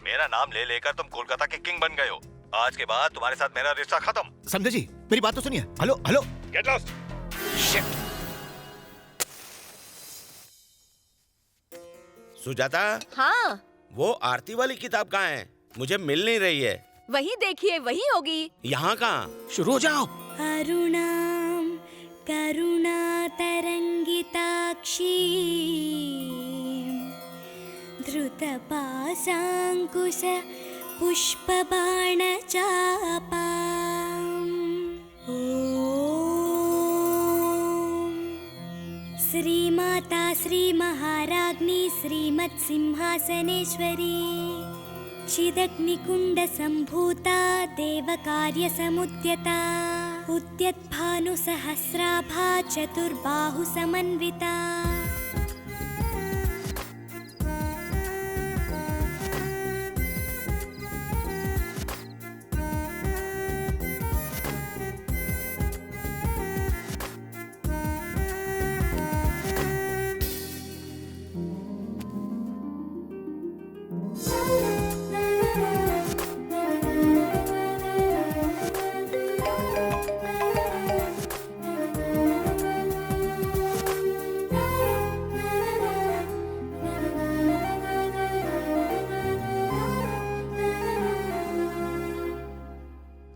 मेरा नाम ले लेकर तुम कोलकाता के किंग बन गए हो। आज के बाद तुम्हारे साथ मेरा रिश्ता खत्म। समझे जी, मेरी बात तो सुनिए। Hello hello. Get lost. Shit. Sujata, हाँ, वो आरती वाली किताब कहाँ है? मुझे मिल नहीं रही है। वही देखिए, वही होगी। यहाँ कहाँ? शुरू हो जाओ। अरुणाम करुणातरंगिताक्षी धृतपाशांकुश पुष्पबाणचापाम् ओम श्रीमाता श्रीमहाराज्ञी श्रीमत्सिंहासनेश्वरी चिदग्निकुण्डसम्भूता देवकार्यसमुद्यता उद्यद्भानुसहस्राभा चतुर्बाहुसमन्विता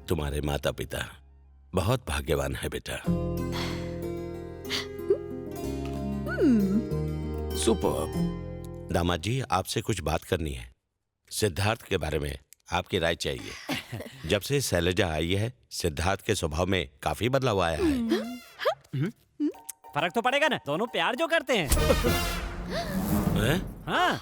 तुम्हारे माता पिता बहुत भाग्यवान है बेटा। सुपर। दामाद जी, आपसे कुछ बात करनी है। सिद्धार्थ के बारे में आपकी राय चाहिए। जब से शैलजा आई है, सिद्धार्थ के स्वभाव में काफी बदलाव आया है। फर्क तो पड़ेगा ना, दोनों प्यार जो करते हैं। हाँ,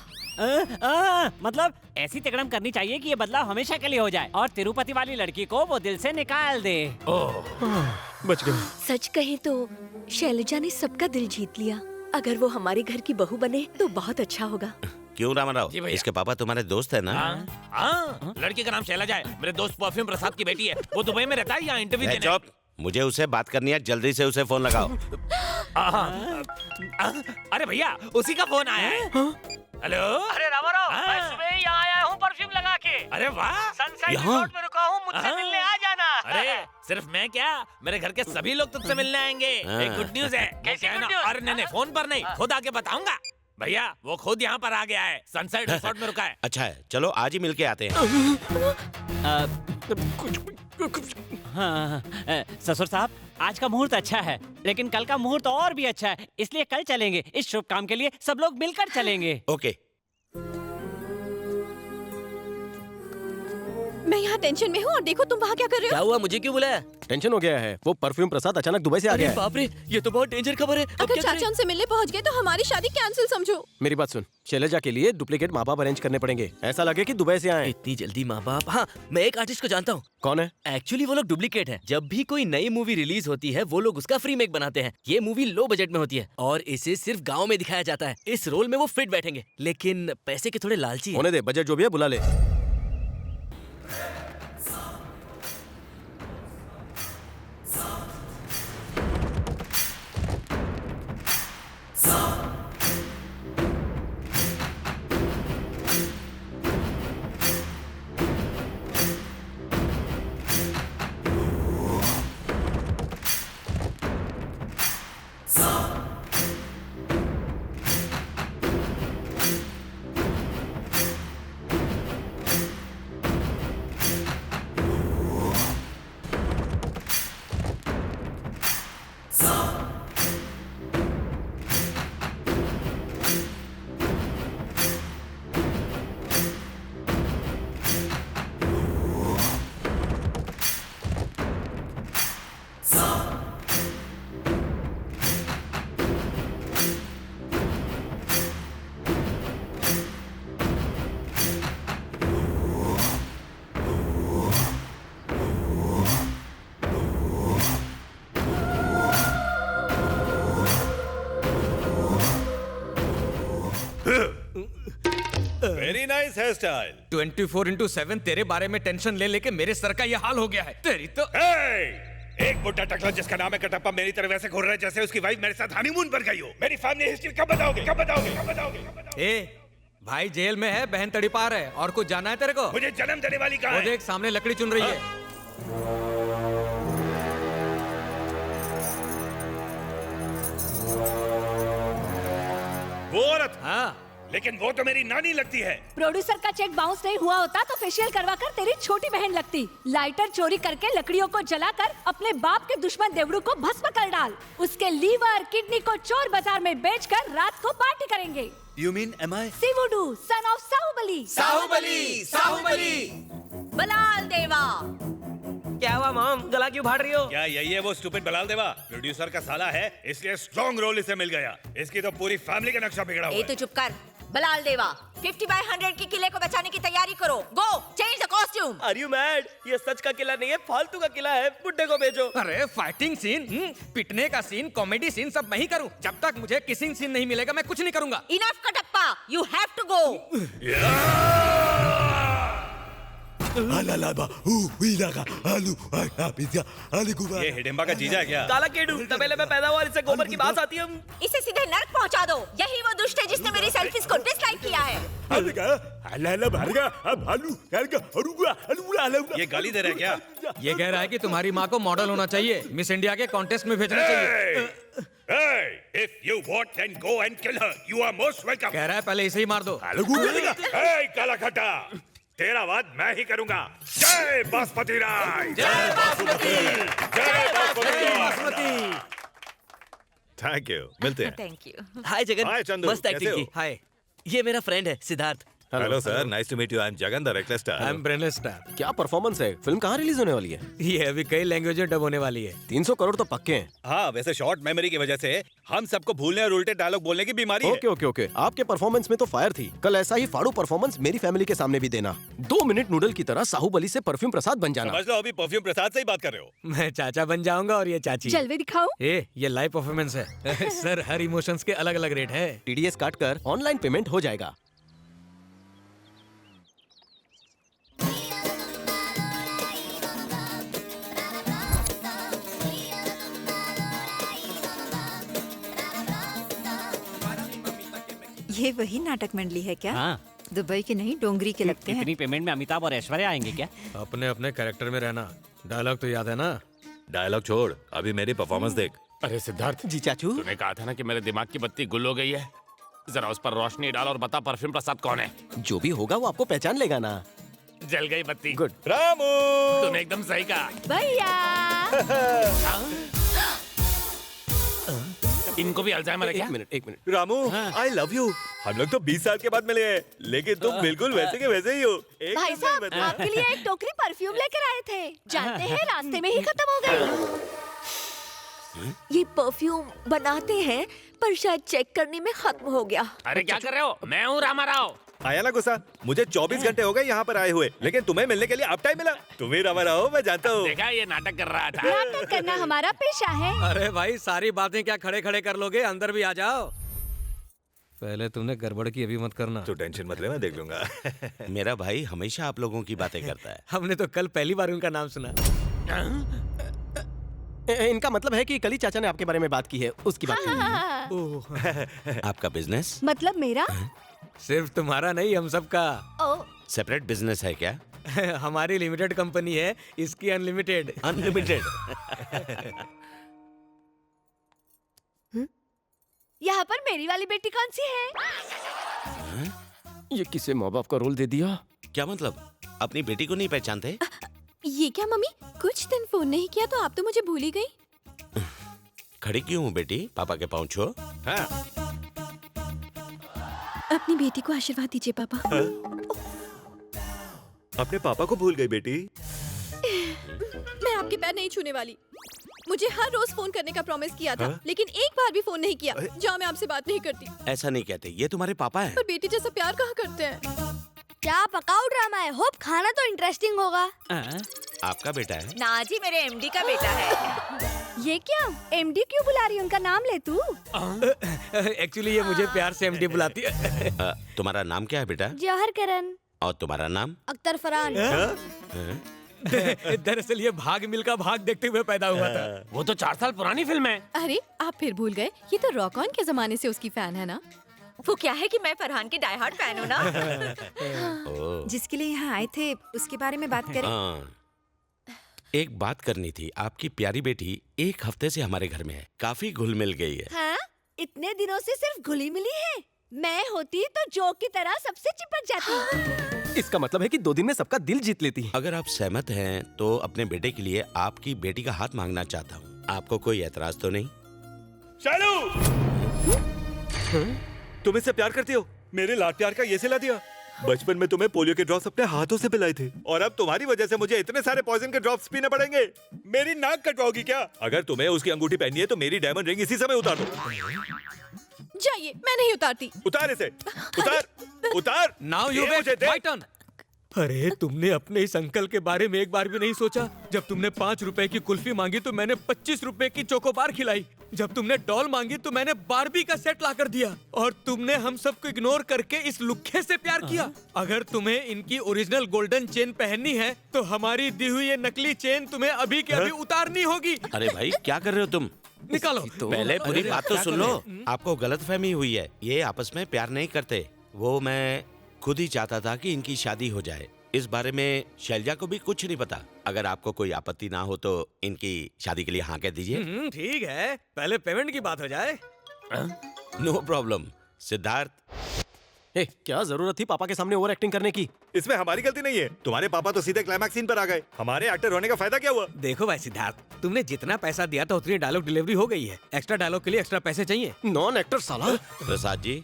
मतलब ऐसी तिकड़म करनी चाहिए कि ये बदलाव हमेशा के लिए हो जाए और तिरुपति वाली लड़की को वो दिल से निकाल दे। बच गए। सच कहें तो शैलजा ने सबका दिल जीत लिया। अगर वो हमारे घर की बहू बने तो बहुत अच्छा होगा। क्यों रामाराव, इसके पापा तुम्हारे दोस्त है ना? हाँ, लड़की का नाम शैलजा है। मेरे दोस्त परफ्यूम प्रसाद की बेटी है। वो दुबई में रहता है, यहाँ इंटरव्यू देने। चुप, मुझे उसे बात करनी है, जल्दी से उसे फोन लगाओ। अरे भैया, उसी का फोन आया है। हेलो। अरे रामाराव, अरे वाह, सनसाइड रिसोर्ट में रुका हूँ, मुझसे मिलने आ जाना। अरे सिर्फ मैं क्या, मेरे घर के सभी लोग तुझसे मिलने आएंगे। एक गुड न्यूज है। कैसी क्या है good ना, news? और नहीं फोन पर नहीं, खुद आके बताऊंगा। भैया वो खुद यहाँ पर आ गया है, सनसाइड रिसोर्ट में रुका है। अच्छा है, चलो आज ही मिलके आते हैं। हाँ, ससुर साहब, आज का मुहूर्त अच्छा है, लेकिन कल का मुहूर्त और भी अच्छा है, इसलिए कल चलेंगे। इस शुभ काम के लिए सब लोग मिलकर चलेंगे। ओके। मैं यहाँ टेंशन में हूँ और देखो तुम वहाँ क्या कर रहे हो? क्या हुआ, मुझे क्यों बुलाया? टेंशन हो गया है, वो परफ्यूम प्रसाद अचानक दुबई से आ गया है। बाप रे, ये तो बहुत डेंजर खबर है। अगर चाचा उनसे मिलने पहुँच गए तो हमारी शादी कैंसिल समझो। मेरी बात सुन, शैलजा के लिए डुप्लीकेट माँ बाप अरेंज करने पड़ेंगे, ऐसा लगे कि दुबई से आए। इतनी जल्दी माँ बाप? हाँ, मैं एक आर्टिस्ट को जानता हूँ। कौन है? एक्चुअली वो लोग डुप्लीकेट हैं। जब भी कोई नई मूवी रिलीज होती है वो लोग उसका फ्री मेक बनाते हैं। ये मूवी लो बजट में होती है और इसे सिर्फ गाँव में दिखाया जाता है। इस रोल में वो फिट बैठेंगे, लेकिन पैसे के थोड़े लालची हैं। होने दे, बजट जो भी है बुला ले। Very nice hair style. 24/7 तेरे बारे में टेंशन ले लेके मेरे सर का ये हाल हो गया है। तेरी तो एक बुड्ढा टकला जिसका नाम है कटप्पा मेरी तरफ ऐसे घूर रहा है जैसे उसकी वाइफ मेरे साथ हनीमून पर गई हो। मेरी फैमिली हिस्ट्री कब बताओगे? कब बताओगे? कब बताओगे? ए भाई जेल में है, बहन तड़ीपार है, और कुछ जाना है तेरे को? मुझे जन्म देने वाली कहाँ वो है? देख सामने लकड़ी चुन रही है। वो औरत? हाँ, लेकिन वो तो मेरी नानी लगती है। प्रोड्यूसर का चेक बाउंस नहीं हुआ होता तो फेशियल करवा कर तेरी छोटी बहन लगती। लाइटर चोरी करके लकड़ियों को जलाकर अपने बाप के दुश्मन देवड़ू को भस्म कर डाल। उसके लीवर किडनी को चोर बाजार में बेचकर रात को पार्टी करेंगे। You mean am I? Shivudu son of Baahubali. Baahubali, Baahubali. Bhallaladeva. क्या हुआ मॉम, गला क्यों फाड़ रही हो? क्या यही है वो स्टूपिड बलाल देवा? प्रोड्यूसर का साला है इसलिए स्ट्रॉन्ग रोल इसे मिल गया। इसकी तो पूरी फैमिली का नक्शा बिगड़ा हुआ है। तो चुप कर बलाल देवा। 50/100 की किले को बचाने की तैयारी करो। Go change the costume. Are you mad? ये सच का किला नहीं है, फालतू का किला है। बुड्ढे को भेजो। अरे फाइटिंग सीन, पिटने का सीन, कॉमेडी सीन सब मैं ही करूं। जब तक मुझे किसिंग सीन नहीं मिलेगा मैं कुछ नहीं करूंगा। Enough Kattappa, you have to go. ये हिडिंबा का जीजा है क्या? काला केडू, तबेले में पैदा हुआ, इससे गोबर की बात आती है। इसे सीधे नर्क पहुंचा दो। यही वो दुष्ट है जिसने मेरी सेल्फीज को डिसलाइक किया है। ये गाली दे रहा है क्या? ये कह रहा है कि तुम्हारी माँ को मॉडल होना चाहिए, मिस इंडिया के कॉन्टेस्ट में भेजना चाहिए। Hey, if you want, then go and kill her. You are most welcome. कह रहा है पहले इसे ही मार दो। Hey, काला खट्टा, तेरा वाद मैं ही करूंगा। जय बासमती राय। जय बासमती। जय बासमती। थैंक यू, मिलते हैं। Thank you. Hi Jagan, hi Chandu, मस्त एक्टिंग कैसे की। हो? हाय, ये मेरा फ्रेंड है Siddharth. Hello sir, nice to meet you. I am Jagan the reckless star. I am brainless star. क्या परफॉर्मेंस है? फिल्म कहाँ रिलीज होने वाली है? ये अभी कई लैंग्वेज में डब होने वाली है। 300 करोड़ तो पक्के हैं। हाँ, वैसे शॉर्ट मेमोरी की वजह से हम सबको भूलने और उल्टे डायलॉग बोलने की बीमारी है। ओके ओके ओके, आपके परफॉर्मेंस में तो फायर थी। कल ऐसा ही फाड़ू परफॉर्मेंस मेरी फैमिली के सामने भी देना। 2 मिनट नूडल की तरह साहुबली से परफ्यूम प्रसाद बन जाना। समझ लो अभी परफ्यूम प्रसाद से ही बात कर रहे हो। मैं चाचा बन जाऊंगा और ये चाची। जलवे दिखाओ। ये लाइव परफॉर्मेंस है। सर हर इमोशंस के अलग अलग रेट है। TDS काट कर ऑनलाइन पेमेंट हो जाएगा। ये वही नाटक मंडली है क्या? हाँ, दुबई के नहीं डोंगरी के लगते हैं। इतनी पेमेंट में अमिताभ और ऐश्वर्या आएंगे क्या? अपने अपने कैरेक्टर में रहना। डायलॉग तो याद है ना? डायलॉग छोड़, अभी मेरी परफॉर्मेंस देख। अरे सिद्धार्थ जी चाचू, तूने कहा था ना कि मेरे दिमाग की बत्ती गुल हो गई है। जरा उस पर रोशनी डाल और बता परफ्यूम प्रसाद कौन है। जो भी होगा वो आपको पहचान लेगा ना। जल गई बत्ती। गुड। रामू, तूने एकदम सही कहा। भैया इनको भी अल्जाइमर है क्या? एक minute. Ramu, I love you. हम लोग तो 20 साल के बाद मिले हैं, लेकिन तुम बिल्कुल वैसे के वैसे ही हो। एक भाई नंबर साहब, बता। आपके लिए एक टोकरी परफ्यूम लेकर आए थे। जानते हैं रास्ते में ही खत्म हो गए। ये परफ्यूम बनाते हैं पर शायद चेक करने में खत्म हो गया। अरे क्या कर रहे हो? मैं हूँ रामाराव। आया ना गुस्सा? मुझे 24 घंटे हो गए यहाँ पर आए हुए, लेकिन तुम्हें मिलने के लिए अब टाइम मिला। तुम्हें रामाराव हो, मैं जानता हूँ। देखा, ये नाटक कर रहा था। नाटक करना हमारा पेशा है। अरे भाई, सारी बातें क्या खड़े खड़े कर लोगे? अंदर भी आ जाओ। पहले तुमने गड़बड़ की अभी मत करना। तो टेंशन मत ले, मैं देख लूंगा। मेरा भाई हमेशा आप लोगों की बातें करता है। हमने तो कल पहली बार उनका नाम सुना। इनका मतलब है कि कल ही चाचा ने आपके बारे में बात की है, उसकी बात कर रही है। आपका बिजनेस मतलब मेरा? सिर्फ तुम्हारा नहीं, हम सबका। सेपरेट बिजनेस है क्या? हमारी लिमिटेड कंपनी है, इसकी अनलिमिटेड। अनलिमिटेड। यहाँ पर मेरी वाली बेटी कौन सी है? ये किसे माँ बाप का रोल दे दिया? क्या मतलब? अपनी बेटी को नहीं पहचानते? ये क्या मम्मी, कुछ दिन फोन नहीं किया तो आप तो मुझे भूल ही गई। खड़ी क्यों हूँ बेटी? पापा के पाँव छुओ। हाँ। अपनी बेटी को आशीर्वाद दीजिए पापा। अपने पापा को भूल गई बेटी? मैं आपके पैर नहीं छूने वाली। मुझे हर रोज फोन करने का प्रॉमिस किया था, लेकिन एक बार भी फोन नहीं किया। जाओ, मैं आपसे बात नहीं करती। ऐसा नहीं कहते, ये तुम्हारे पापा हैं। पर बेटी जैसा प्यार कहाँ करते हैं? क्या पकाऊ ड्रामा है? होप खाना तो इंटरेस्टिंग होगा। आपका बेटा है? ना जी, मेरे एमडी का बेटा है। ये क्या? एमडी क्यों बुला रही है? उनका नाम ले तू। एक्चुअली ये मुझे प्यार से एमडी बुलाती है। तुम्हारा नाम क्या है बेटा? जौहर करन। और तुम्हारा नाम? अख्तर फरहान। दरअसल ये भाग मिल्खा भाग देखते हुए पैदा हुआ था। वो तो 4 साल पुरानी फिल्म है। अरे आप फिर भूल गए, ये तो रॉक ऑन के जमाने से उसकी फैन है ना। वो क्या है कि मैं फरहान की डाई हार्ड फैन हूँ ना। जिसके लिए यहाँ आए थे उसके बारे में बात करें। एक बात करनी थी। आपकी प्यारी बेटी 1 हफ्ते से हमारे घर में है, काफी घुल मिल गई है। हाँ? इतने दिनों से सिर्फ घुली मिली है। मैं होती तो जोक की तरह सबसे चिपक जाती। इसका मतलब है कि 2 दिन में सबका दिल जीत लेती है। अगर आप सहमत हैं तो अपने बेटे के लिए आपकी बेटी का हाथ मांगना चाहता हूँ। आपको कोई ऐतराज तो नहीं? शालू, तुम इससे प्यार करती हो? मेरे लाड प्यार का ये सिला दिया। बचपन में तुम्हें पोलियो के ड्रॉप्स अपने हाथों से पिलाए थे, और अब तुम्हारी वजह से मुझे इतने सारे पॉइजन के ड्रॉप्स पीने पड़ेंगे। मेरी नाक कटवाओगी क्या? अगर तुम्हें उसकी अंगूठी पहननी है तो मेरी डायमंड रिंग इसी समय उतार दो। जाइए, मैं नहीं उतारती। उतार इसे, उतार, उतार। Now you wait, my turn. अरे तुमने अपने इस अंकल के बारे में एक बार भी नहीं सोचा? जब तुमने 5 रुपए की कुल्फी मांगी तो मैंने 25 रुपए की चोकोबार खिलाई। जब तुमने डॉल मांगी तो मैंने बारबी का सेट ला कर दिया। और तुमने हम सबको इग्नोर करके इस लुक्खे से प्यार किया। अगर तुम्हें इनकी ओरिजिनल गोल्डन चेन पहननी है तो हमारी दी हुई ये नकली चेन तुम्हें अभी के अभी उतारनी होगी। अरे भाई, क्या कर रहे हो तुम? निकालो। पहले पूरी बात तो सुन लो। आपको गलतफहमी हुई है, ये आपस में प्यार नहीं करते। वो मैं खुद ही चाहता था कि इनकी शादी हो जाए। इस बारे में शैलजा को भी कुछ नहीं पता। अगर आपको कोई आपत्ति ना हो तो इनकी शादी के लिए हाँ कह दीजिए। ठीक है, पहले पेमेंट की बात हो जाए। No problem. सिद्धार्थ, क्या जरूरत थी पापा के सामने ओवर एक्टिंग करने की? इसमें हमारी गलती नहीं है। तुम्हारे पापा तो सीधे क्लाइमैक्स सीन पर आ गए। हमारे एक्टर होने का फायदा क्या हुआ? देखो भाई सिद्धार्थ, तुमने जितना पैसा दिया था उतनी डायलॉग डिलीवरी हो गई है। एक्स्ट्रा डायलॉग के लिए एक्स्ट्रा पैसे चाहिए। नॉन एक्टर साला। प्रसाद जी,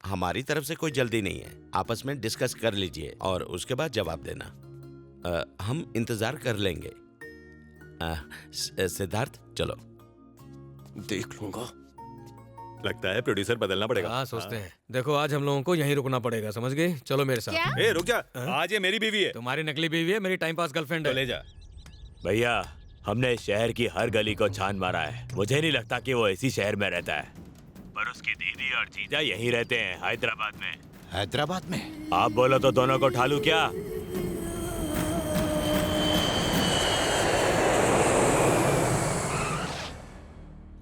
हमारी तरफ से कोई जल्दी नहीं है। आपस में डिस्कस कर लीजिए और उसके बाद जवाब देना। हम इंतजार कर लेंगे। सिद्धार्थ, चलो। देख लूंगा। लगता है प्रोड्यूसर बदलना पड़ेगा। हाँ, सोचते हैं। देखो, आज हम लोगों को यहीं रुकना पड़ेगा, समझ गए? चलो मेरे साथ। रुक जा, आज ये मेरी बीवी है। तुम्हारी नकली बीवी है, मेरी टाइम पास गर्लफ्रेंड है। ले जा। भैया, हमने शहर की हर गली को छान मारा है। मुझे नहीं लगता कि वो इसी शहर में रहता है, पर उसकी दीदी और जीजा यहीं रहते हैं, हैदराबाद में। हैदराबाद में? आप बोलो तो दोनों को उठा लूं क्या?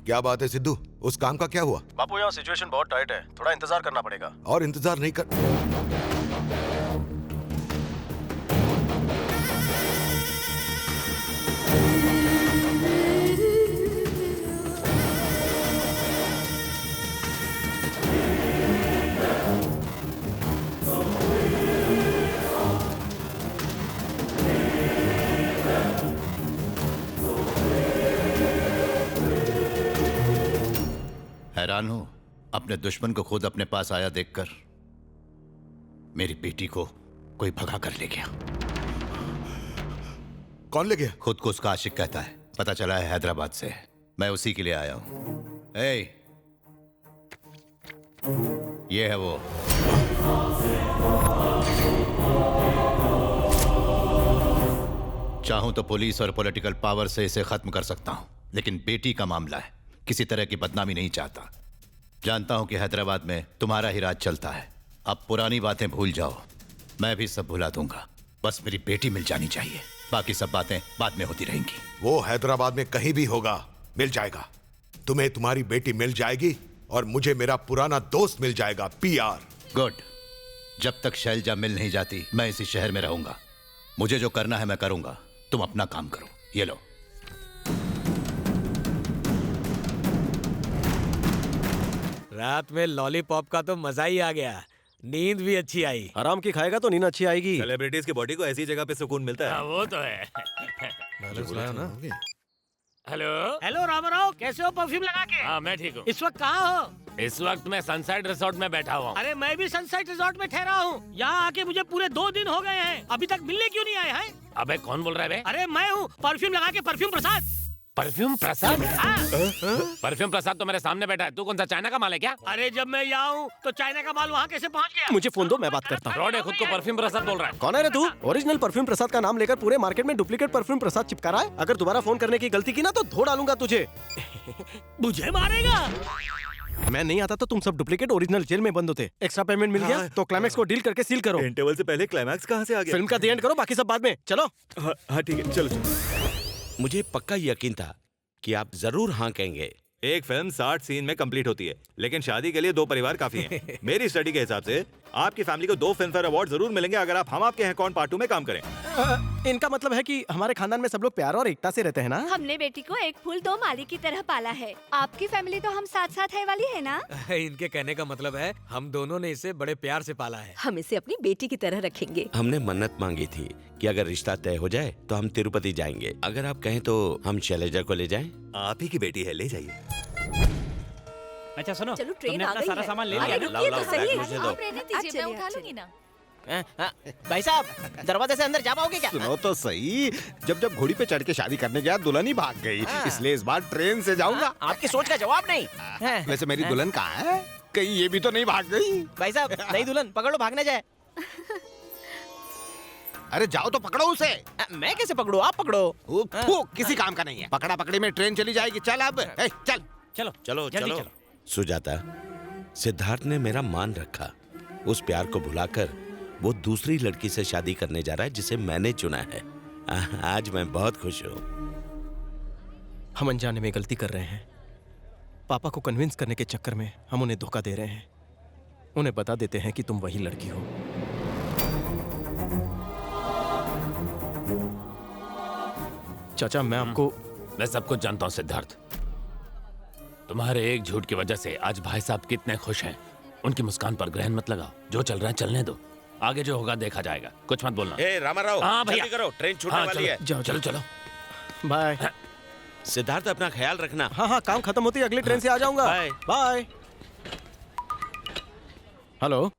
क्या बात है सिद्धू, उस काम का क्या हुआ? बापू यहाँ सिचुएशन बहुत टाइट है, थोड़ा इंतजार करना पड़ेगा। और इंतजार नहीं कर। हैरान हूं अपने दुश्मन को खुद अपने पास आया देखकर। मेरी बेटी को कोई भगा कर ले गया। कौन ले गया? खुद को उसका आशिक कहता है, पता चला है हैदराबाद से। मैं उसी के लिए आया हूं। ये है वो। चाहूं तो पुलिस और पॉलिटिकल पावर से इसे खत्म कर सकता हूं, लेकिन बेटी का मामला है, किसी तरह की बदनामी नहीं चाहता। जानता हूं कि हैदराबाद में तुम्हारा ही राज चलता है। अब पुरानी बातें भूल जाओ, मैं भी सब भुला दूंगा। बस मेरी बेटी मिल जानी चाहिए, बाकी सब बातें बाद में होती रहेंगी। वो हैदराबाद में कहीं भी होगा, मिल जाएगा। तुम्हें तुम्हारी बेटी मिल जाएगी और मुझे मेरा पुराना दोस्त मिल जाएगा, पीआर। गुड। जब तक शैलजा मिल नहीं जाती मैं इसी शहर में रहूंगा। मुझे जो करना है मैं करूंगा, तुम अपना काम करो। ये लो। रात में लॉलीपॉप का तो मजा ही आ गया, नींद भी अच्छी आई। आराम की खाएगा तो नींद अच्छी आएगी। सेलिब्रिटीज की बॉडी को ऐसी जगह पे सुकून मिलता है। वो तो है। हेलो हेलो रामाराव, कैसे हो परफ्यूम लगा के? हाँ मैं ठीक हूँ। इस वक्त कहाँ हो? इस वक्त मैं सनसेट रिसोर्ट में बैठा हुआ हूँ। अरे मैं भी सनसेट रिसोर्ट में ठहरा हूँ। यहाँ आके मुझे पूरे 2 दिन हो गए हैं, अभी तक मिलने क्यों नहीं आए हैं? अबे कौन बोल रहा है बे? अरे मैं हूँ, परफ्यूम लगा के परफ्यूम प्रसाद। परफ्यूम प्रसाद? परफ्यूम प्रसाद तो मेरे सामने बैठा है। तू कौन सा चाइना का माल है क्या? अरे जब मैं यहाँ हूँ तो चाइना का माल वहाँ कैसे पहुँच गया? मुझे फोन दो, मैं बात करता हूँ। फ्रॉड है, खुद को परफ्यूम प्रसाद बोल रहा है। कौन है रे तू? ओरिजिनल परफ्यूम प्रसाद का नाम लेकर पूरे मार्केट में डुप्लीकेट परफ्यूम प्रसाद चिपका रहा है। अगर दोबारा फोन करने की गलती की ना तो धो डालूंगा तुझे। मुझे मारेगा? मैं नहीं आता तो तुम सब डुप्लीकेट ओरिजिनल जेल में बंद होते। एक्स्ट्रा पेमेंट मिल गया तो क्लाइमैक्स को डील करके सील करो। इंटरवल से पहले क्लाइमैक्स कहाँ से आ गया? फिल्म का दी एंड करो, बाकी सब बाद में। चलो। हाँ ठीक है, चलो चलो। मुझे पक्का यकीन था कि आप जरूर हाँ कहेंगे। एक फिल्म 60 सीन में कंप्लीट होती है, लेकिन शादी के लिए 2 परिवार काफी हैं। मेरी स्टडी के हिसाब से आपकी फैमिली को 2 फिल्म फेयर अवार्ड जरूर मिलेंगे अगर आप हम आपके हैं कौन पार्ट 2 में काम करें। इनका मतलब है कि हमारे खानदान में सब लोग प्यार और एकता से रहते हैं ना? हमने बेटी को एक फूल 2 माली की तरह पाला है। आपकी फैमिली तो हम साथ साथ है वाली है ना? इनके कहने का मतलब है हम दोनों ने इसे बड़े प्यार से पाला है। हम इसे अपनी बेटी की तरह रखेंगे। हमने मन्नत मांगी थी कि अगर रिश्ता तय हो जाए तो हम तिरुपति जाएंगे। अगर आप कहें तो हम शैलजा को ले जाएं। आप ही की बेटी है, ले जाइए। अच्छा सुनो, चलो ट्रेन तुमने आ अपना गई सारा है। सामान ले अरे लिया? रुकिए तो सही। मुझे दो। आप रहने दीजिए, मैं उठा लूंगी ना। भाई साहब, दरवाजे से अंदर जा पाओगे क्या? सुनो तो सही, जब घोड़ी पे चढ़ के शादी करने गया दुल्हन ही भाग गई, इसलिए इस बार ट्रेन से जाऊंगा। आपकी सोच का जवाब नहीं। वैसे मेरी दुल्हन कहाँ है? कहीं ये भी तो नहीं भाग गई? भाई साहब, नई दुल्हन पकड़ो, भागने जाए। अरे जाओ तो पकड़ो उसे। मैं कैसे पकड़ू? आप पकड़ो। किसी काम का नहीं है। पकड़ा पकड़ी में ट्रेन चली जाएगी। चल अब, चल चलो चलो जल्दी चलो। चलो। सुजाता, सिद्धार्थ ने मेरा मान रखा। उस प्यार को भुलाकर वो दूसरी लड़की से शादी करने जा रहा है जिसे मैंने चुना है। आज मैं बहुत खुश हूँ। हम अनजाने में गलती कर रहे हैं। पापा को कन्विंस करने के चक्कर में हम उन्हें धोखा दे रहे हैं। उन्हें बता देते हैं कि तुम वही लड़की हो। चाचा मैं आपको मैं सब कुछ जानता हूँ सिद्धार्थ। तुम्हारे एक झूठ की वजह से आज भाई साहब कितने खुश हैं। उनकी मुस्कान पर ग्रहण मत लगाओ। जो चल रहा है चलने दो, आगे जो होगा देखा जाएगा। कुछ मत बोलना। ए रामाराव, हाँ भैया, जल्दी करो, ट्रेन छूटने वाली है। जाओ चलो चलो। बाय। सिद्धार्थ अपना ख्याल रखना। हाँ हाँ, काम खत्म होती है अगली ट्रेन से आ जाऊंगा। Bye bye. हेलो।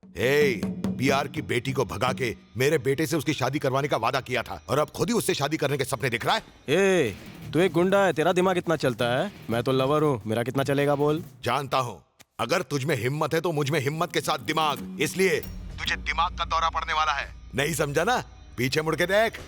पीआर की बेटी को भगा के मेरे बेटे से उसकी शादी करवाने का वादा किया था और अब खुद ही उससे शादी करने के सपने दिख रहा है। तू एक गुंडा है, तेरा दिमाग कितना चलता है? मैं तो लवर हूँ, मेरा कितना चलेगा बोल? जानता हूँ, अगर तुझ में हिम्मत है तो मुझ में हिम्मत के साथ दिमाग, इसलिए तुझे दिमाग का दौरा पड़ने वाला है। नहीं समझा ना? पीछे मुड़ के देख।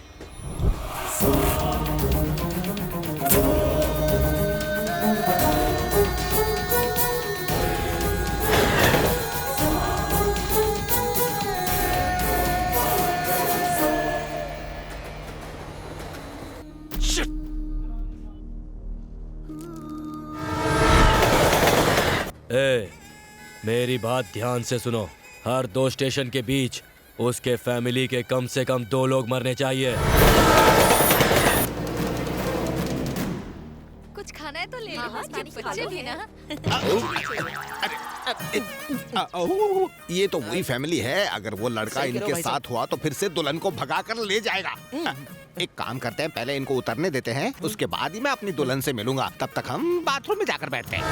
मेरी बात ध्यान से सुनो। हर 2 स्टेशन के बीच उसके फैमिली के कम से कम 2 लोग मरने चाहिए। कुछ खाना है तो ले लो। बच्चे भी ना। ये तो वही फैमिली है। अगर वो लड़का इनके साथ हुआ तो फिर से दुल्हन को भगा कर ले जाएगा। एक काम करते हैं, पहले इनको उतरने देते हैं, उसके बाद ही मैं अपनी दुल्हन से मिलूंगा। तब तक हम बाथरूम में जाकर बैठते हैं।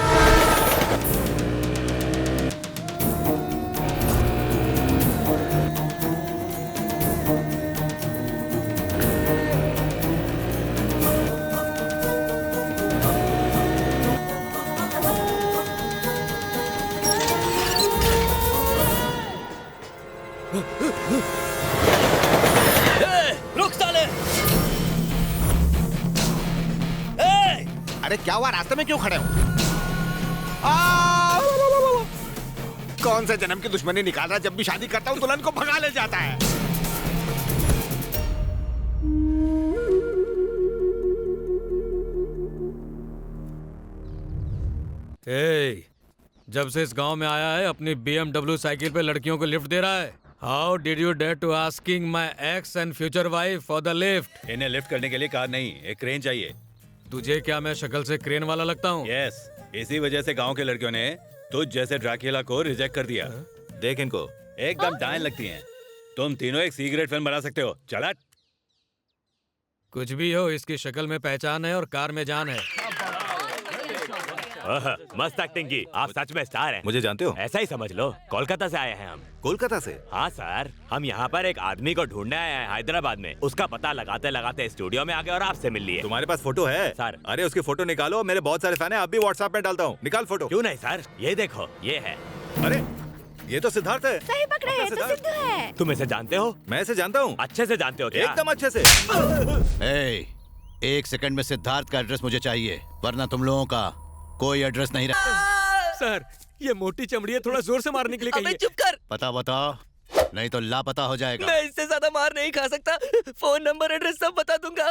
रुक साले! अरे क्या हुआ, रास्ते में क्यों खड़े हो? कौन से जन्म की दुश्मनी निकाल रहा? जब भी शादी करता हूँ दुल्हन को भगा ले जाता है। जब से इस गांव में आया है अपनी BMW साइकिल पे लड़कियों को लिफ्ट दे रहा है। How did you dare to asking my ex and future wife for the lift? इन्हें लिफ्ट करने के लिए कार नहीं, एक क्रेन चाहिए। तुझे क्या मैं शक्ल से क्रेन वाला लगता हूँ? यस, इसी वजह से गांव के लड़कियों ने तुझ जैसे ड्रैकुला को रिजेक्ट कर दिया। देख इनको, एकदम डायन लगती हैं। तुम तीनों एक सीक्रेट फिल्म बना सकते हो। चला। कुछ भी हो, इसकी शक्ल में पहचान है और कार में जान है। मस्त एक्टिंग की। आप सच में स्टार हैं। मुझे जानते हो? ऐसा ही समझ लो। कोलकाता से आए हैं हम। कोलकाता से? हाँ सर, हम यहाँ पर एक आदमी को ढूंढने आए हैं हैदराबाद में। उसका पता लगाते लगाते स्टूडियो में आ गए और आपसे मिल लिए। तुम्हारे पास फोटो है? सर। अरे उसकी फोटो निकालो, मेरे बहुत सारे फैन हैं, आप भी व्हाट्सएप में डालता हूँ। निकाल फोटो। क्यों नहीं सर, ये देखो, ये है। अरे ये तो सिद्धार्थ है। सही पकड़े, ये तो सिद्धू है। तुम इसे जानते हो? मैं इसे जानता हूँ। अच्छे से जानते हो क्या? एकदम अच्छे से। एक सेकंड में सिद्धार्थ का एड्रेस मुझे चाहिए, वरना तुम लोगों का कोई एड्रेस नहीं रहा। सर, ये मोटी चमड़ी है, थोड़ा जोर से मारने के लिए कहिए। चुप कर। पता बताओ, नहीं तो लापता हो जाएगा। मैं इससे ज्यादा मार नहीं खा सकता। फोन नंबर एड्रेस सब बता दूंगा।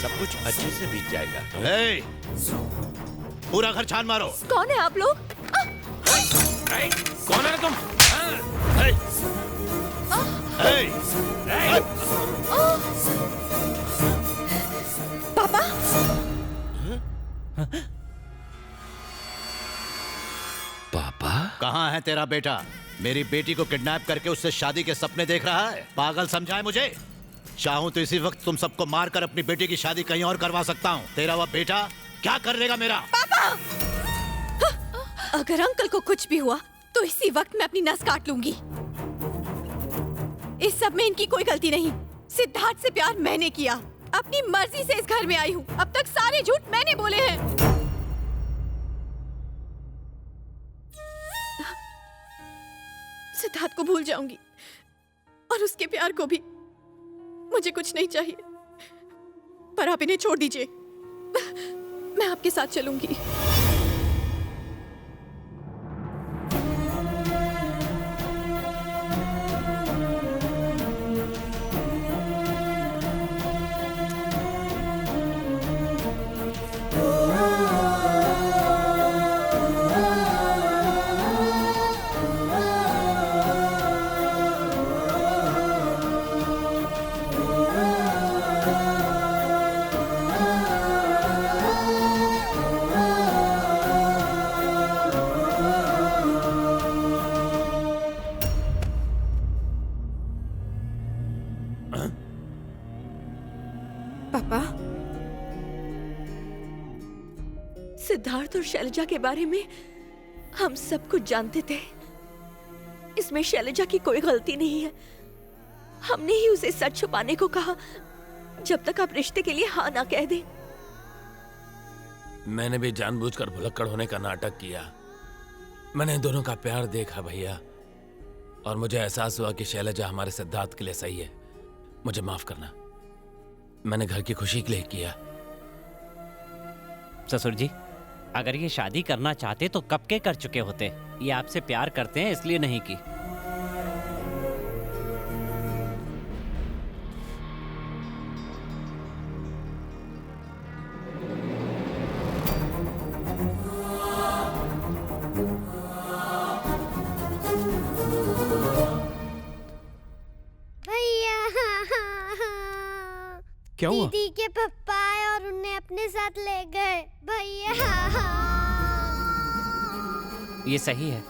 सब कुछ अच्छे से बीत जाएगा। पूरा घर छान मारो। कौन है आप लोग? कौन है तुम? पापा? पापा? कहाँ है तेरा बेटा? मेरी बेटी को किडनैप करके उससे शादी के सपने देख रहा है। पागल समझा है मुझे? चाहूं तो इसी वक्त तुम सबको मारकर अपनी बेटी की शादी कहीं और करवा सकता हूँ। तेरा वह बेटा क्या कर लेगा मेरा? पापा! अगर अंकल को कुछ भी हुआ तो इसी वक्त मैं अपनी नस काट लूंगी। इस सब में इनकी कोई गलती नहीं। सिद्धार्थ से प्यार मैंने किया, अपनी मर्जी से इस घर में आई हूँ। अब तक सारे झूठ मैंने बोले हैं। सिद्धार्थ को भूल जाऊंगी और उसके प्यार को भी। मुझे कुछ नहीं चाहिए, पर आप इन्हें छोड़ दीजिए। मैं आपके साथ चलूंगी। पापा, सिद्धार्थ और शैलजा के बारे में हम सब कुछ जानते थे। इसमें शैलजा की कोई गलती नहीं है। हमने ही उसे सच छुपाने को कहा जब तक आप रिश्ते के लिए हाँ ना कह दें। मैंने भी जानबूझकर भुलक्कड़ होने का नाटक किया। मैंने इन दोनों का प्यार देखा भैया, और मुझे एहसास हुआ कि शैलजा हमारे सिद्धार्थ के लिए सही है। मुझे माफ करना, मैंने घर की खुशी के लिए किया। ससुर जी, अगर ये शादी करना चाहते तो कब के कर चुके होते। ये आपसे प्यार करते हैं इसलिए नहीं की। क्या हुआ? दीदी के पापा आए और उन्हें अपने साथ ले गए भैया। ये सही है।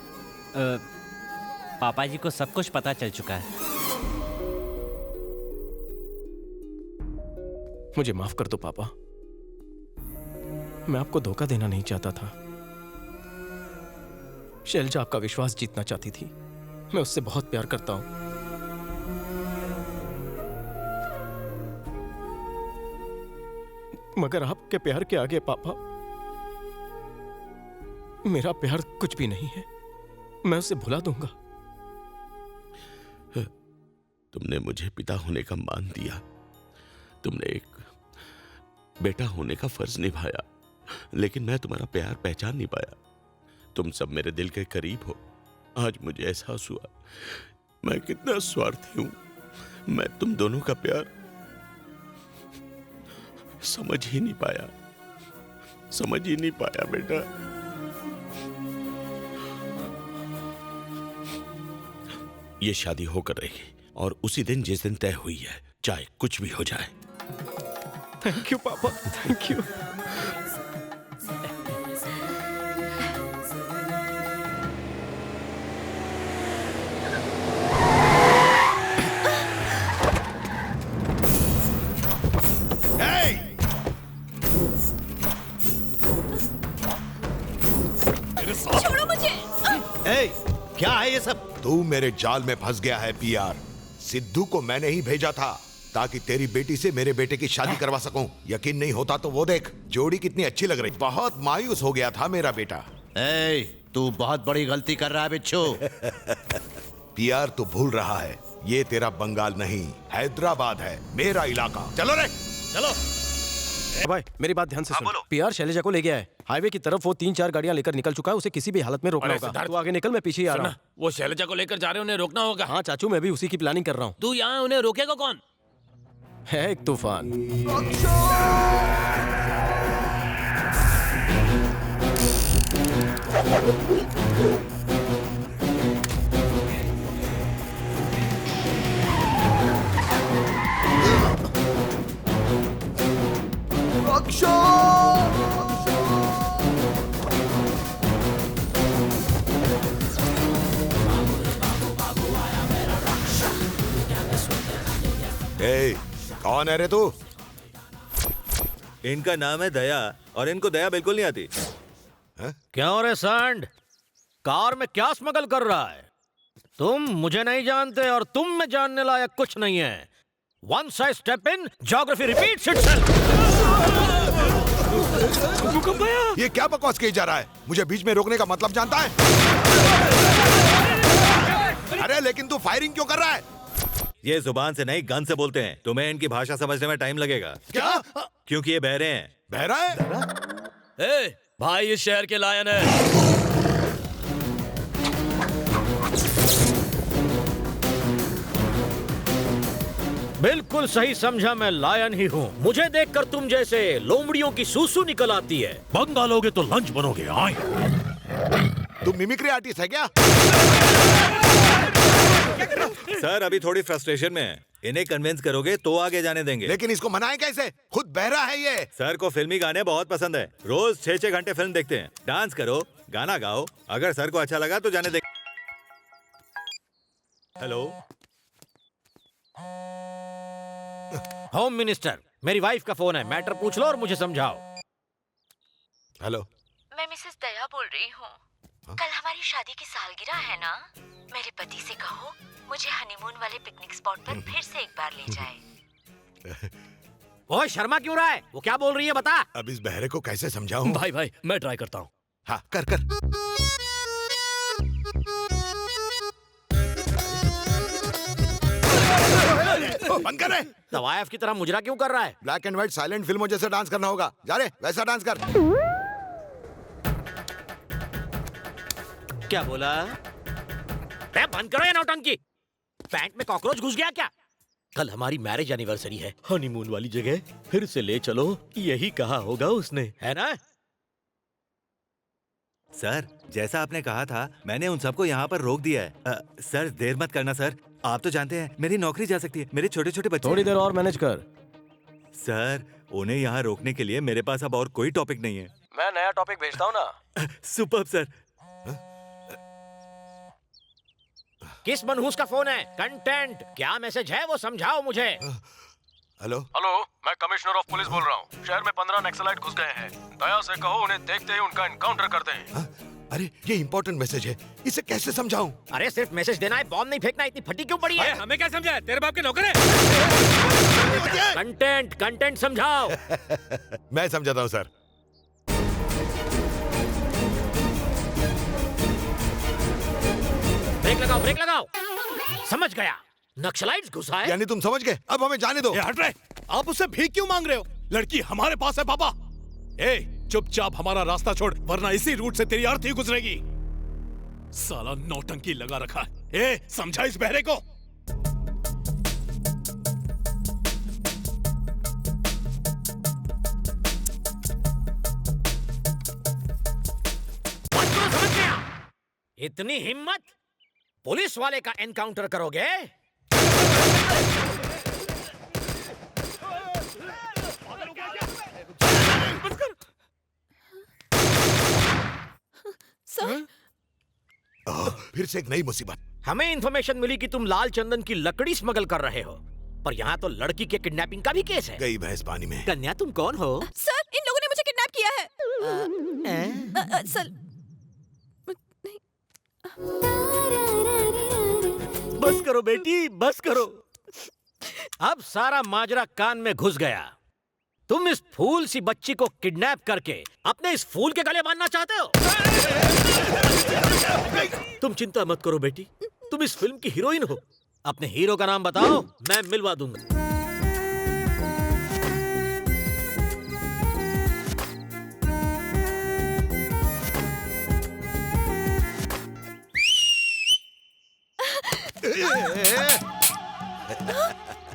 पापा जी को सब कुछ पता चल चुका है। मुझे माफ कर दो पापा, मैं आपको धोखा देना नहीं चाहता था। शैलजा आपका विश्वास जीतना चाहती थी। मैं उससे बहुत प्यार करता हूं। मगर आपके प्यार के आगे पापा मेरा प्यार कुछ भी नहीं है। मैं उसे भुला दूंगा। तुमने मुझे पिता होने का मान दिया, तुमने एक बेटा होने का फर्ज निभाया, लेकिन मैं तुम्हारा प्यार पहचान नहीं पाया। तुम सब मेरे दिल के करीब हो। आज मुझे एहसास हुआ मैं कितना स्वार्थी हूं। मैं तुम दोनों का प्यार समझ ही नहीं पाया बेटा। ये शादी होकर रहेगी और उसी दिन जिस दिन तय हुई है, चाहे कुछ भी हो जाए। थैंक यू पापा, थैंक यू। छोड़ो मुझे। क्या है ये सब? तू मेरे जाल में फंस गया है पीआर। सिद्धू को मैंने ही भेजा था ताकि तेरी बेटी से मेरे बेटे की शादी करवा सकूं। यकीन नहीं होता तो वो देख, जोड़ी कितनी अच्छी लग रही। बहुत मायूस हो गया था मेरा बेटा। तू बहुत बड़ी गलती कर रहा है बिच्छू। पीआर तू भूल रहा है, ये तेरा बंगाल नहीं हैदराबाद है, मेरा इलाका। चलो रे चलो। भाई मेरी बात ध्यान से सुन। पीआर शैलजा को ले गया है। हाईवे की तरफ वो 3-4 गाड़ियां लेकर निकल चुका है। उसे किसी भी हालत में रोकना होगा। तू आगे निकल, मैं पीछे ही आ रहा हूँ। वो शैलजा को लेकर जा रहे, उन्हें रोकना होगा। हाँ चाचू, मैं भी उसी की प्लानिंग कर रहा हूँ। तू यहाँ उन्हें रोकेगा कौन? है एक तूफान। कौन है रे तू? इनका नाम है दया और इनको दया बिल्कुल नहीं आती। क्यों रे सांड, कार में क्या स्मगल कर रहा है? तुम मुझे नहीं जानते और तुम में जानने लायक कुछ नहीं है। Once I step in, geography repeats itself. ये क्या बकवास की जा रहा है? मुझे बीच में रोकने का मतलब जानता है? अरे लेकिन तू फायरिंग क्यों कर रहा है? ये जुबान से नहीं, गन से बोलते हैं। तुम्हें इनकी भाषा समझने में टाइम लगेगा। क्या? क्योंकि ये बहरे हैं। बहरा है? भाई इस शहर के लायन है। बिल्कुल सही समझा, मैं लायन ही हूँ। मुझे देखकर तुम जैसे लोमड़ियों की सूसू निकल आती है। बंगालोगे तो लंच बनोगे। आए। तू मिमिक्री आर्टिस्ट है क्या? सर अभी थोड़ी फ्रस्ट्रेशन में है। इन्हें कन्विंस करोगे तो आगे जाने देंगे। लेकिन इसको मनाएं कैसे? खुद बहरा है ये। सर को फिल्मी गाने बहुत पसंद है। रोज 6-6 घंटे फिल्म देखते हैं। डांस करो, गाना गाओ। अगर सर को अच्छा लगा तो जाने देंगे। हेलो होम मिनिस्टर, मेरी वाइफ का फोन है। मैटर पूछ लो और मुझे समझाओ। हेलो, मैं मिसेस दया बोल रही हूँ। कल हमारी शादी की सालगिरह है ना? मेरे पति से कहो मुझे हनीमून वाले पिकनिक स्पॉट पर फिर से एक बार ले जाए। ओए शर्मा क्यों रहा है? वो क्या बोल रही है बता। अब इस बहरे को कैसे समझाऊं? भाई मैं ट्राई करता हूँ। हाँ कर। बंद कर रे। तवायफ की तरह मुजरा क्यों कर रहा है? ब्लैक एंड व्हाइट साइलेंट फिल्मों जैसे डांस करना होगा। जा रे, वैसा डांस कर। क्या बोला? बंद करो ये नौटंकी। पैंट में कॉकरोच घुस गया क्या? कल हमारी मैरिज एनिवर्सरी है। हनीमून वाली जगह फिर से ले चलो, यही कहा होगा उसने, है ना? सर जैसा आपने कहा था, मैंने उन सबको यहाँ पर रोक दिया है। सर देर मत करना सर। आप तो जानते हैं मेरी नौकरी जा सकती है। मेरे छोटे छोटे बच्चे। थोड़ी देर और मैनेज कर। सर, उन्हें यहाँ रोकने के लिए मेरे पास अब और कोई टॉपिक नहीं है। मैं नया टॉपिक भेजता हूँ ना। Superb sir. किस मनहूस का फोन है? कंटेंट क्या मैसेज है वो समझाओ मुझे। हेलो हेलो, मैं कमिश्नर ऑफ पुलिस बोल रहा हूँ। शहर में 15 नक्सलाइट घुस गए हैं। दया से कहो उन्हें देखते ही उनका एनकाउंटर कर दें। अरे ये इंपॉर्टेंट मैसेज है, इसे कैसे समझाऊं? अरे सिर्फ मैसेज देना है, बॉम्ब नहीं फेंकना। इतनी फटी क्यों पड़ी है? हमें क्या समझा? तेरे बाप के नौकर है। कंटेंट कंटेंट समझाओ। मैं समझाता हूँ सर। ब्रेक लगाओ, ब्रेक लगाओ। समझ गया, नक्सलाइट्स घुसा है। यानी तुम समझ गए? अब हमें जाने दो। हट रहे, आप उससे भीख क्यों मांग रहे हो? लड़की हमारे पास है पापा। चुपचाप हमारा रास्ता छोड़, वरना इसी रूट से तेरी अर्थी गुजरेगी। साला नौटंकी लगा रखा है। समझा इस बहरे को? समझ गया। इतनी हिम्मत, पुलिस वाले का एनकाउंटर करोगे? फिर से एक नई मुसीबत। हमें इंफॉर्मेशन मिली कि तुम लाल चंदन की लकड़ी स्मगल कर रहे हो, पर यहाँ तो लड़की के किडनैपिंग का भी केस है। गई भैंस पानी में। कन्या, तुम कौन हो? सर, इन लोगों ने मुझे किडनैप किया है। सर, बस करो बेटी, बस करो। अब सारा माजरा कान में घुस गया। तुम इस फूल सी बच्ची को किडनैप करके अपने इस फूल के गले बांधना चाहते हो? तुम चिंता मत करो बेटी, तुम इस फिल्म की हीरोइन हो। अपने हीरो का नाम बताओ, मैं मिलवा दूंगा।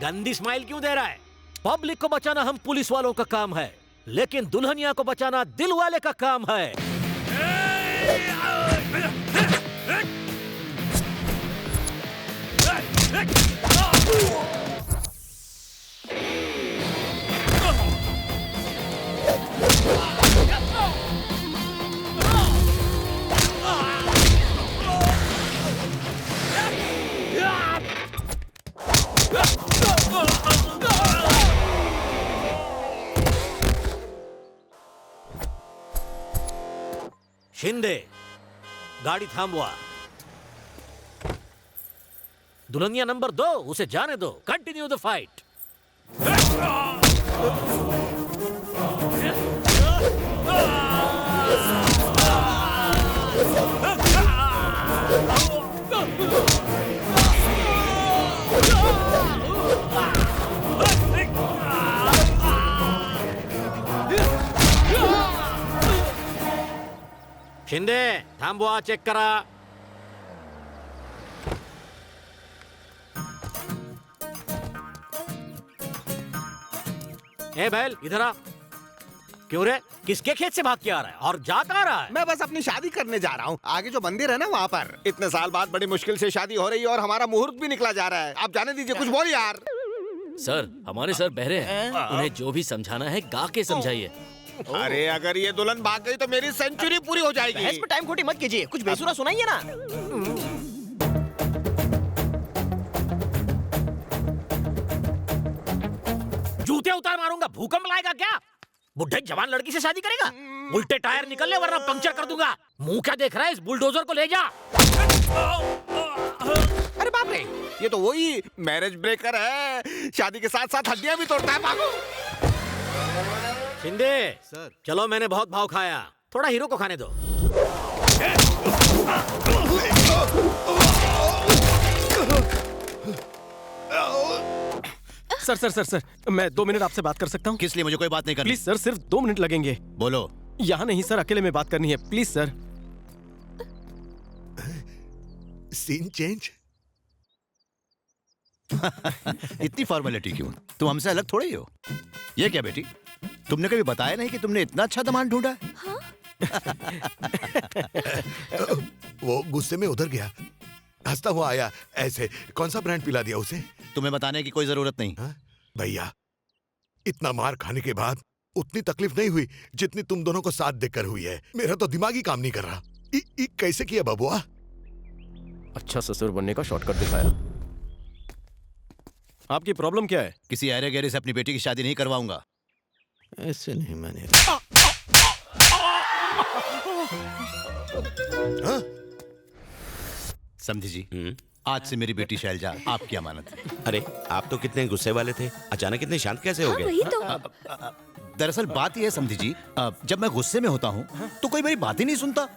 गंदी स्माइल क्यों दे रहा है? पब्लिक को बचाना हम पुलिस वालों का काम है, लेकिन दुल्हनिया को बचाना दिल वाले का काम है। शिंदे, गाड़ी थामवा। दुल्हनिया नंबर 2, उसे जाने दो। Continue the fight. शिंदे, थांबवा, चेक करा। ए बैल, इधर आ। क्यों रे, किसके खेत से भाग के आ रहा है और जा कहाँ रहा है? मैं बस अपनी शादी करने जा रहा हूँ। आगे जो मंदिर है ना, वहाँ पर। इतने साल बाद बड़ी मुश्किल से शादी हो रही है और हमारा मुहूर्त भी निकला जा रहा है। आप जाने दीजिए, कुछ बोल यार। सर, हमारे सर बहरे हैं, उन्हें जो भी समझाना है गा के समझाइए। अरे अगर ये दुल्हन भाग गई तो मेरी सेंचुरी पूरी हो जाएगी। बहस में टाइम खोटी मत कीजिए, कुछ बेसुरा सुनाइए ना। जूते उतार मारूंगा, भूकंप लाएगा क्या? बुढ़े जवान लड़की से शादी करेगा? उल्टे टायर निकलने वरना पंक्चर कर दूंगा। मुंह क्या देख रहा है? इस बुलडोजर को ले जा। अरे बाप रे, ये तो वही मैरिज ब्रेकर है, शादी के साथ साथ हड्डियां भी तोड़ता है। भागो। शिंदे सर, चलो, मैंने बहुत भाव खाया, थोड़ा हीरो को खाने दो। सर सर सर सर, मैं 2 मिनट आपसे बात कर सकता हूँ? किस लिए? मुझे कोई बात नहीं करनी। प्लीज सर, सिर्फ 2 मिनट लगेंगे। बोलो। यहाँ नहीं सर, अकेले में बात करनी है, प्लीज सर। Scene change. इतनी फॉर्मेलिटी क्यों? तुम हमसे अलग थोड़े ही हो। ये क्या बेटी, तुमने कभी बताया नहीं कि तुमने इतना अच्छा दामाद ढूंढा है? हाँ? वो गुस्से में उधर गया, हंसता हुआ आया ऐसे। कौन सा ब्रांड पिला दिया उसे? तुम्हें बताने की कोई जरूरत नहीं। भैया, इतना मार खाने के बाद उतनी तकलीफ नहीं हुई जितनी तुम दोनों को साथ देकर हुई है। मेरा तो दिमाग ही काम नहीं कर रहा। कैसे किया बबुआ? अच्छा ससुर बनने का शॉर्टकट दिखाया। आपकी प्रॉब्लम क्या है? किसी अरे गहरे से अपनी बेटी की शादी नहीं करवाऊंगा। ऐसे नहीं मैंने। समझी जी, आज से मेरी बेटी शैलजा आपकी अमानत है। अरे आप तो कितने गुस्से वाले थे, अचानक इतने शांत कैसे हो गए? वही तो। दरअसल बात यह है समझी जी, जब मैं गुस्से में होता हूँ तो कोई मेरी बात ही नहीं सुनता।